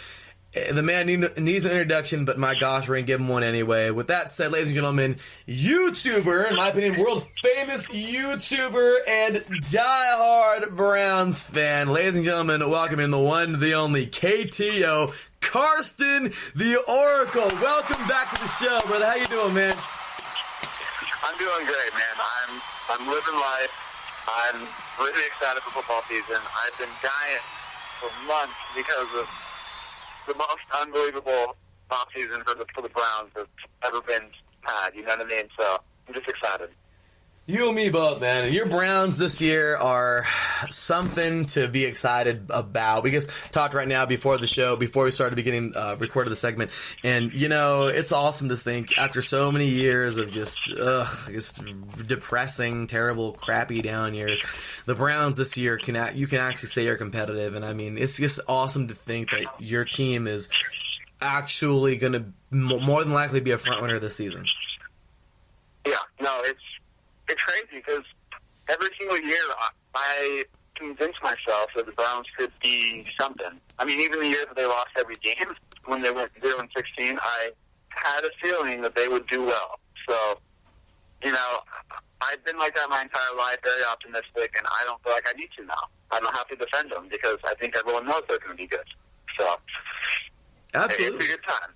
The man needs an introduction, but my gosh, we're going to give him one anyway. With that said, ladies and gentlemen, YouTuber, in my opinion, world famous YouTuber and diehard Browns fan. Ladies and gentlemen, welcome in the one, the only KTO, Karsten the Oracle. Welcome back to the show, brother. How you doing, man? I'm doing great, man. I'm living life. I'm really excited for football season. I've been dying for months because of the most unbelievable offseason for the Browns that's ever been had, you know what I mean? So I'm just excited. You and me both, man. Your Browns this year are something to be excited about. We just talked right now before the show, before we started recorded the segment, and you know, it's awesome to think after so many years of just depressing, terrible, crappy down years, the Browns this year you can actually say are competitive, and I mean, it's just awesome to think that your team is actually going to more than likely be a front runner this season. Yeah, no, it's crazy because every single year I convince myself that the Browns could be something. I mean, even the year that they lost every game, when they went 0-16, I had a feeling that they would do well. So, you know, I've been like that my entire life, very optimistic, and I don't feel like I need to now. I don't have to defend them because I think everyone knows they're going to be good. So, absolutely. It's a good time.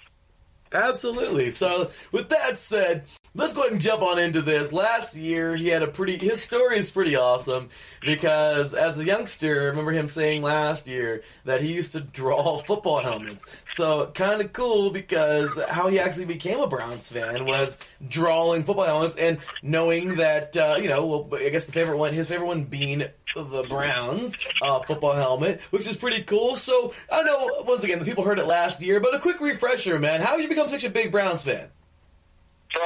Absolutely. So, with that said, let's go ahead and jump on into this. Last year, his story is pretty awesome because as a youngster, I remember him saying last year that he used to draw football helmets. So, kind of cool because how he actually became a Browns fan was drawing football helmets and knowing that, I guess his favorite one being the Browns football helmet, which is pretty cool. So, I know, once again, the people heard it last year, but a quick refresher, man. How did you become such a big Browns fan? So,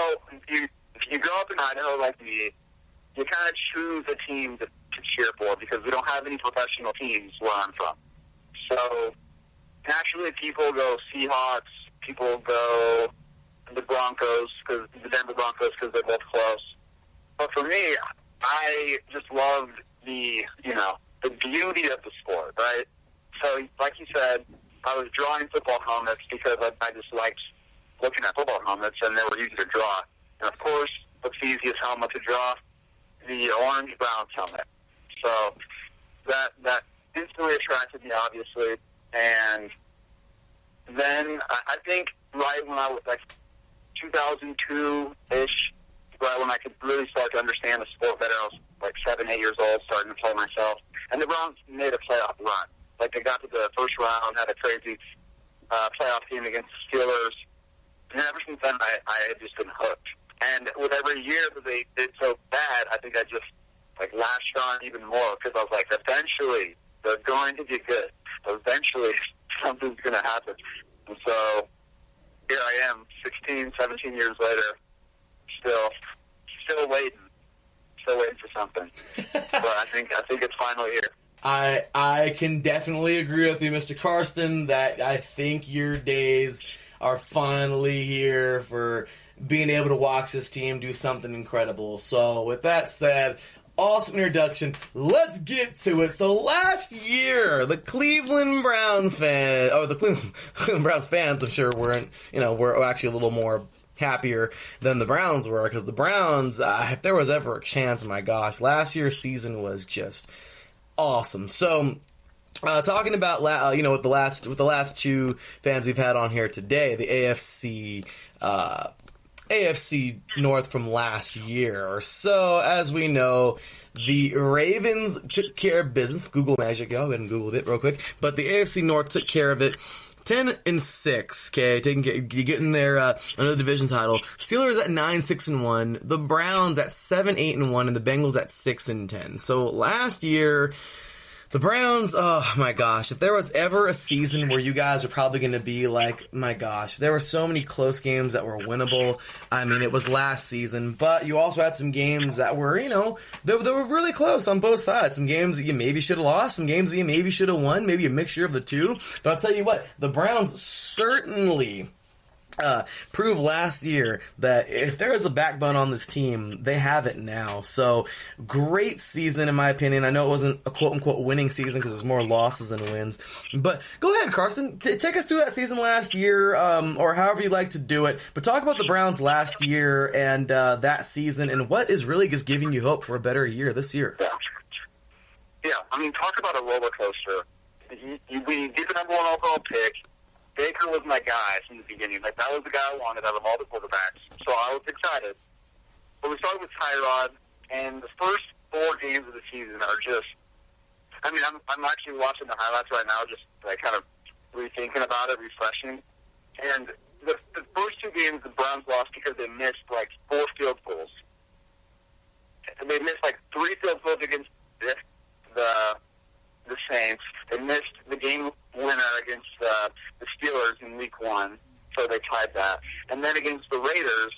if you grow up in Idaho like me, you kind of choose a team to cheer for because we don't have any professional teams where I'm from. So, naturally people go Seahawks, people go the Broncos, the Denver Broncos, because they're both close. But for me, I just loved the beauty of the sport, right? So, like you said, I was drawing football helmets because I just liked looking at football helmets, and they were easy to draw. And, of course, what's the easiest helmet to draw? The orange-Browns helmet. So that instantly attracted me, obviously. And then I think right when I was, 2002-ish, right when I could really start to understand the sport better, I was 7, 8 years old, starting to play myself. And the Browns made a playoff run. They got to the first round, had a crazy playoff game against the Steelers. And ever since then, I had just been hooked. And with every year that they did so bad, I think I just latched on even more, because I was like, eventually they're going to get good. Eventually something's going to happen. And so here I am, 16, 17 years later, still waiting for something. But I think it's finally here. I can definitely agree with you, Mr. Karsten, that I think your days are finally here for being able to watch this team do something incredible. So with that said, awesome introduction. Let's get to it. So last year, the Cleveland Browns fans, I'm sure were actually a little more happier than the Browns were, because the Browns, if there was ever a chance, my gosh, last year's season was just awesome. So, talking about with the last two fans we've had on here today, the AFC North from last year. So, as we know, the Ravens took care of business. Google magic, y'all. I went and Googled it real quick. But the AFC North took care of it. 10-6, okay, getting their another division title. Steelers at 9-6-1, the Browns at 7-8-1, and the Bengals at 6-10. So last year, the Browns, oh my gosh, if there was ever a season where you guys are probably going to be like, my gosh, there were so many close games that were winnable. I mean, it was last season, but you also had some games that were, they were really close on both sides. Some games that you maybe should have lost, some games that you maybe should have won, maybe a mixture of the two. But I'll tell you what, the Browns certainly proved last year that if there is a backbone on this team, they have it now. So, great season in my opinion. I know it wasn't a quote-unquote winning season because there's more losses than wins. But go ahead, Carson. Take us through that season last year, or however you like to do it. But talk about the Browns last year and that season, and what is really just giving you hope for a better year this year. Yeah. I mean, talk about a roller coaster. We get the number 1 overall pick. Baker was my guy from the beginning. That was the guy I wanted out of all the quarterbacks. So I was excited. But we started with Tyrod, and the first 4 games of the season are just, I mean, I'm actually watching the highlights right now, just kind of rethinking about it, refreshing. And the first 2 games the Browns lost because they missed 4 field goals. And they missed 3 field goals against the Saints. They missed the game winner against the Steelers in Week 1, so they tied that. And then against the Raiders,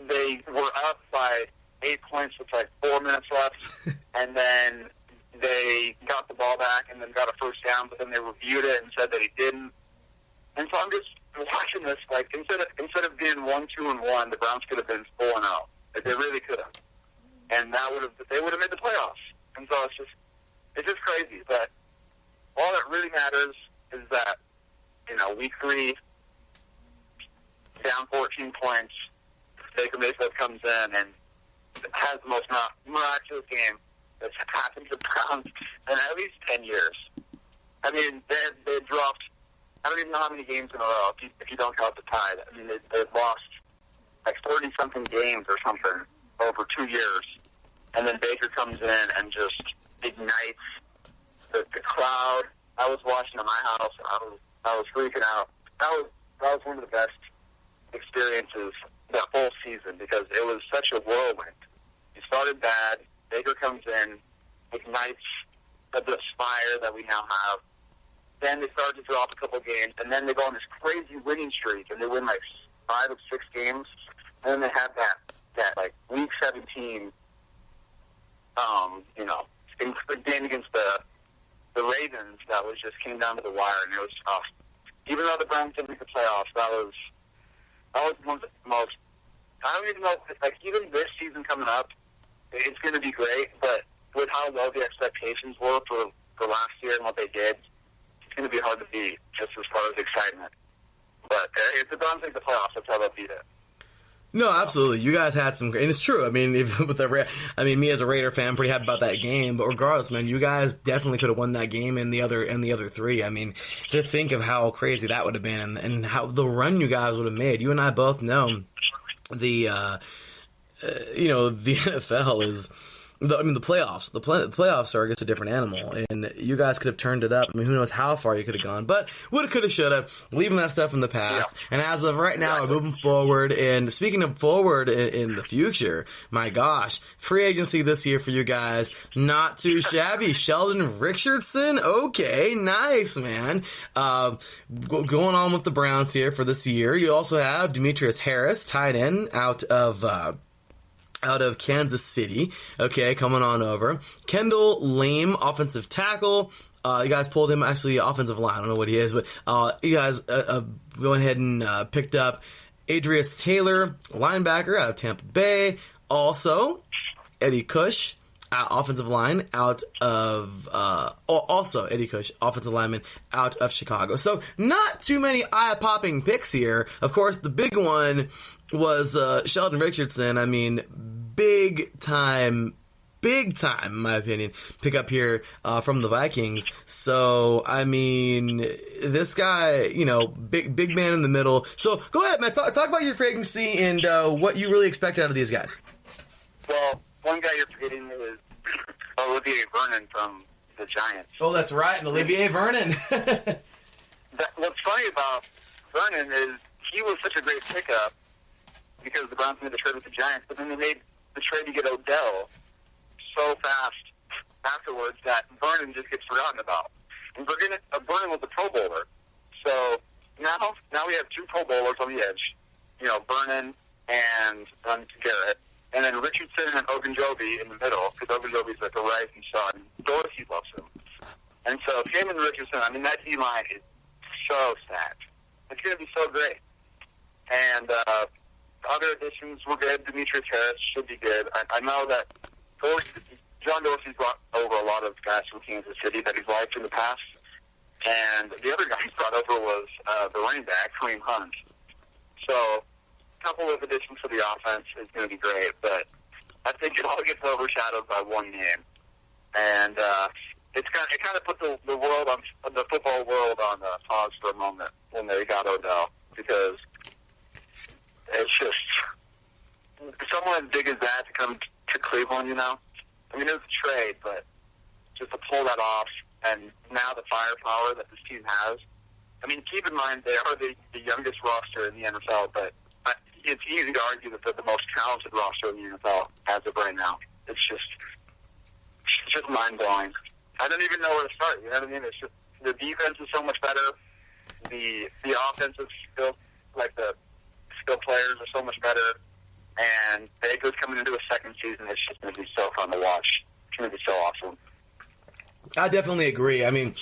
they were up by 8 points with 4 minutes left, and then they got the ball back and then got a first down, but then they reviewed it and said that he didn't. And so I'm just watching this, instead of being 1-2-1, the Browns could have been 4-0. They really could have. And they would have made the playoffs. And so it's just crazy, but all that really matters is that, Week 3, down 14 points, Baker Mayfield comes in and has the most miraculous game that's happened to the Browns in at least 10 years. I mean, they dropped, I don't even know how many games in a row, if you don't count the Tide. I mean, they've lost 40-something games or something over 2 years. And then Baker comes in and just ignites the crowd. I was watching at my house. I was freaking out. That was one of the best experiences that whole season, because it was such a whirlwind. It started bad. Baker comes in, ignites the fire that we now have. Then they start to drop a couple games, and then they go on this crazy winning streak, and they win 5 of 6 games. And then they have that Week 17, game against the Ravens that came down to the wire, and it was tough. Even though the Browns didn't make the playoffs, that was one of the most. I don't even know. Like, even this season coming up, it's going to be great. But with how low the expectations were for last year and what they did, it's going to be hard to beat just as far as excitement. But if the Browns make the playoffs, that's how they'll beat it. No, absolutely. You guys had some, and it's true. I mean, me as a Raider fan, I'm pretty happy about that game. But regardless, man, you guys definitely could have won that game and the other three. I mean, to think of how crazy that would have been and how the run you guys would have made. You and I both know the NFL is. The playoffs. The playoffs are just a different animal, and you guys could have turned it up. I mean, who knows how far you could have gone, but woulda, coulda, shoulda, leaving that stuff in the past. Yeah. And as of right now, we're moving forward. And speaking of forward in the future, my gosh, free agency this year for you guys, not too shabby. Sheldon Richardson, okay, nice, man. Going on with the Browns here for this year. You also have Demetrius Harris, tight end, out of Kansas City, okay, coming on over. Kendall Lame, offensive tackle. You guys pulled him, actually, offensive line. I don't know what he is, but you guys go ahead and picked up Adrius Taylor, linebacker out of Tampa Bay. Also, Eddie Cush, offensive line out of also Eddie Cush, offensive lineman out of Chicago. So not too many eye-popping picks here. Of course, the big one was Sheldon Richardson. I mean, big time, in my opinion, pick up here from the Vikings. So, I mean, this guy, big man in the middle. So, go ahead, man. Talk about your free agency and what you really expect out of these guys. Well, one guy you're forgetting is Olivier Vernon from the Giants. Oh, that's right, and Olivier Vernon. What's funny about Vernon is he was such a great pickup because the Browns made the trade with the Giants, but then they made the trade to get Odell so fast afterwards that Vernon just gets forgotten about. And Vernon was a Pro Bowler. So now we have two Pro Bowlers on the edge, Vernon and Garrett. And then Richardson and Ogunjobi in the middle, because Ogunjobi's like a rising sun. Dorsey loves him. And so him and Richardson, I mean, that D-line is so stacked. It's going to be so great. And other additions were good. Demetrius Harris should be good. I know that John Dorsey's brought over a lot of guys from Kansas City that he's liked in the past. And the other guy he's brought over was the running back, Kareem Hunt. So a couple of additions for the offense is going to be great, but I think it all gets overshadowed by one game. And it kind of put the football world on pause for a moment when they got Odell, because it's just someone as big as that to come to Cleveland, I mean, it was a trade, but just to pull that off, and now the firepower that this team has. I mean, keep in mind they are the youngest roster in the NFL, but it's easy to argue that they're the most talented roster in the NFL as of right now. It's just mind-blowing. I don't even know where to start, you know what I mean? It's just, the defense is so much better. The offensive skill, like the skill players are so much better. And Baker's coming into a second season. It's just going to be so fun to watch. It's going to be so awesome. I definitely agree. I mean,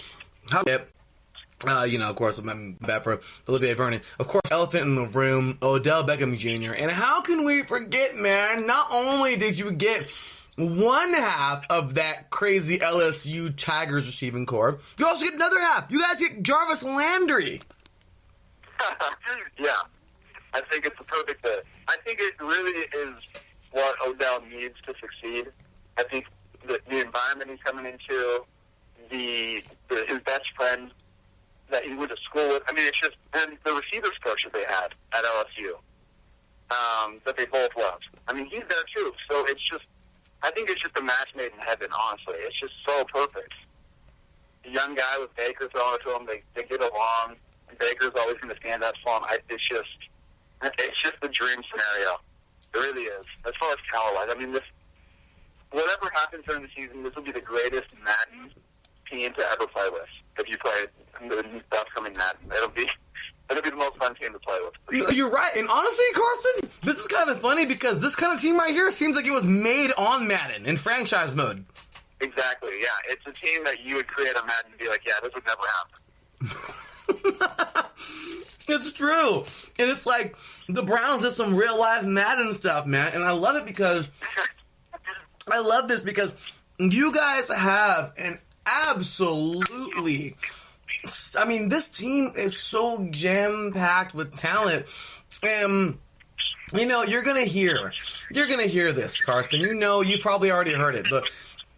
of course, I'm bad for Olivier Vernon. Of course, elephant in the room, Odell Beckham Jr. And how can we forget, man, not only did you get one half of that crazy LSU Tigers receiving corps, you also get another half. You guys get Jarvis Landry. Yeah. I think it's the perfect fit. I think it really is what Odell needs to succeed. I think the environment he's coming into, his best friend that he went to school with. I mean, it's just, and the receivers coach that they had at LSU, that they both loved. I mean, he's there too. So it's just, I think it's just a match made in heaven, honestly. It's just so perfect. The young guy with Baker throwing it to him, they get along. And Baker's always going to stand up for him. It's just the dream scenario. It really is. As far as talent-wise, I mean, whatever happens during the season, this will be the greatest Madden team to ever play with. If you play the upcoming Madden, it'll be the most fun team to play with. You're right, and honestly, Carson, this is kind of funny because this kind of team right here seems like it was made on Madden in franchise mode. Exactly, yeah. It's a team that you would create on Madden and be like, yeah, this would never happen. It's true. And it's like the Browns did some real life Madden stuff, man. And I love it because I love this because you guys have an absolutely, I mean, this team is so jam packed with talent. And you know, you're gonna hear this, Karsten. You know, you probably already heard it, but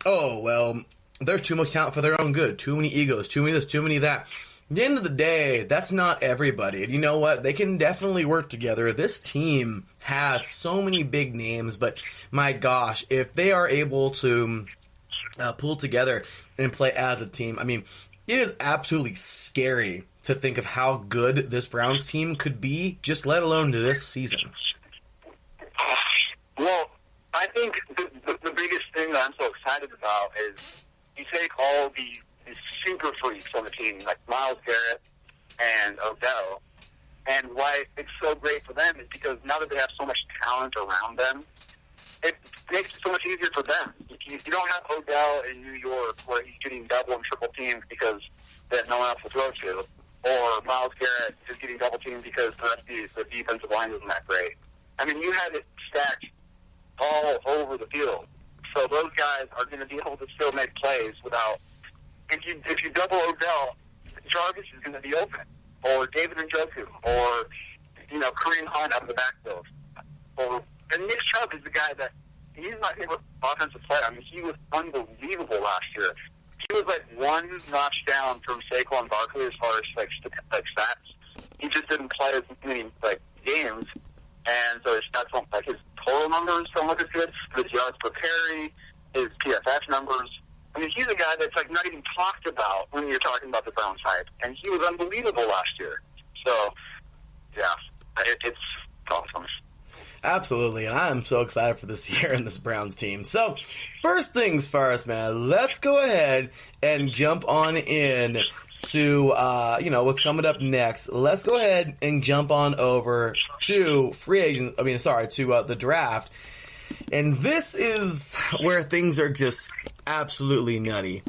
oh well, there's too much talent for their own good. Too many egos. Too many this. Too many that. At the end of the day, that's not everybody. And you know what? They can definitely work together. This team has so many big names, but my gosh, if they are able to pull together and play as a team, I mean, it is absolutely scary to think of how good this Browns team could be, just let alone this season. Well, I think the biggest thing that I'm so excited about is you take all these super freaks on the team, like Myles Garrett and Odell, and why it's so great for them is because now that they have so much talent around them, it makes it so much easier for them. You don't have Odell in New York where he's getting double and triple teamed because there's no one else to throw to, or Myles Garrett is getting double teamed because the defensive line isn't that great. I mean, you had it stacked all over the field. So those guys are going to be able to still make plays without. If you double Odell, Jarvis is going to be open, or David Njoku, or Kareem Hunt out of the backfield, and Nick Chubb is the guy that he's my favorite offensive player. I mean, he was unbelievable last year. He was like one notch down from Saquon Barkley as far as like stats. He just didn't play as many games, and so his stats don't his total numbers don't look as good. His yards per carry, his PFF numbers. I mean, he's a guy that's not even talked about when you're talking about the Browns hype, and he was unbelievable last year. So, yeah, it's awesome. Absolutely, and I'm so excited for this year and this Browns team. So, first things first, man, let's go ahead and jump on in to, what's coming up next. Let's go ahead and jump on over to the draft. And this is where things are just absolutely nutty.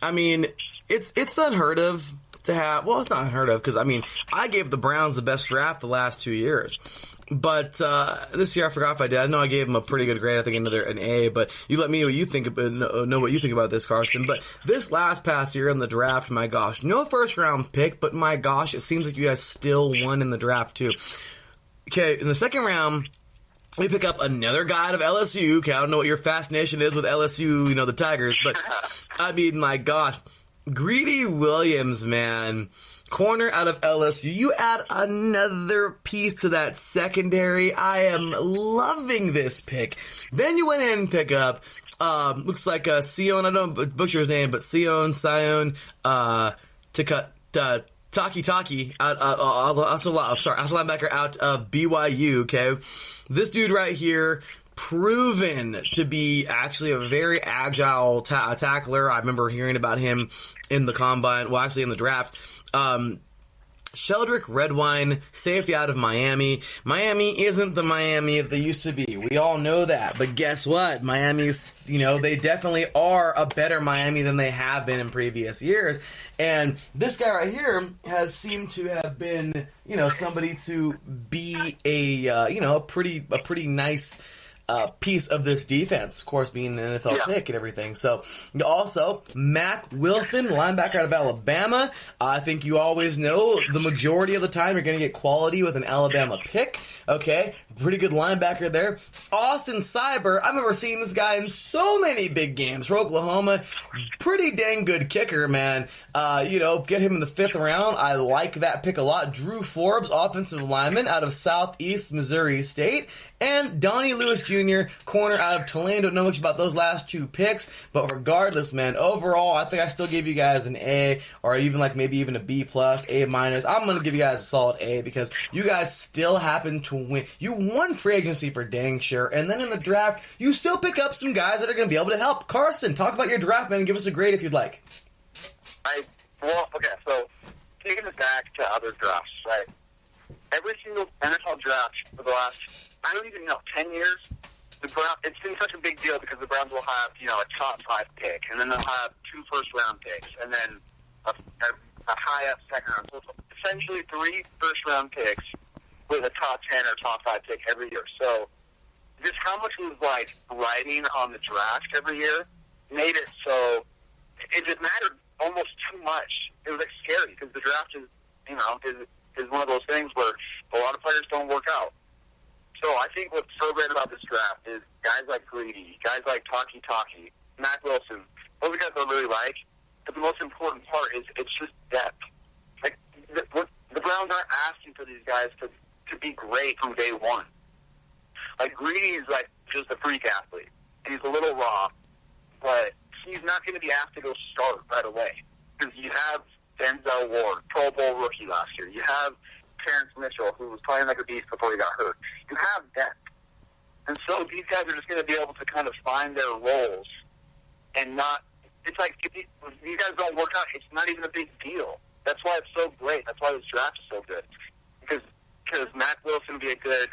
I mean, it's unheard of to have, well, it's not unheard of because, I mean, I gave the Browns the best draft the last 2 years. But this year, I forgot if I did. I know I gave them a pretty good grade. I think an A. But you let me know what you think about this, Karsten. But this past year in the draft, my gosh, no first round pick. But my gosh, it seems like you guys still won in the draft too. Okay, in the second round, we pick up another guy out of LSU. Okay, I don't know what your fascination is with LSU, the Tigers. But I mean, my gosh, Greedy Williams, man. Corner out of LSU. You add another piece to that secondary. I am loving this pick. Then you went in and pick up, looks like Sion, I don't butcher his name, but Sion, Taki, also linebacker out of BYU, okay? This dude right here, proven to be actually a very agile tackler. I remember hearing about him in the combine, well, actually in the draft. Sheldrick Redwine, safety out of Miami. Miami isn't the Miami they used to be. We all know that. But guess what? Miami's, they definitely are a better Miami than they have been in previous years. And this guy right here has seemed to have been, somebody to be a pretty nice piece of this defense, of course, being an NFL pick and everything. So, also, Mack Wilson, linebacker out of Alabama. I think you always know the majority of the time you're going to get quality with an Alabama pick. Okay, pretty good linebacker there. Austin Cyber, I remember seeing this guy in so many big games for Oklahoma. Pretty dang good kicker, man. Get him in the 5th round. I like that pick a lot. Drew Forbes, offensive lineman out of Southeast Missouri State. And Donnie Lewis Jr., corner out of Tulane. Don't know much about those last 2 picks, but regardless, man, overall, I think I still give you guys an A, or even maybe even a B+, A-. I'm going to give you guys a solid A because you guys still happen to win. You won free agency for dang sure, and then in the draft, you still pick up some guys that are going to be able to help. Carson, talk about your draft, man, and give us a grade if you'd like. So taking it back to other drafts, right? Every single NFL draft for the last, I don't even know, 10 years, it's been such a big deal because the Browns will have, a top 5 pick, and then they'll have 2 first-round picks, and then a high-up second round. So essentially 3 first-round picks with a top 10 or top 5 pick every year. So just how much was, riding on the draft every year made it so it just mattered almost too much. It was, scary because the draft is, is one of those things where a lot of players don't work out. So I think what's so great about this draft is guys like Greedy, guys like Taki, Matt Wilson, those are guys I really like. But the most important part is it's just depth. The Browns aren't asking for these guys to be great from day one. Greedy is just a freak athlete, and he's a little raw, but he's not going to be asked to go start right away because you have Denzel Ward, Pro Bowl rookie last year. You have Terrence Mitchell, who was playing like a beast before he got hurt. You have depth. And so these guys are just going to be able to kind of find their roles and not – it's like if these guys don't work out, it's not even a big deal. That's why it's so great. That's why this draft is so good. Because Matt Wilson will be a good,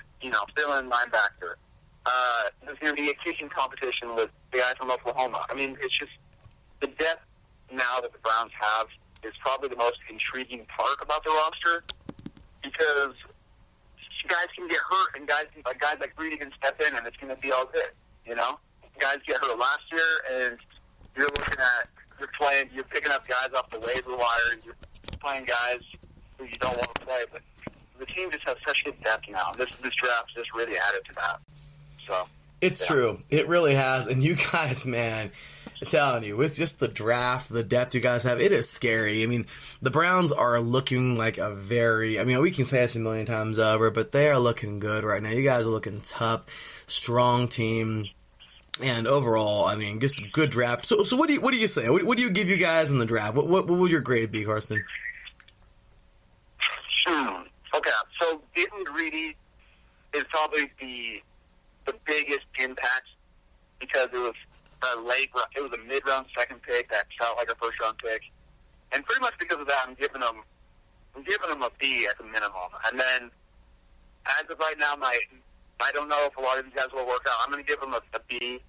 fill-in linebacker. There's going to be a kicking competition with the guy from Oklahoma. I mean, it's just the depth now that the Browns have is probably the most intriguing part about the roster because guys can get hurt and guys like Greedy can step in and it's going to be all good, Guys get hurt last year and you're picking up guys off the waiver wire, you're playing guys who you don't want to play, but the team just has such good depth now. This draft just really added to that. So it's true. It really has. And you guys, man, I'm telling you, with just the draft, the depth you guys have, it is scary. I mean, the Browns are looking like we can say this a million times over, but they are looking good right now. You guys are looking tough, strong team. And overall, just a good draft. So what do you say? What do you give you guys in the draft? What would your grade be, Carson? Okay, so getting Greedy is probably the biggest impact because it was a mid-round second pick that felt like a first-round pick, and pretty much because of that, I'm giving them a B at the minimum. And then, as of right now, I don't know if a lot of these guys will work out. I'm going to give them a B.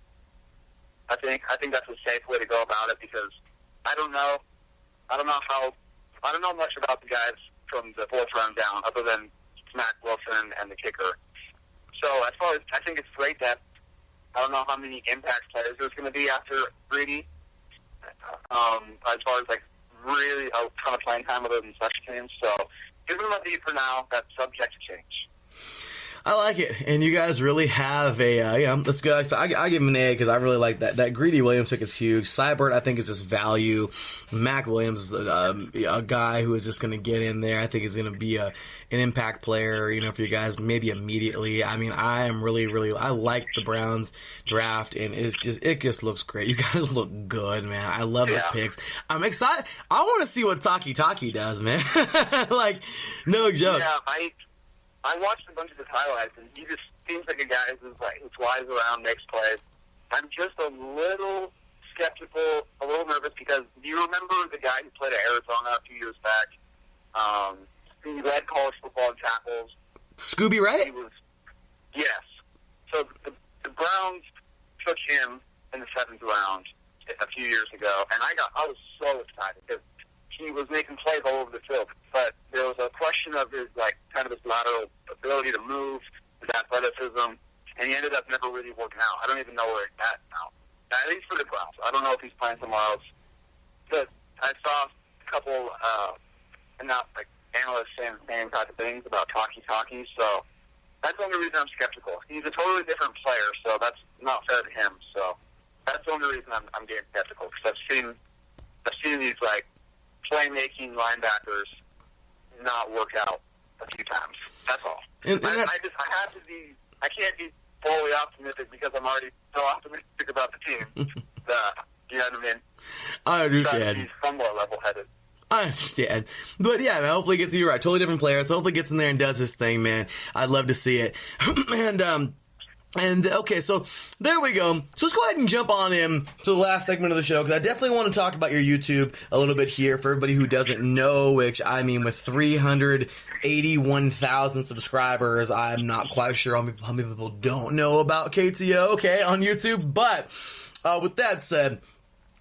I think that's a safe way to go about it because I don't know much about the guys from the 4th round down other than Matt Wilson and the kicker. So as far as I think it's great that I don't know how many impact players there's going to be after Greedy. As far as really a ton of playing time other than special teams. So give them a B for now. That's subject to change. I like it, and you guys really have that's good. So I give him an A because I really like that. That Greedy Williams pick is huge. Seibert, I think, is just value. Mac Williams is a guy who is just going to get in there. I think is going to be an impact player, for you guys maybe immediately. I am really, I like the Browns draft, and it just looks great. You guys look good, man. I love the picks. I'm excited. I want to see what Taki does, man. No joke. Yeah, I watched a bunch of his highlights, and he just seems like a guy who's flies around, makes plays. I'm just a little skeptical, a little nervous, because do you remember the guy who played at Arizona a few years back? He led college football in tackles. Scooby Wright? Yes. So the Browns took him in the 7th round a few years ago, and I was so excited because he was making plays all over the field. But there was a question of his kind of his lateral ability to move, his athleticism, and he ended up never really working out. I don't even know where he's at now. At least for the Browns. I don't know if he's playing somewhere else. But I saw a couple analysts saying the same type of things about Taki. So that's the only reason I'm skeptical. He's a totally different player, so that's not fair to him. So that's the only reason I'm getting skeptical, because I've seen these playmaking linebackers not work out a few times. That's all. I can't be fully optimistic because I'm already so optimistic about the team. You know what I mean? I understand. So he's somewhat level-headed. I understand. But yeah, man, hopefully you're right. Totally different player. So hopefully gets in there and does his thing, man. I'd love to see it. And And, okay, so there we go. So let's go ahead and jump on in to the last segment of the show, because I definitely want to talk about your YouTube a little bit here for everybody who doesn't know, which, I mean, with 381,000 subscribers, I'm not quite sure how many people don't know about KTO, okay, on YouTube. But with that said,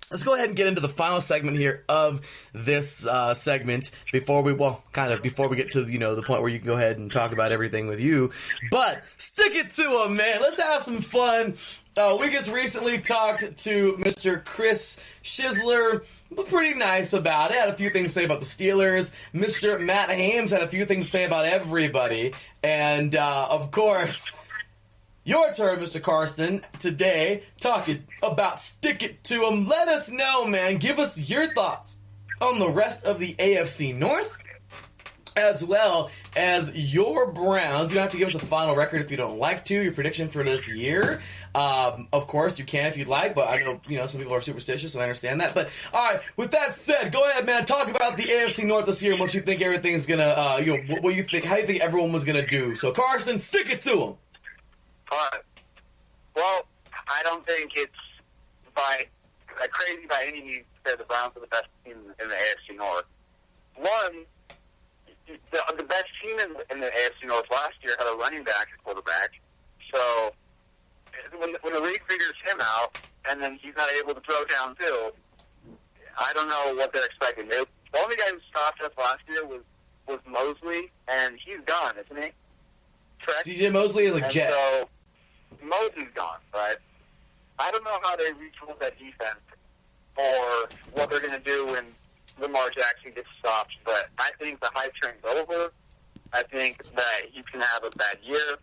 let's go ahead and get into the final segment here of this segment before we get to, the point where you can go ahead and talk about everything with you. But stick it to them, man. Let's have some fun. We just recently talked to Mr. Chris Shizler. Pretty nice about it. Had a few things to say about the Steelers. Mr. Matt Hames had a few things to say about everybody. And, of course, your turn, Mr. Carson, today, talking about Stick It To 'em. Let us know, man. Give us your thoughts on the rest of the AFC North, as well as your Browns. You don't have to give us a final record if you don't like to. Your prediction for this year. Of course, you can if you'd like, but I know, some people are superstitious, and I understand that. But, all right, with that said, go ahead, man. Talk about the AFC North this year and what you think everything's going to, what you think, how you think everyone was going to do. So, Carson, stick it to them. All right. Well, I don't think it's crazy by any means to say the Browns are the best team in the AFC North. One, the best team in the AFC North last year had a running back at quarterback. So when the league figures him out and then he's not able to throw downfield, I don't know what they're expecting. The only guy who stopped us last year was Mosley, and he's gone, isn't he? Correct? CJ Mosley is a jet. So Mosley's gone, right? I don't know how they retool that defense or what they're going to do when Lamar Jackson gets stopped, but I think the hype train's over. I think that he can have a bad year,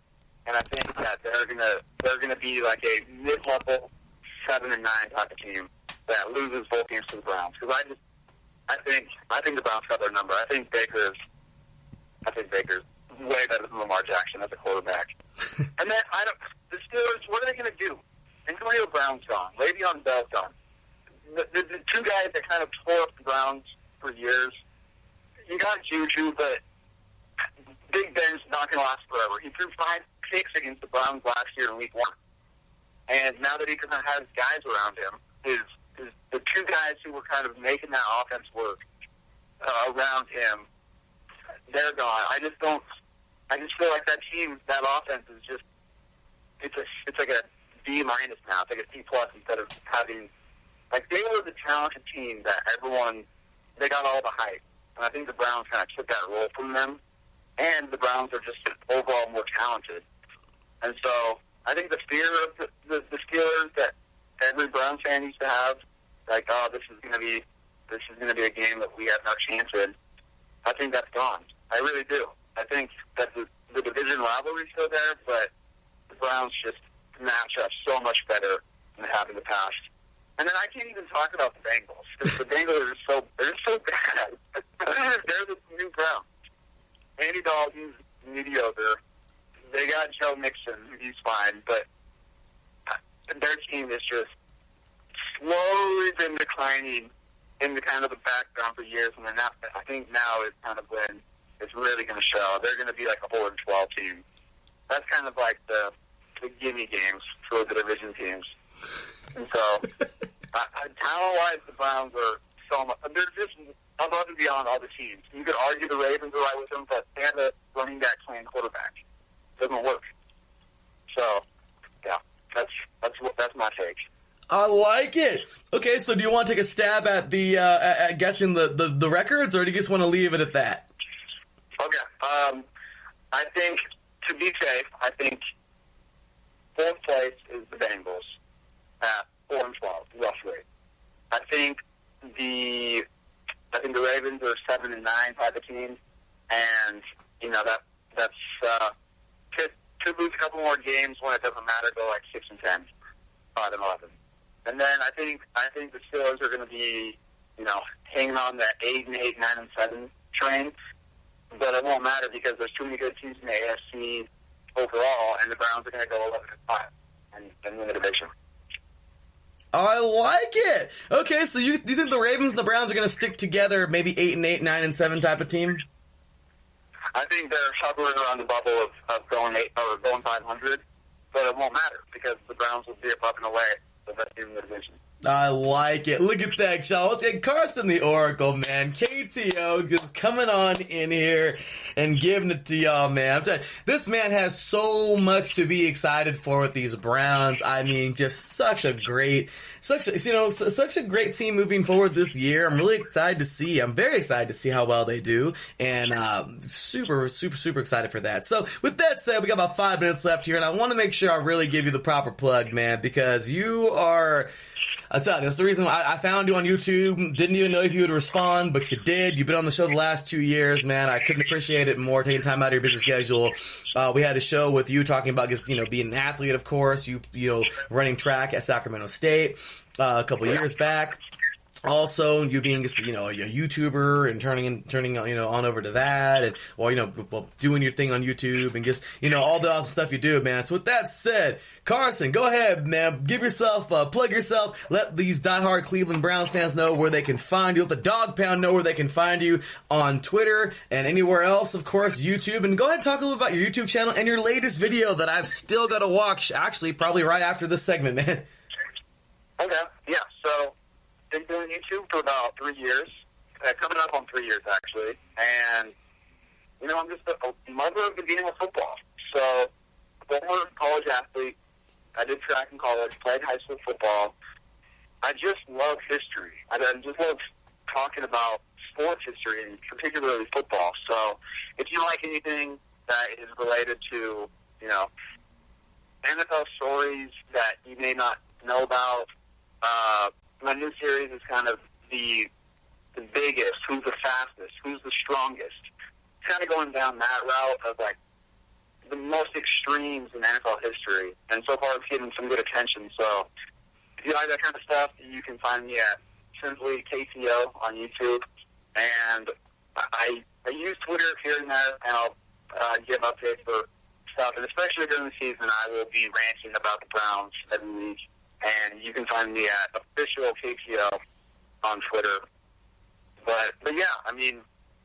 and I think that they're gonna be like a mid-level 7-9 type of team that loses both games to the Browns. Because I think the Browns got their number. I think Baker's way better than Lamar Jackson as a quarterback. And then the Steelers, what are they going to do? Antonio Brown's gone. Le'Veon Bell's gone. The two guys that kind of tore up the Browns for years. You got Juju, but Big Ben's not going to last forever. He threw 5 picks against the Browns last year in Week 1. And now that he doesn't have his guys around him, the two guys who were kind of making that offense work around him, they're gone. I just feel like that team, that offense is just, it's like a B minus now. It's like a C plus instead of having, like, they were the talented team that they got all the hype. And I think the Browns kind of took that role from them. And the Browns are just overall more talented. And so I think the fear of the Steelers that every Browns fan used to have, like, oh, this is going to be a game that we have no chance in, I think that's gone. I really do. I think that the division rivalry is still there, but the Browns just match up so much better than they have in the past. And then I can't even talk about the Bengals, because the Bengals they're so bad. They're the new Browns. Andy Dalton's mediocre. They got Joe Mixon, he's fine, but their team is just slowly been declining in the kind of the background for years, and then I think now is kind of when it's really going to show. They're going to be like a 4-12 team. That's kind of like the gimme games for the division teams. And so, talent-wise, the Browns are so much. They're just above and beyond all the teams. You could argue the Ravens are right with them, but they have a running back playing quarterback. It doesn't work. So, yeah, that's my take. I like it. Okay, so do you want to take a stab at the at guessing the records, or do you just want to leave it at that? Okay. I think, to be safe, I think fourth place is the Bengals at 4-12, roughly. I think the Ravens are 7-9 type of team, and that's could lose a couple more games when it doesn't matter. Go like 6-10, 5-11, and then I think the Steelers are going to be hanging on that 8-8, 9-7 train. But it won't matter because there's too many good teams in the AFC overall, and the Browns are going to go 11-5 and win the division. I like it. Okay, so do you think the Ravens and the Browns are going to stick together, maybe 8-8, 9-7 type of team? I think they're hovering around the bubble of going 500. but it won't matter because the Browns will be up and away the best team in the division. I like it. Look at that, y'all. Let's get Carson the Oracle, man. KTO just coming on in here and giving it to y'all, man. I'm telling you, this man has so much to be excited for with these Browns. I mean, just such a great team moving forward this year. I'm really excited to see. I'm very excited to see how well they do, and super excited for that. So, with that said, we got about 5 minutes left here, and I want to make sure I really give you the proper plug, man, because you are. I'll tell you, that's the reason I found you on YouTube. Didn't even know if you would respond, but you did. You've been on the show the last 2 years, man. I couldn't appreciate it more, taking time out of your busy schedule. We had a show with you talking about just, being an athlete, of course. You running track at Sacramento State a couple years back. Also, you being just, a YouTuber and turning on over to that, and, doing your thing on YouTube and just, all the awesome stuff you do, man. So with that said, Carson, go ahead, man. Give yourself, plug yourself. Let these diehard Cleveland Browns fans know where they can find you. Let the Dog Pound know where they can find you on Twitter and anywhere else, of course, YouTube. And go ahead and talk a little about your YouTube channel and your latest video that I've still got to watch, actually, probably right after this segment, man. Okay, yeah, so been doing YouTube for about 3 years, coming up on 3 years, actually. And, I'm just a mother of the game of football. So, former college athlete, I did track in college, played high school football. I just love history. I just love talking about sports history, and particularly football. So, if you like anything that is related to, NFL stories that you may not know about, my new series is kind of the biggest, who's the fastest, who's the strongest. It's kind of going down that route of, the most extremes in NFL history. And so far it's getting some good attention. So if you like that kind of stuff, you can find me at simply KTO on YouTube. And I use Twitter here and there, and I'll give updates for stuff. And especially during the season, I will be ranting about the Browns every week. And you can find me at official KTO on Twitter. But yeah,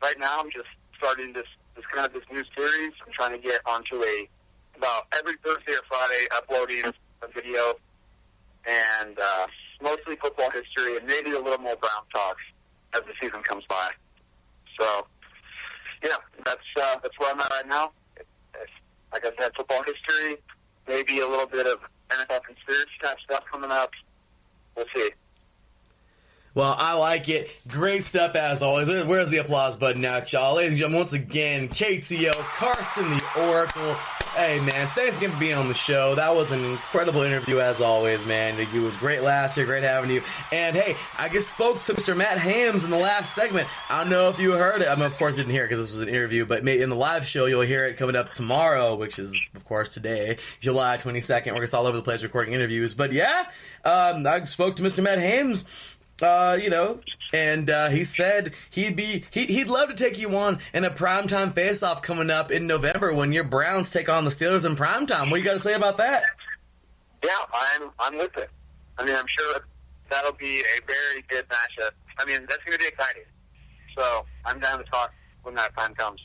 right now I'm just starting this new series. I'm trying to get onto about every Thursday or Friday uploading a video, and mostly football history and maybe a little more Brown talk as the season comes by. So yeah, that's where I'm at right now. Like I said, football history, maybe a little bit of NFL conspiracy type stuff coming up. We'll see. Well, I like it. Great stuff as always. Where's the applause button now, y'all? Ladies and gentlemen, once again, KTO, Carson the Oracle. Hey, man, thanks again for being on the show. That was an incredible interview as always, man. It was great last year. Great having you. And, hey, I just spoke to Mr. Matt Hams in the last segment. I don't know if you heard it. Of course, didn't hear it because this was an interview, but in the live show, you'll hear it coming up tomorrow, which is, of course, today, July 22nd. We're just all over the place recording interviews. But, yeah, I spoke to Mr. Matt Hams. And he said he'd love to take you on in a primetime face-off coming up in November when your Browns take on the Steelers in primetime. What do you got to say about that? Yeah, I'm with it. I'm sure that'll be a very good matchup. That's going to be exciting. So I'm down to talk when that time comes.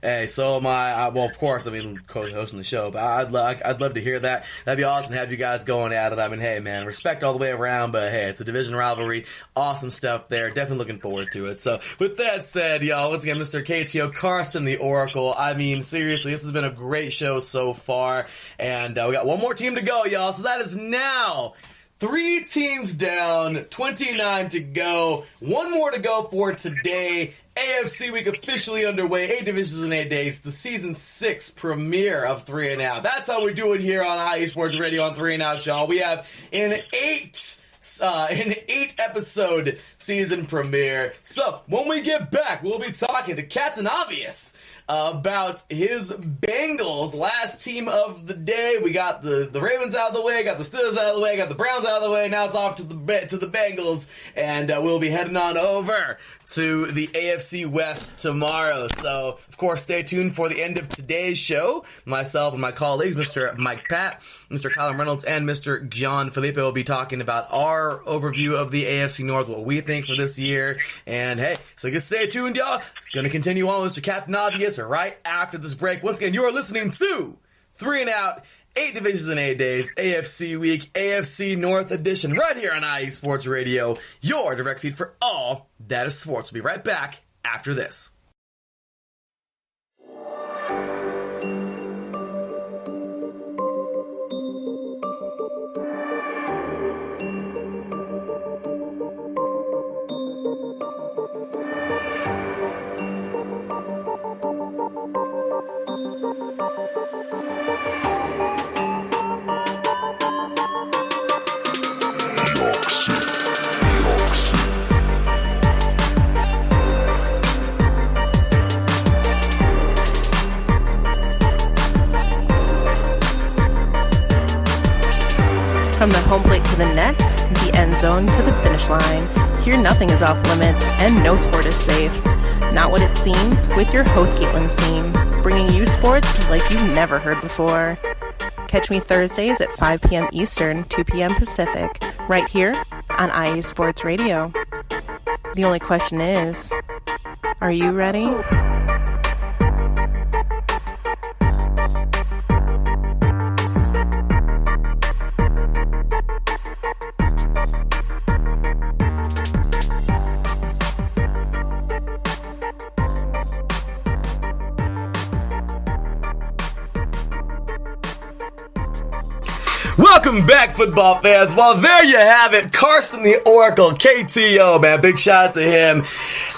Hey, so am I. Well, of course, co-hosting the show, but I'd love to hear that. That'd be awesome to have you guys going at it. Hey, man, respect all the way around, but hey, it's a division rivalry. Awesome stuff there. Definitely looking forward to it. So, with that said, y'all, once again, Mr. KTO, Carson the Oracle. Seriously, this has been a great show so far, and we got one more team to go, y'all. So that is now 3 teams down, 29 to go. One more to go for today. AFC week officially underway. 8 divisions in 8 days. The season 6 premiere of 3 and Out. That's how we do it here on IE Sports Radio on 3 and Out, y'all. We have an 8 episode season premiere. So when we get back, we'll be talking to Captain Obvious about his Bengals, last team of the day. We got the Ravens out of the way, got the Steelers out of the way, got the Browns out of the way. Now it's off to the Bengals, and we'll be heading on over to the AFC West tomorrow. So, of course, stay tuned for the end of today's show. Myself and my colleagues, Mr. Mike Pat, Mr. Kyler Reynolds, and Mr. John Felipe will be talking about our overview of the AFC North, what we think for this year. And, hey, so just stay tuned, y'all. It's going to continue on with Mr. Captain Obvious right after this break. Once again, you are listening to 3 and Out, 8 divisions in 8 days, AFC Week, AFC North Edition, right here on IE Sports Radio, your direct feed for all that is sports. We'll be right back after this. From the home plate to the nets, the end zone to the finish line, here nothing is off limits and no sport is safe. Not what it seems with your host Caitlin Seam, bringing you sports like you've never heard before. Catch me Thursdays at 5 p.m. Eastern, 2 p.m. Pacific, right here on IE Sports Radio. The only question is, are you ready? Welcome back, football fans. Well, there you have it. Carson the Oracle, KTO, man. Big shout out to him.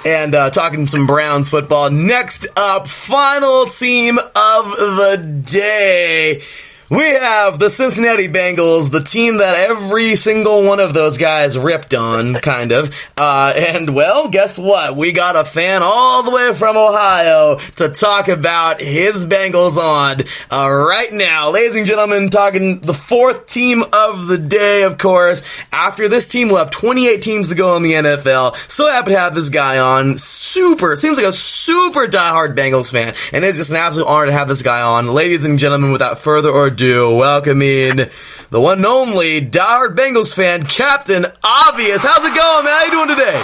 And talking some Browns football. Next up, final team of the day. We have the Cincinnati Bengals, the team that every single one of those guys ripped on, kind of. And, well, guess what? We got a fan all the way from Ohio to talk about his Bengals on right now. Ladies and gentlemen, talking the fourth team of the day, of course. After this team left 28 teams to go in the NFL. So happy to have this guy on. Seems like a super diehard Bengals fan. And it's just an absolute honor to have this guy on. Ladies and gentlemen, without further ado, welcoming the one and only diehard Bengals fan, Captain Obvious. How's it going, man? How you doing today?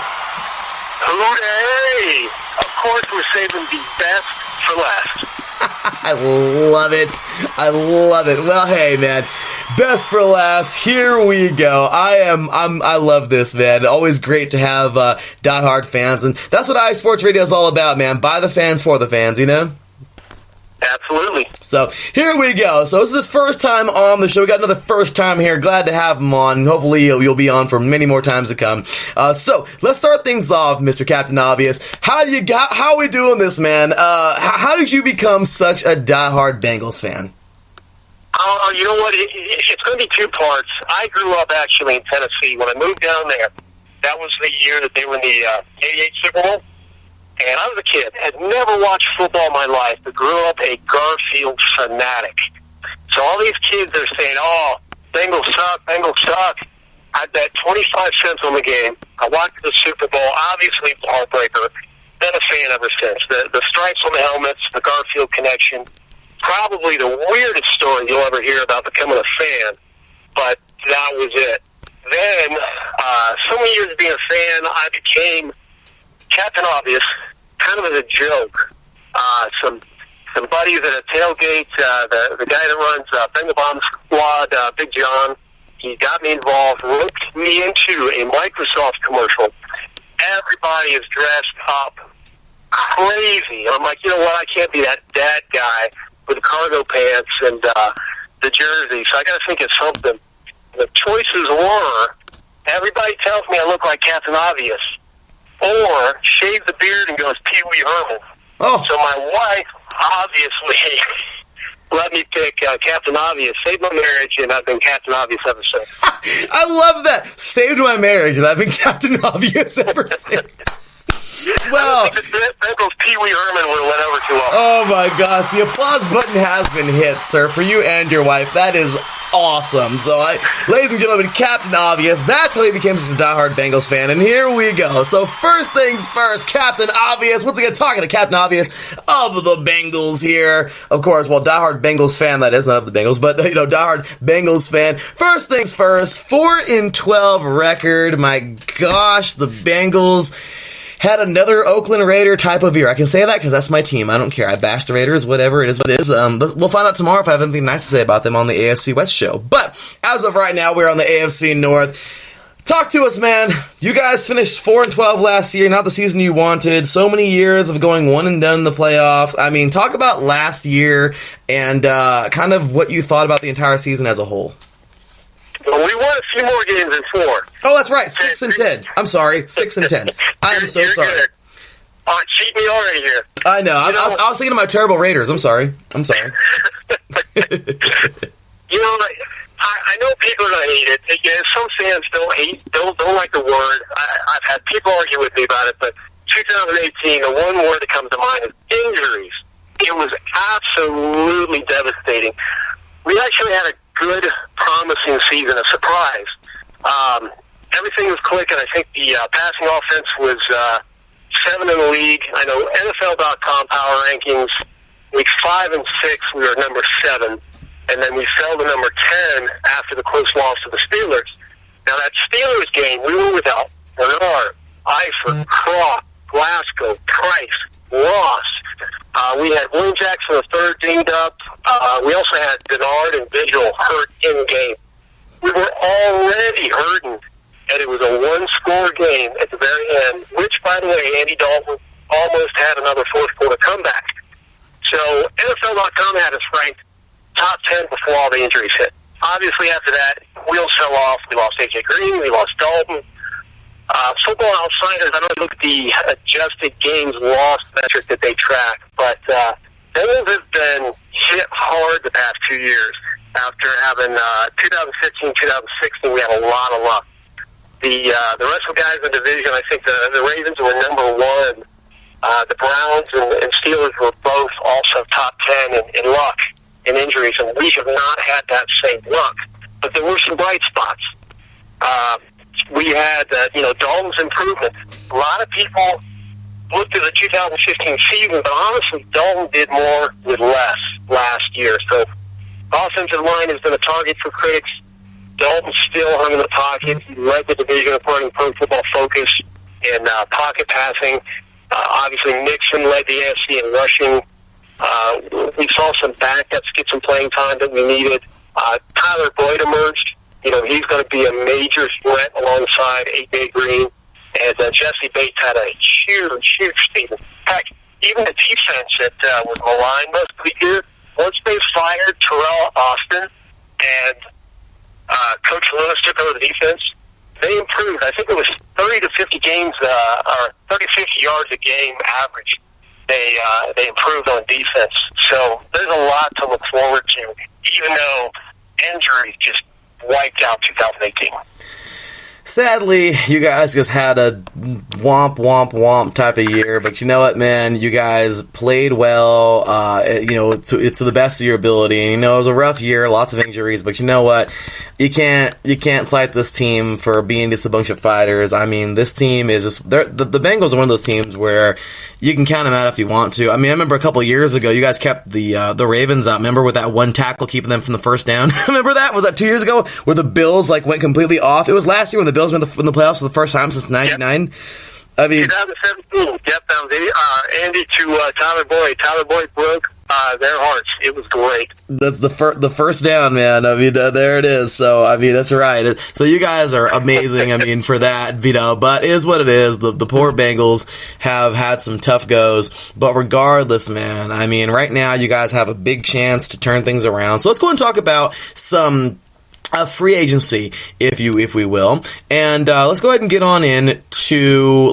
Hey! Of course, we're saving the best for last. I love it. I love it. Well, hey, man. Best for last. Here we go. I love this, man. Always great to have diehard fans, and that's what iSports Radio is all about, man. By the fans, for the fans, you know? Absolutely. So, here we go. So, this is his first time on the show. We got another first time here. Glad to have him on. Hopefully, you'll be on for many more times to come. So, let's start things off, Mr. Captain Obvious. How are we doing this, man? How did you become such a diehard Bengals fan? You know what? It's going to be two parts. I grew up actually in Tennessee. When I moved down there, that was the year that they were in the 88 Super Bowl. And I was a kid, had never watched football in my life, but grew up a Garfield fanatic. So all these kids are saying, oh, Bengals suck, Bengals suck. I bet 25 cents on the game. I watched the Super Bowl, obviously the heartbreaker. Been a fan ever since. The stripes on the helmets, the Garfield connection, probably the weirdest story you'll ever hear about becoming a fan, but that was it. Then, so many years being a fan, I became Captain Obvious, kind of as a joke. Some buddies at a tailgate, the guy that runs Bengal Bomb Squad, Big John, he got me involved, roped me into a Microsoft commercial. Everybody is dressed up crazy. And I'm like, you know what, I can't be that dad guy with the cargo pants and the jersey, so I got to think of something. The choices were, everybody tells me I look like Captain Obvious, or shave the beard and goes Pee Wee Herman. Oh. So my wife obviously let me pick Captain Obvious, saved my marriage, and I've been Captain Obvious ever since. I love that. Saved my marriage, and I've been Captain Obvious ever since. Well, I think the Bengals Pee Wee Herman would have went over too well. Oh my gosh, the applause button has been hit, sir, for you and your wife. That is awesome. So, ladies and gentlemen, Captain Obvious, that's how he became such a diehard Bengals fan, and here we go. So, first things first, Captain Obvious, once again, talking to Captain Obvious of the Bengals here. Of course, well, diehard Bengals fan, that is, not of the Bengals, but, diehard Bengals fan. First things first, 4-12 record. My gosh, the Bengals. had another Oakland Raider type of year. I can say that because that's my team. I don't care. I bash the Raiders, whatever it is what it is. We'll find out tomorrow if I have anything nice to say about them on the AFC West show. But as of right now, we're on the AFC North. Talk to us, man. You guys finished 4-12 last year, not the season you wanted. So many years of going one and done in the playoffs. I mean, talk about last year and kind of what you thought about the entire season as a whole. Well, we won a few more games than 4. Oh, that's right, 6-10. I'm sorry, 6-10. I am so sorry. Good. Cheat me already here. I know. I was thinking of my terrible Raiders. I'm sorry. I know people are gonna hate it. Again, some fans don't like the word. I've had people argue with me about it, but 2018, the one word that comes to mind is injuries. It was absolutely devastating. We actually had a good, promising season, a surprise. Everything was clicking. I think the passing offense was 7 in the league. I know NFL.com power rankings, weeks 5 and 6, we were number 7. And then we fell to number 10 after the close loss to the Steelers. Now, that Steelers game, we were without Bernard, Eifert, Croft, Glasgow, Price, Ross. We had William Jackson III dinged up. We also had Denard and Vigil hurt in game. We were already hurting, and it was a one-score game at the very end, which, by the way, Andy Dalton almost had another fourth-quarter comeback. So NFL.com had us ranked top 10 before all the injuries hit. Obviously, after that, wheels fell off. We lost A.J. Green. We lost Dalton. Football Outsiders, I don't look at the adjusted games lost metric that they track, but Bengals have been hit hard the past 2 years. After having 2015, 2016, we had a lot of luck. The rest of the guys in the division, I think the Ravens were number 1. The Browns and Steelers were both also top 10 in luck and injuries, and we have not had that same luck. But there were some bright spots. We had, Dalton's improvement. A lot of people looked at the 2015 season, but honestly, Dalton did more with less last year. So, offensive line has been a target for critics. Dalton still hung in the pocket. He led the division according to Pro Football Focus in pocket passing. Obviously, Nixon led the AFC in rushing. We saw some backups get some playing time that we needed. Tyler Boyd emerged. He's going to be a major threat alongside A.J. Green. And Jesse Bates had a huge season. In fact, even the defense that was maligned most of the year, once they fired Terrell Austin and Coach Lewis took over the defense, they improved. I think it was 30 to 50 games, or 30 to 50 yards a game average. They improved on defense. So there's a lot to look forward to, even though injuries just wiped out 2018. Sadly, you guys just had a womp type of year, but you know what, man? You guys played well, it's to the best of your ability, and it was a rough year, lots of injuries, but you know what? You can't slight this team for being just a bunch of fighters. I mean, this team is just, the Bengals are one of those teams where you can count them out if you want to. I mean, I remember a couple of years ago, you guys kept the Ravens up. Remember with that one tackle keeping them from the first down? Remember that? Was that 2 years ago where the Bills went completely off? It was last year when the Bills were in the playoffs for the first time since '99. Yep. I mean, 2017. Yep, that was Andy to Tyler Boyd. Tyler Boyd broke their hearts. It was great. That's the first down, man. I mean, there it is. So, I mean, that's right. So you guys are amazing. I mean, for that, but it is what it is. The poor Bengals have had some tough goes, but regardless, man, I mean, right now you guys have a big chance to turn things around. So let's go and talk about some free agency, if we will, and let's go ahead and get on in to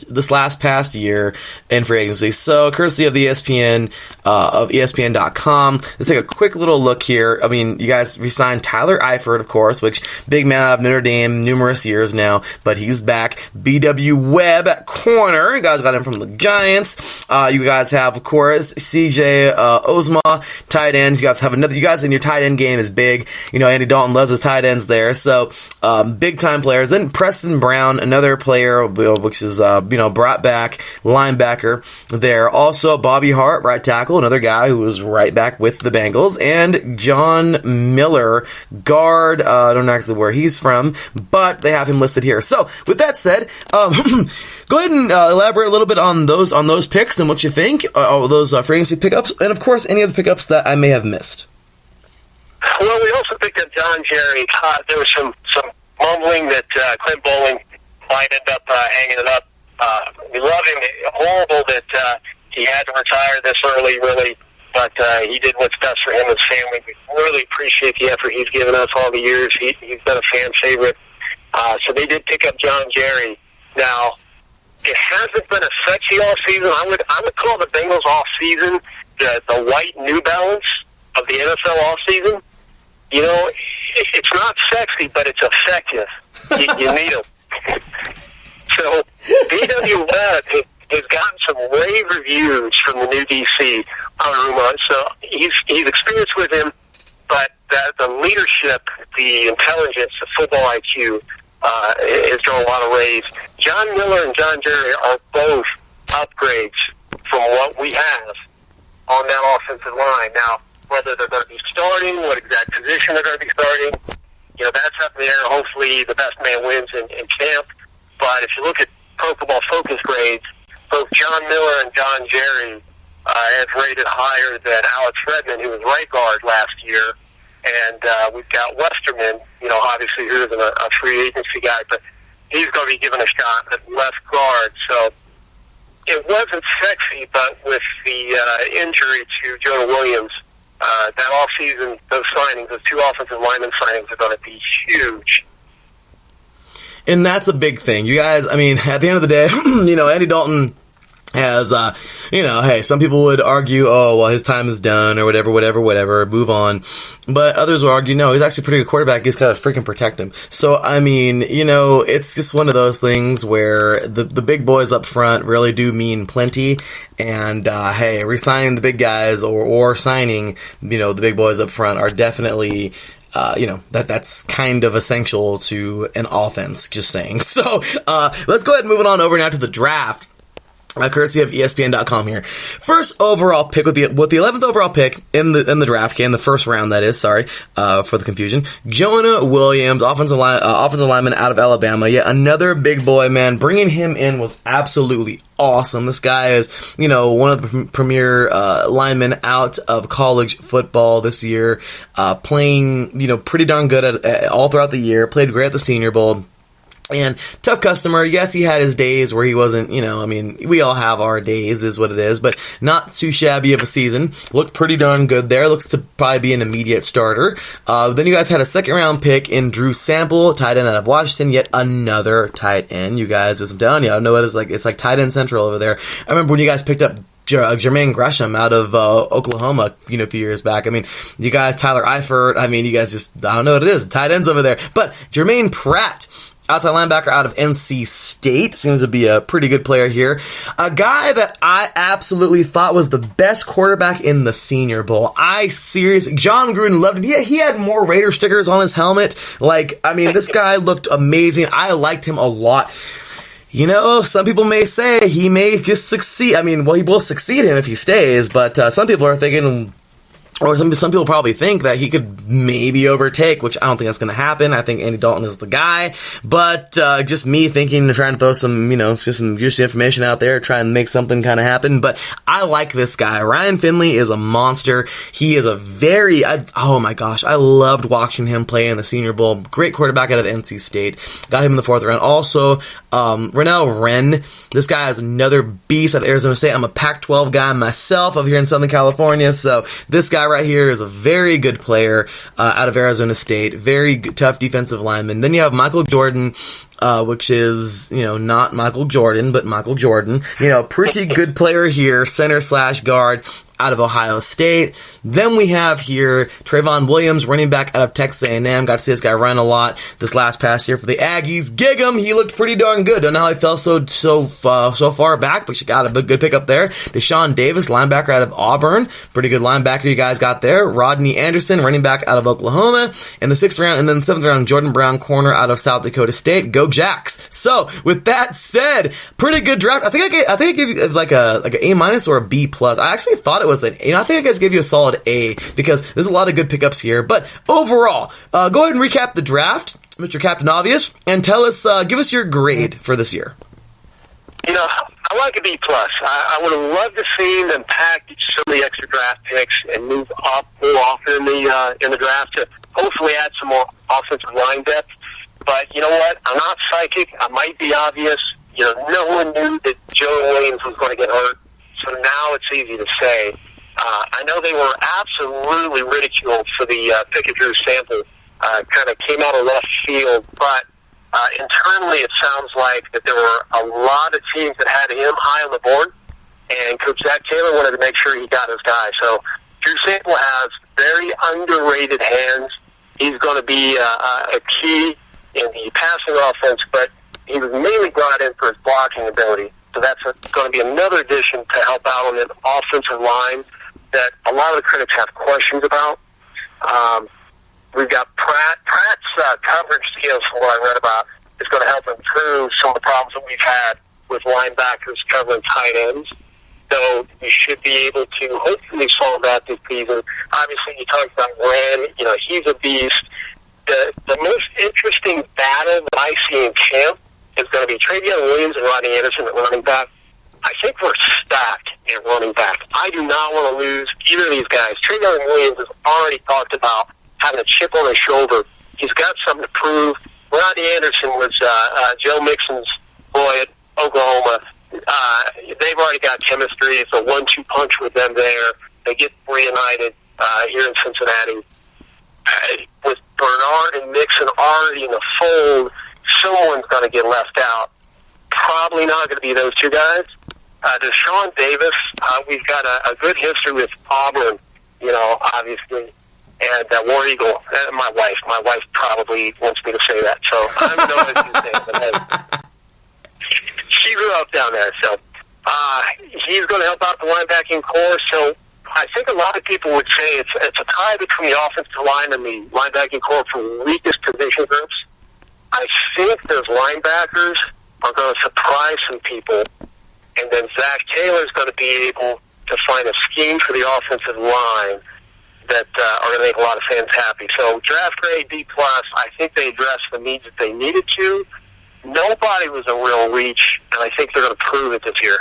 this last past year in free agency. So, courtesy of the ESPN of ESPN.com, let's take a quick little look here. I mean, you guys re-signed Tyler Eifert, of course, which big man out of Notre Dame, numerous years now, but he's back. B.W. Webb at corner, you guys got him from the Giants. You guys have, of course, C.J. Uzomah, tight ends. You guys have another. You guys in your tight end game is big. Andy Dalton loves his tight ends there, so big time players. Then Preston Brown, another player, which is brought back linebacker there. Also Bobby Hart, right tackle, another guy who was right back with the Bengals, and John Miller, guard. I don't know actually where he's from, but they have him listed here. So with that said, go ahead and elaborate a little bit on those picks and what you think, those free agency pickups, and of course any other pickups that I may have missed. Well, we also picked up John Jerry. There was some mumbling that Clint Bowling might end up hanging it up. We love him. Horrible that he had to retire this early, really, but he did what's best for him and his family. We really appreciate the effort he's given us all the years. He's been a fan favorite. So they did pick up John Jerry. Now, it hasn't been a sexy off season. I would call the Bengals off season the white New Balance of the NFL off season. You know, it's not sexy, but it's effective. You need them. So BW Webb has gotten some rave reviews from the new DC on so he's experienced with him, but the leadership, the intelligence, the football IQ has drawn a lot of raves. John Miller and John Jerry are both upgrades from what we have on that offensive line. Now, whether they're going to be starting, what exact position they're going to be starting, you know, that's up in the air. Hopefully the best man wins in camp. But if you look at Pro Football Focus grades, both John Miller and John Jerry have rated higher than Alex Redmond, who was right guard last year. And we've got Westerman, you know, obviously who isn't a free agency guy, but he's going to be given a shot at left guard. So it wasn't sexy, but with the injury to Jonah Williams, that offseason, those signings, those two offensive lineman signings are going to be huge. And that's a big thing. You guys, I mean, at the end of the day, you know, Andy Dalton has, you know, hey, some people would argue, oh, well, his time is done or whatever, move on. But others will argue, no, he's actually a pretty good quarterback. He's got to freaking protect him. So, I mean, you know, it's just one of those things where the big boys up front really do mean plenty. And, hey, re-signing the big guys or signing, you know, the big boys up front are definitely, you know, that's kind of essential to an offense, just saying. So, let's go ahead and move on over now to the draft. Courtesy of ESPN.com here. First overall pick with the 11th overall pick in the draft game, the first round that is, sorry, for the confusion. Jonah Williams, offensive lineman out of Alabama. Yet another big boy, man. Bringing him in was absolutely awesome. This guy is, you know, one of the premier linemen out of college football this year, playing, you know, pretty darn good all throughout the year. Played great at the Senior Bowl. And tough customer. Yes, he had his days where he wasn't, you know, I mean, we all have our days is what it is, but not too shabby of a season. Looked pretty darn good there. Looks to probably be an immediate starter. Then you guys had a second round pick in Drew Sample, tight end out of Washington, yet another tight end. You guys, as I'm telling you, I don't know what it's like tight end central over there. I remember when you guys picked up Jermaine Gresham out of Oklahoma, you know, a few years back. I mean, you guys, Tyler Eifert, I mean, you guys just, I don't know what it is, tight ends over there. But Jermaine Pratt, outside linebacker out of NC State, seems to be a pretty good player here. A guy that I absolutely thought was the best quarterback in the Senior Bowl. John Gruden loved him. Yeah, he had more Raider stickers on his helmet. Like, I mean, this guy looked amazing. I liked him a lot. You know, some people may say he may just succeed. I mean, well, he will succeed him if he stays, but some people are thinking, or some people probably think that he could maybe overtake, which I don't think that's going to happen. I think Andy Dalton is the guy, but just me thinking, trying to throw some, you know, just some juicy information out there, try and make something kind of happen. But I like this guy. Ryan Finley is a monster. He is oh my gosh, I loved watching him play in the Senior Bowl. Great quarterback out of NC State. Got him in the 4th round. Also, Renell Wren. This guy is another beast out of Arizona State. I'm a Pac-12 guy myself over here in Southern California, so this guy right here is a very good player out of Arizona State. Very tough defensive lineman. Then you have Michael Jordan, which is, you know, not Michael Jordan, but Michael Jordan. You know, pretty good player here, center/guard out of Ohio State. Then we have here Trayvon Williams, running back out of Texas A&M. Got to see this guy run a lot this last past year for the Aggies. Gig him. He looked pretty darn good. Don't know how he fell so far back, but you got a good pickup there. Deshaun Davis, linebacker out of Auburn. Pretty good linebacker you guys got there. Rodney Anderson, running back out of Oklahoma in the 6th round. And then 7th round, Jordan Brown, corner out of South Dakota State. Go Jacks. So with that said, pretty good draft. I think I gave you like a A- or a B+. I actually thought it was I think I guys gave you a solid A because there's a lot of good pickups here. But overall, go ahead and recap the draft, Mr. Captain Obvious, and tell us, give us your grade for this year. I like a B+. I would have loved to see them package some of the extra draft picks and move up more often in the draft to hopefully add some more offensive line depth. But you know what? I'm not psychic. I might be obvious. No one knew that Joe Williams was going to get hurt, so now it's easy to say. I know they were absolutely ridiculed for the pick and drew sample. Kind of came out of left field, but internally it sounds like that there were a lot of teams that had him high on the board, and Coach Zach Taylor wanted to make sure he got his guy. So Drew Sample has very underrated hands. He's going to be a key in the passing offense, but he was mainly brought in for his blocking ability. So that's going to be another addition to help out on an offensive line that a lot of the critics have questions about. We've got Pratt's coverage skills, from what I read about, is going to help improve some of the problems that we've had with linebackers covering tight ends. So we should be able to hopefully solve that this season. Obviously, you talked about Ren. He's a beast. The most interesting battle that I see in camp is going to be Travion Williams and Rodney Anderson at running back. I think we're stacked at running back. I do not want to lose either of these guys. Travion Williams has already talked about having a chip on his shoulder. He's got something to prove. Rodney Anderson was Joe Mixon's boy at Oklahoma. They've already got chemistry. It's a 1-2 punch with them there. They get reunited here in Cincinnati. With Bernard and Mixon already in the fold, someone's going to get left out. Probably not going to be those two guys. Deshaun Davis, we've got a good history with Auburn, obviously, and War Eagle. My wife probably wants me to say that, so I don't know what she's saying, but hey, she grew up down there, so he's going to help out the linebacking core. So I think a lot of people would say it's a tie between the offensive line and the linebacking core for weakest position groups. I think those linebackers are going to surprise some people, and then Zach Taylor's going to be able to find a scheme for the offensive line that are going to make a lot of fans happy. So draft grade B+, I think they addressed the needs that they needed to. Nobody was a real reach, and I think they're going to prove it this year.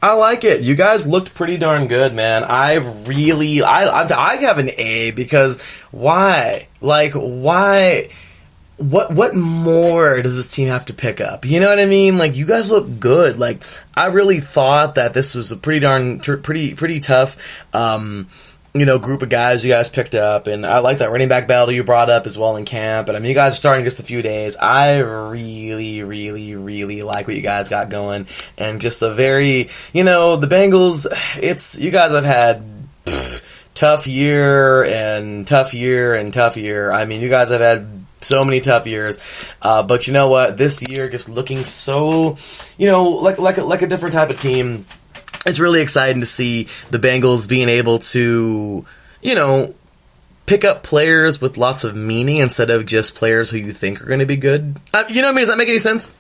I like it. You guys looked pretty darn good, man. I have an A because why? Like, why? What more does this team have to pick up? You know what I mean? Like, you guys look good. Like, I really thought that this was a pretty tough, group of guys you guys picked up, and I like that running back battle you brought up as well in camp. And I mean, you guys are starting just a few days. I really, really, really like what you guys got going, and just a very, the Bengals. You guys have had tough year and tough year and tough year. I mean, you guys have had so many tough years, but you know what? This year, just looking so, like a different type of team. It's really exciting to see the Bengals being able to, pick up players with lots of meaning instead of just players who you think are going to be good. You know what I mean? Does that make any sense?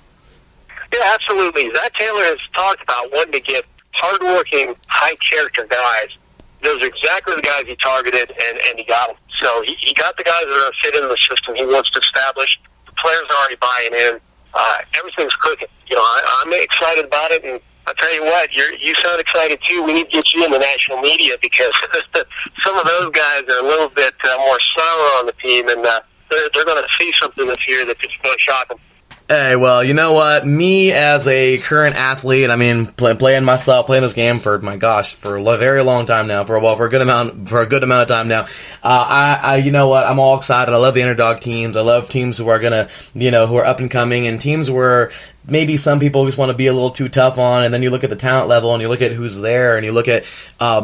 Yeah, absolutely. Zach Taylor has talked about wanting to get hardworking, high-character guys. Those are exactly the guys he targeted, and he got them. So he got the guys that are going to fit into the system he wants to establish. The players are already buying in. Everything's cooking. I'm excited about it, and I'll tell you what, you sound excited too. We need to get you in the national media because some of those guys are a little bit more sour on the team, and they're going to see something this year that's just going to shock them. Hey, well, you know what? Me as a current athlete, I mean, playing this game for a very long time now, for a good amount of time now. You know what? I'm all excited. I love the underdog teams. I love teams who are gonna, who are up and coming, and teams where maybe some people just want to be a little too tough on, and then you look at the talent level and you look at who's there, and you look at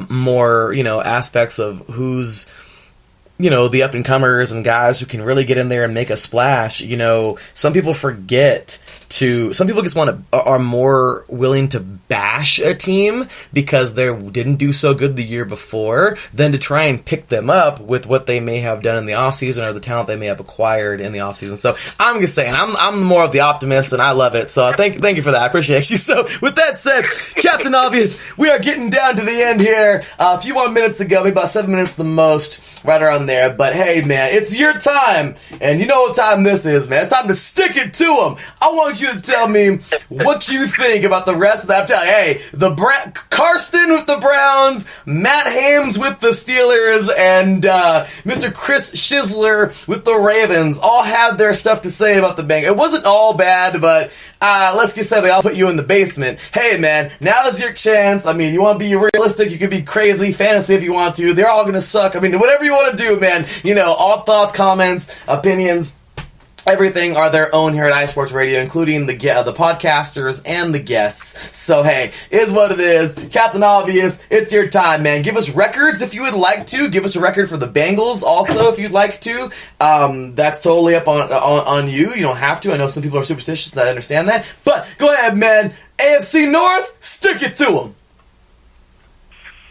more, aspects of who's, the up-and-comers and guys who can really get in there and make a splash. Some people some people just are more willing to bash a team because they didn't do so good the year before than to try and pick them up with what they may have done in the offseason or the talent they may have acquired in the offseason. So I'm just saying, I'm more of the optimist, and I love it. So thank you for that. I appreciate you. So with that said, Captain Obvious, we are getting down to the end here. A few more minutes to go, maybe about 7 minutes the most, right around there. But hey, man, it's your time. And you know what time this is, man. It's time to stick it to them. I want you to tell me what you think about the rest of that. I'm telling you, hey, Karsten with the Browns, Matt Hames with the Steelers, and Mr. Chris Shizler with the Ravens all had their stuff to say about the Bengals. It wasn't all bad, but let's just say they all put you in the basement. Hey, man, now's your chance. I mean, you want to be realistic, you could be crazy, fantasy if you want to. They're all going to suck. I mean, whatever you want to do, man. You know, all thoughts, comments, opinions, everything are their own here at iSports Radio, including the podcasters and the guests. So, hey, is what it is. Captain Obvious, it's your time, man. Give us records if you would like to. Give us a record for the Bengals also if you'd like to. That's totally up on you. You don't have to. I know some people are superstitious, and I understand that. But go ahead, man. AFC North, stick it to them.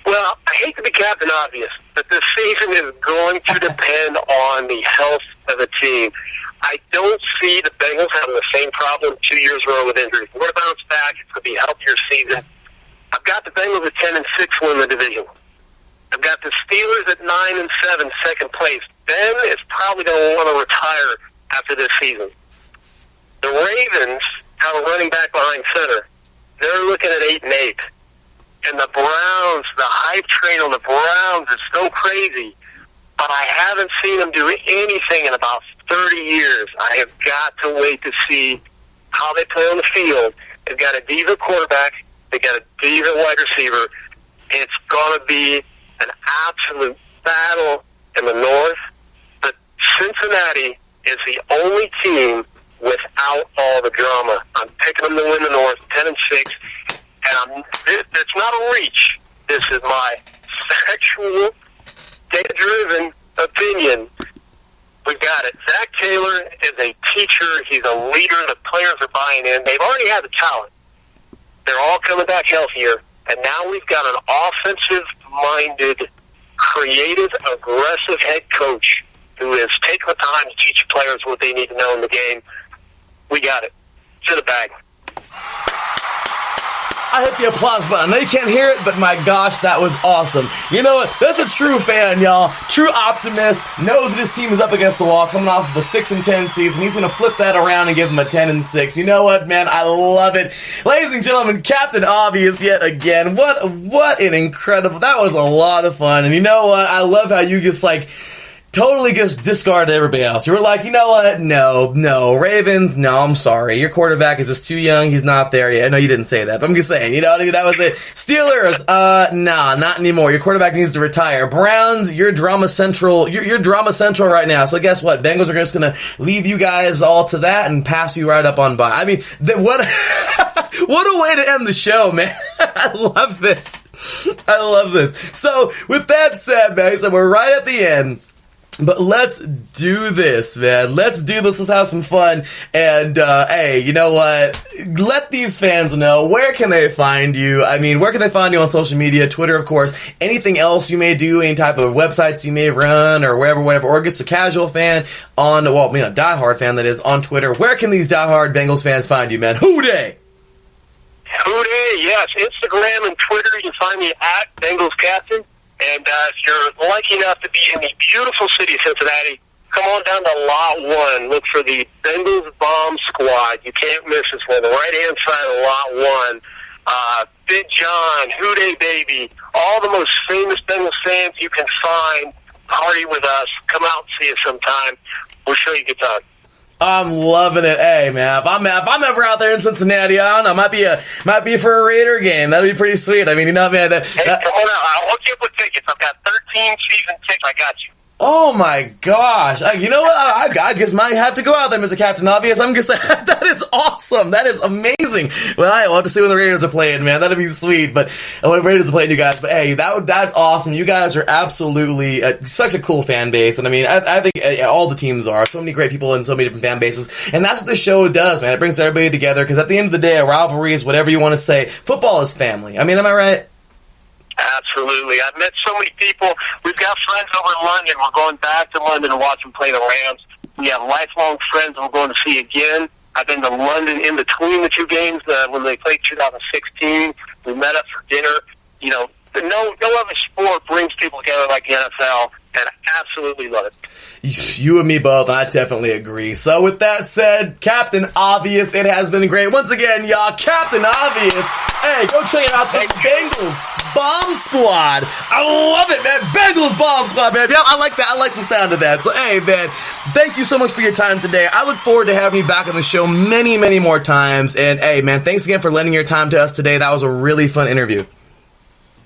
Well, I hate to be Captain Obvious, but this season is going to depend on the health of the team. I don't see the Bengals having the same problem 2 years in a row with injuries. We're going to bounce back. It's going to be a healthier season. I've got the Bengals at 10-6 win the division. I've got the Steelers at 9-7, second place. Ben is probably going to want to retire after this season. The Ravens have a running back behind center. They're looking at 8-8. And the Browns, the hype train on the Browns is so crazy, but I haven't seen them do anything in about 30 years. I have got to wait to see how they play on the field. They've got a diva quarterback. They've got a diva wide receiver. It's going to be an absolute battle in the North. But Cincinnati is the only team without all the drama. I'm picking them to win the North, 10-6. And it's not a reach. This is my factual, data-driven opinion. We've got it. Zach Taylor is a teacher. He's a leader. The players are buying in. They've already had the talent. They're all coming back healthier. And now we've got an offensive-minded, creative, aggressive head coach who is taking the time to teach players what they need to know in the game. We got it. It's in the bag. I hit the applause button. I know you can't hear it, but my gosh, that was awesome. You know what? That's a true fan, y'all. True optimist. Knows that his team is up against the wall, coming off of a 6-10 season. He's going to flip that around and give him a 10-6. You know what, man? I love it. Ladies and gentlemen, Captain Obvious yet again. What an incredible... That was a lot of fun. And you know what? I love how you just, totally just discarded everybody else. You were like, you know what? No. Ravens, no, I'm sorry. Your quarterback is just too young. He's not there yet. I know you didn't say that, but I'm just saying, you know what I mean? That was it. Steelers, nah, not anymore. Your quarterback needs to retire. Browns, you're drama central. You're drama central right now. So guess what? Bengals are just going to leave you guys all to that and pass you right up on by. I mean, what a way to end the show, man. I love this. So with that said, man, so we're right at the end. But let's do this, man. Let's do this. Let's have some fun. And, hey, you know what? Let these fans know, where can they find you? I mean, where can they find you on social media? Twitter, of course. Anything else you may do, any type of websites you may run or whatever, or just a casual fan on, diehard fan that is, on Twitter. Where can these diehard Bengals fans find you, man? Who dey? Yes. Instagram and Twitter, you can find me at Bengals Captain. And if you're lucky enough to be in the beautiful city of Cincinnati, come on down to Lot 1. Look for the Bengals Bomb Squad. You can't miss this one. The right-hand side of Lot 1. Big John, Houday Baby, all the most famous Bengals fans you can find. Party with us. Come out and see us sometime. We'll show you a good time. I'm loving it. Hey, man, if I'm ever out there in Cincinnati, I don't know, might be for a Raider game. That'd be pretty sweet. I mean, you know, man. Hey, come on out. I'll hook you up with tickets. I've got 13 season tickets. I got you. Oh my gosh! You know what? I just might have to go out there, Mr. Captain Obvious. I'm just that is awesome. That is amazing. Well, I want to see when the Raiders are playing, man. That'd be sweet. But when the Raiders are playing, you guys. But hey, that's awesome. You guys are absolutely such a cool fan base, and I mean, I think all the teams are. So many great people in so many different fan bases, and that's what the show does, man. It brings everybody together because at the end of the day, a rivalry is whatever you want to say. Football is family. I mean, am I right? Absolutely. I've met so many people. We've got friends over in London. We're going back to London to watch them play the Rams. We have lifelong friends we're going to see again. I've been to London in between the two games when they played 2016. We met up for dinner. You know, no other sport brings people together like the NFL. And Absolutely love it. You and me both. I definitely agree. So with that said, Captain Obvious, it has been great. Once again, y'all, Captain Obvious. Hey, go check out the Bengals Bomb Squad. I love it, man. Bengals Bomb Squad, man. Yeah, I like that. I like the sound of that. So, hey, man, thank you so much for your time today. I look forward to having you back on the show many, many more times. And, hey, man, thanks again for lending your time to us today. That was a really fun interview.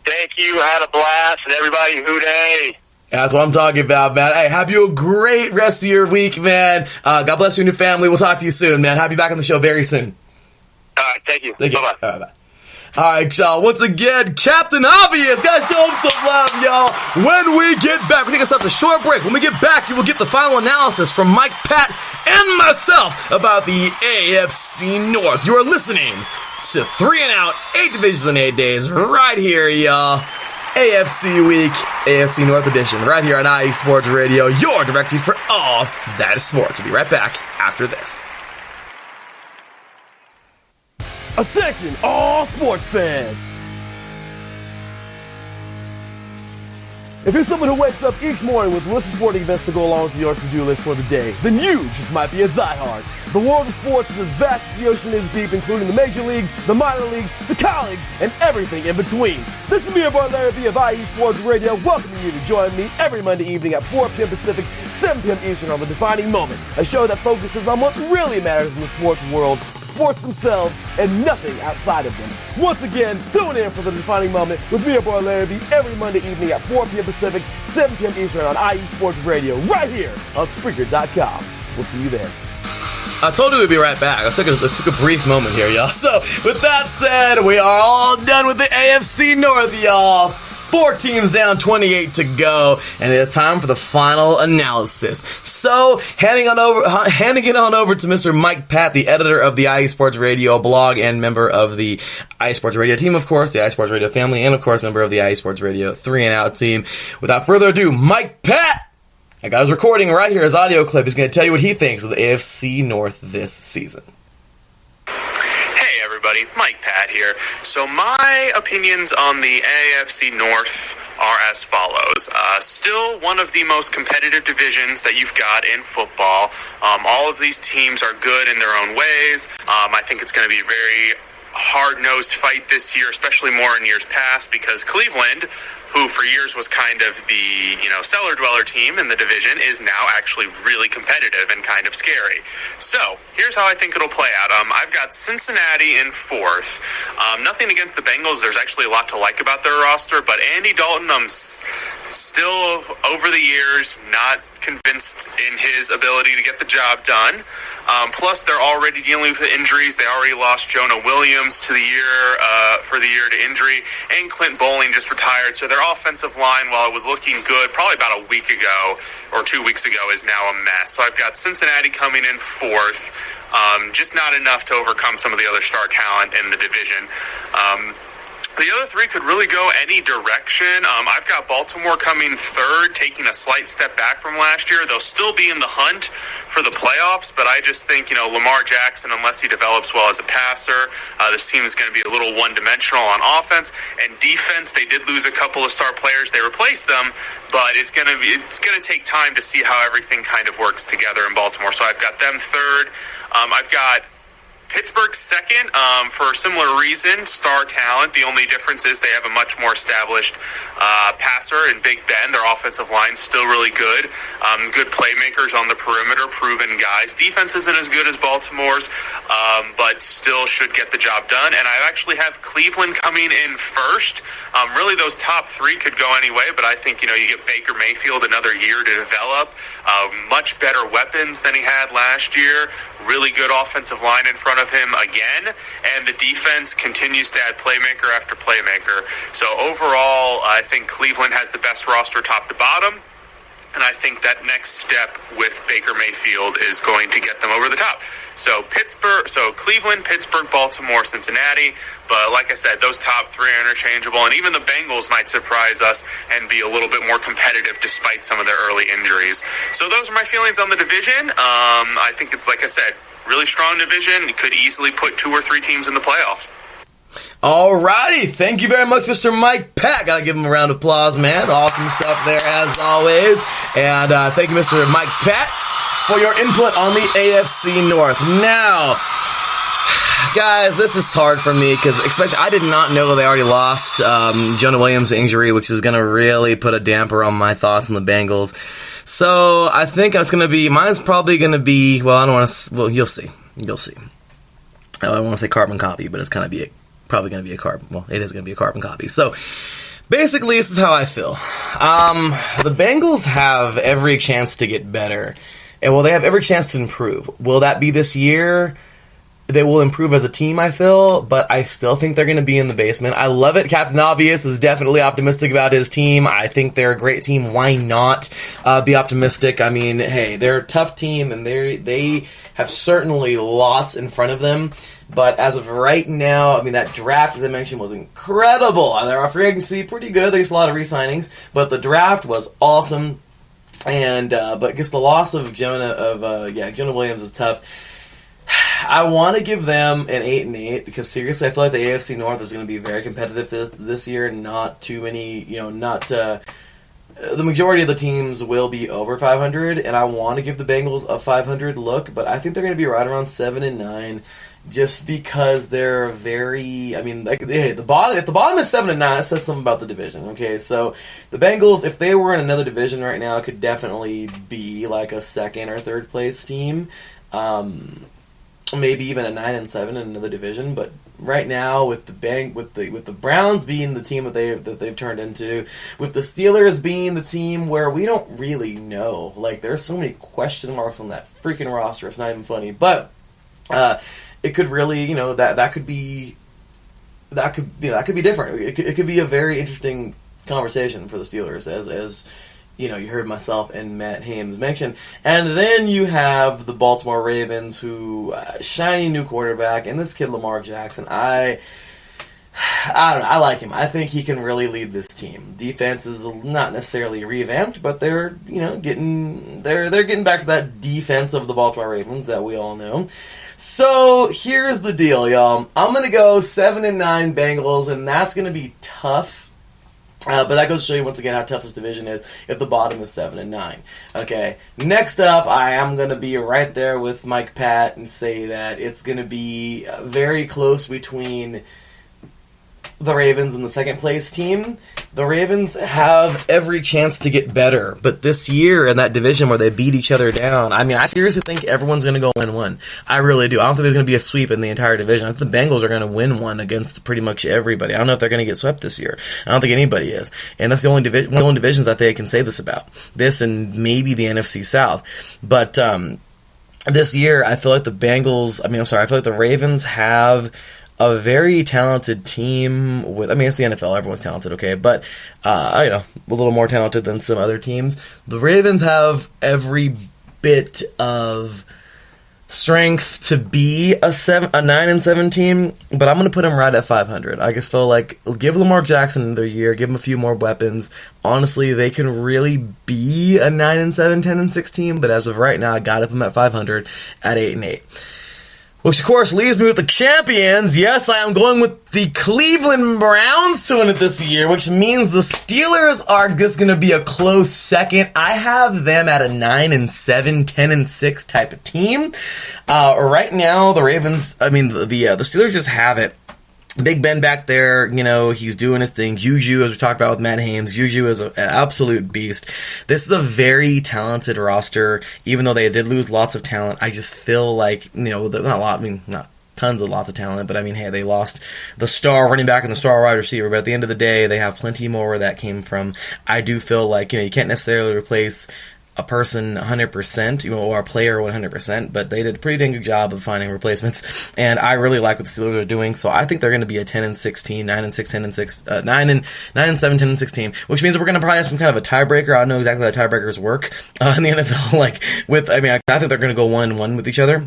Thank you. I had a blast. And everybody, hooday. That's what I'm talking about, man. Hey, have you a great rest of your week, man. God bless you and your family. We'll talk to you soon, man. Have you back on the show very soon. All right, thank you. Thank you. Bye-bye. All right, bye. All right, y'all. Once again, Captain Obvious. Gotta show him some love, y'all. When we get back, we take ourselves a short break. When we get back, you will get the final analysis from Mike, Pat, and myself about the AFC North. You are listening to 3 and Out, 8 divisions in 8 days, right here, y'all. AFC Week, AFC North Edition, right here on IE Sports Radio, your directory for all that is sports. We'll be right back after this. Attention, all sports fans! If you're someone who wakes up each morning with lists of sporting events to go along with your to-do list for the day, then you just might be a diehard. The world of sports is as vast as the ocean is deep, including the major leagues, the minor leagues, the college, and everything in between. This is me, your boy Larry B of IE Sports Radio, welcoming you to join me every Monday evening at 4 p.m. Pacific, 7 p.m. Eastern on The Defining Moment, a show that focuses on what really matters in the sports world, sports themselves, and nothing outside of them. Once again, tune in for The Defining Moment with me, your boy Larry B, every Monday evening at 4 p.m. Pacific, 7 p.m. Eastern on IE Sports Radio, right here on Spreaker.com. We'll see you there. I told you we'd be right back. I took a brief moment here, y'all. So, with that said, we are all done with the AFC North, y'all. 4 teams down, 28 to go, and it is time for the final analysis. So, handing it on over to Mr. Mike Pat, the editor of the IE Sports Radio blog and member of the IE Sports Radio team, of course, the IE Sports Radio family, and of course, member of the IE Sports Radio 3 and Out team. Without further ado, Mike Pat! I got his recording right here, his audio clip. He's going to tell you what he thinks of the AFC North this season. Hey everybody, Mike Pat here. So my opinions on the AFC North are as follows. Still one of the most competitive divisions that you've got in football. All of these teams are good in their own ways. I think it's going to be a very hard-nosed fight this year, especially more in years past, because Cleveland, who for years was kind of the, cellar dweller team in the division, is now actually really competitive and kind of scary. So, here's how I think it'll play out. I've got Cincinnati in 4th. Nothing against the Bengals. There's actually a lot to like about their roster, but Andy Dalton, I'm still, over the years, not convinced in his ability to get the job done. Plus, they're already dealing with the injuries. They already lost Jonah Williams for the year to injury, and Clint Bowling just retired. So their offensive line, while it was looking good probably about a week ago or 2 weeks ago, is now a mess. So I've got Cincinnati coming in 4th. Just not enough to overcome some of the other star talent in the division. The other 3 could really go any direction. I've got Baltimore coming 3rd, taking a slight step back from last year. They'll still be in the hunt for the playoffs, but I just think, Lamar Jackson, unless he develops well as a passer, this team is going to be a little one-dimensional on offense. And defense, they did lose a couple of star players. They replaced them, but it's going to take time to see how everything kind of works together in Baltimore. So I've got them 3rd. I've got Pittsburgh 2nd, for a similar reason, star talent. The only difference is they have a much more established passer in Big Ben. Their offensive line's still really good. Good playmakers on the perimeter, proven guys. Defense isn't as good as Baltimore's, but still should get the job done. And I actually have Cleveland coming in 1st. Really, those top 3 could go any way, but I think, you get Baker Mayfield another year to develop. Much better weapons than he had last year. Really good offensive line in front of him again, and the defense continues to add playmaker after playmaker. So overall, I think Cleveland has the best roster top to bottom, and I think that next step with Baker Mayfield is going to get them over the top. So Cleveland, Pittsburgh, Baltimore, Cincinnati, but like I said, those top 3 are interchangeable, and even the Bengals might surprise us and be a little bit more competitive despite some of their early injuries. So those are my feelings on the division. I think it's, like I said, really strong division. It could easily put 2 or 3 teams in the playoffs. Alrighty, thank you very much, Mr. Mike Pat. Gotta give him a round of applause, man. Awesome stuff there, as always. And thank you, Mr. Mike Pat, for your input on the AFC North. Now, guys, this is hard for me, because especially I did not know they already lost Jonah Williams' injury, which is going to really put a damper on my thoughts on the Bengals. So I think mine's probably going to be, well, I don't want to, well, you'll see. I don't want to say carbon copy, but it's probably going to be a carbon. Well, it is going to be a carbon copy. So basically, this is how I feel. The Bengals have every chance to get better. And well, they have every chance to improve. Will that be this year? They will improve as a team, I feel, but I still think they're going to be in the basement. I love it. Captain Obvious is definitely optimistic about his team. I think they're a great team. Why not be optimistic? I mean, hey, they're a tough team, and they have certainly lots in front of them. But as of right now, I mean, that draft, as I mentioned, was incredible. Their free agency, pretty good. There's a lot of re-signings, but the draft was awesome. And but I guess the loss of Jonah Williams is tough. I want to give them an 8-8 because seriously, I feel like the AFC North is going to be very competitive this year. Not too many, the majority of the teams will be over 500, and I want to give the Bengals a 500 look, but I think they're going to be right around 7-9, just because they're very. I mean, like, hey, if the bottom is 7-9, that says something about the division. Okay, so the Bengals, if they were in another division right now, could definitely be like a second or third place team. Maybe even a 9-7 in another division, but right now with the Browns being the team that they've turned into, with the Steelers being the team where we don't really know, like there's so many question marks on that freaking roster, it's not even funny. But it could really, that could be different. It could be a very interesting conversation for the Steelers as you heard myself and Matt Hames mention. And then you have the Baltimore Ravens, who, shiny new quarterback, and this kid Lamar Jackson, I don't know, I like him. I think he can really lead this team. Defense is not necessarily revamped, but they're getting back to that defense of the Baltimore Ravens that we all know. So here's the deal, y'all. I'm gonna go 7-9 Bengals, and that's gonna be tough. But that goes to show you once again how tough this division is if the bottom is 7-9. Okay, next up, I am going to be right there with Mike Pat and say that it's going to be very close between the Ravens and the second place team. The Ravens have every chance to get better, but this year in that division where they beat each other down, I mean, I seriously think everyone's going to go win one. I really do. I don't think there's going to be a sweep in the entire division. I think the Bengals are going to win one against pretty much everybody. I don't know if they're going to get swept this year. I don't think anybody is. And that's one of the only divisions I think I can say this about. This and maybe the NFC South. But this year, I feel like I feel like the Ravens have a very talented team it's the NFL, everyone's talented, okay, but, a little more talented than some other teams. The Ravens have every bit of strength to be a 9-7 team, but I'm going to put them right at 500. I just feel like, give Lamar Jackson another year, give him a few more weapons. Honestly, they can really be a 9-7, 10-6 team, but as of right now, I got to put them at 500 at 8-8. Which, of course, leaves me with the champions. Yes, I am going with the Cleveland Browns to win it this year, which means the Steelers are just going to be a close second. I have them at a 9-7, 10-6 type of team. Right now, the Ravens, the Steelers just have it. Big Ben back there, he's doing his thing. Juju, as we talked about with Matt Hames, Juju is an absolute beast. This is a very talented roster, even though they did lose lots of talent. I just feel like, not tons of lots of talent, but they lost the star running back and the star wide receiver, but at the end of the day, they have plenty more where that came from. I do feel like, you can't necessarily replace a person 100%, or a player 100%, but they did a pretty dang good job of finding replacements, and I really like what the Steelers are doing, so I think they're going to be a 10-6 team, 9-6, 10-6, 9-7, 10-6 team, which means we're going to probably have some kind of a tiebreaker. I don't know exactly how tiebreakers work in the NFL, I think they're going to go 1-1 with each other.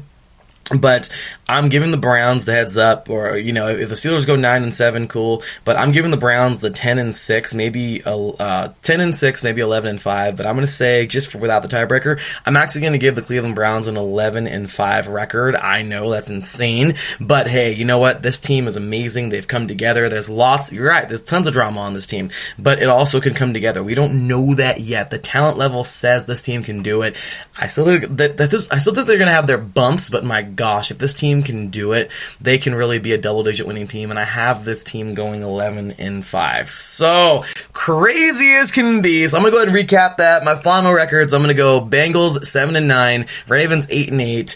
But I'm giving the Browns the heads up, or, you know, if the Steelers go 9-7, cool. But I'm giving the Browns the 10-6, maybe 10-6, maybe 11-5. But I'm going to say, without the tiebreaker, I'm actually going to give the Cleveland Browns an 11-5 record. I know that's insane, but hey, you know what? This team is amazing. They've come together. You're right, there's tons of drama on this team, but it also can come together. We don't know that yet. The talent level says this team can do it. I still think they're going to have their bumps, but my gosh, if this team can do it, they can really be a double-digit winning team, and I have this team going 11-5. So, crazy as can be. So I'm going to go ahead and recap that. My final records, I'm going to go Bengals 7-9, Ravens 8-8,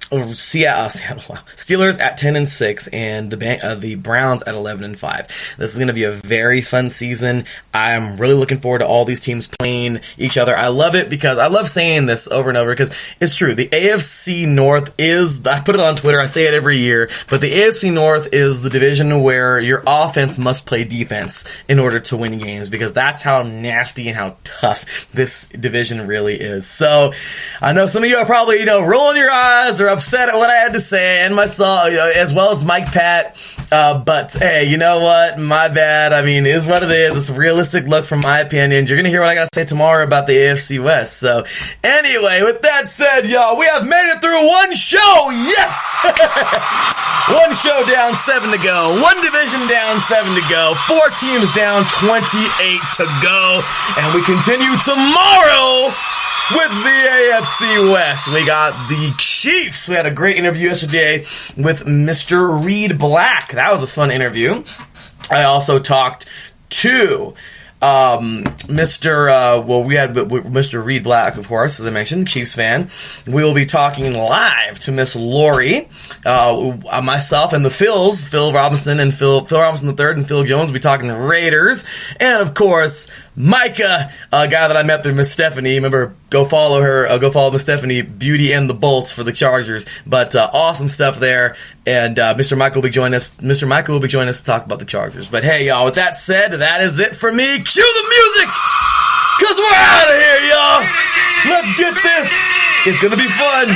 Steelers at 10-6, and the Browns at 11-5. This is going to be a very fun season. I'm really looking forward to all these teams playing each other. I love it because I love saying this over and over because it's true. The AFC North I put it on Twitter, I say it every year, but the AFC North is the division where your offense must play defense in order to win games, because that's how nasty and how tough this division really is. So I know some of you are probably, rolling your eyes or upset at what I had to say, and myself, as well as Mike Pat. But hey, you know what? My bad. I mean, it is what it is. It's a realistic look from my opinions. You're gonna hear what I gotta say tomorrow about the AFC West. So anyway, with that said, y'all, we have made it through one show. Yes! One show down, 7 to go. One division down, 7 to go. 4 teams down, 28 to go. And we continue tomorrow with the AFC West. We got the Chiefs. We had a great interview yesterday with Mr. Reed Black. That was a fun interview. I also talked to Mr. Reed Black, of course, as I mentioned, Chiefs fan. We will be talking live to Miss Lori, myself and the Phils, Phil Robinson and Phil Robinson III and Phil Jones will be talking Raiders, and of course Micah, a guy that I met through Miss Stephanie. Remember, go follow her, go follow Miss Stephanie, Beauty and the Bolts for the Chargers. But awesome stuff there. And Mr. Michael will be joining us. Mr. Michael will be joining us to talk about the Chargers. But hey, y'all, with that said, that is it for me. Cue the music, cause we're out of here, y'all. Let's get this. It's gonna be fun.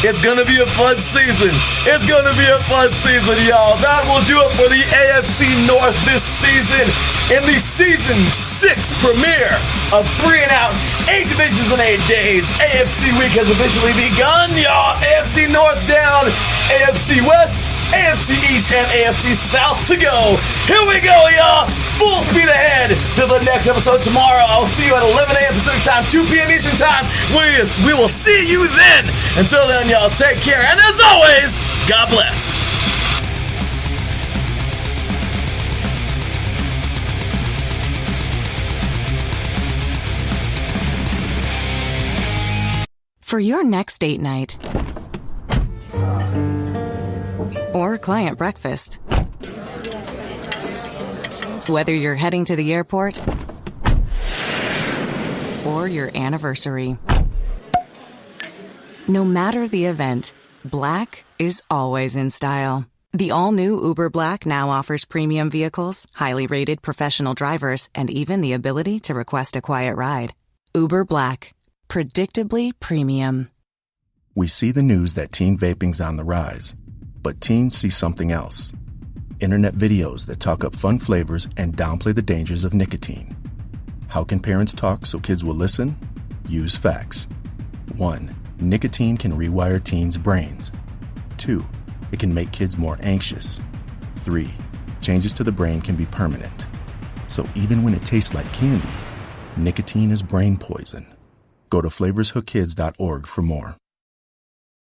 It's gonna be a fun season. It's gonna be a fun season, y'all. That will do it for the AFC North this season in the Season 6 premiere of 3 and Out, 8 divisions in 8 days. AFC Week has officially begun, y'all. AFC North down, AFC West, AFC East, and AFC South to go. Here we go, y'all. Full speed ahead to the next episode tomorrow. I'll see you at 11 a.m. Pacific Time, 2 p.m. Eastern Time. We will see you then. Until then, y'all, take care. And as always, God bless. For your next date night or client breakfast, whether you're heading to the airport or your anniversary, no matter the event, black is always in style. The all-new Uber Black now offers premium vehicles, highly rated professional drivers, and even the ability to request a quiet ride. Uber Black. Predictably premium. We see the news that teen vaping's on the rise, but teens see something else. Internet videos that talk up fun flavors and downplay the dangers of nicotine. How can parents talk so kids will listen? Use facts. 1. Nicotine can rewire teens' brains. 2. It can make kids more anxious. 3. Changes to the brain can be permanent. So even when it tastes like candy, nicotine is brain poison. Go to flavorshookkids.org for more.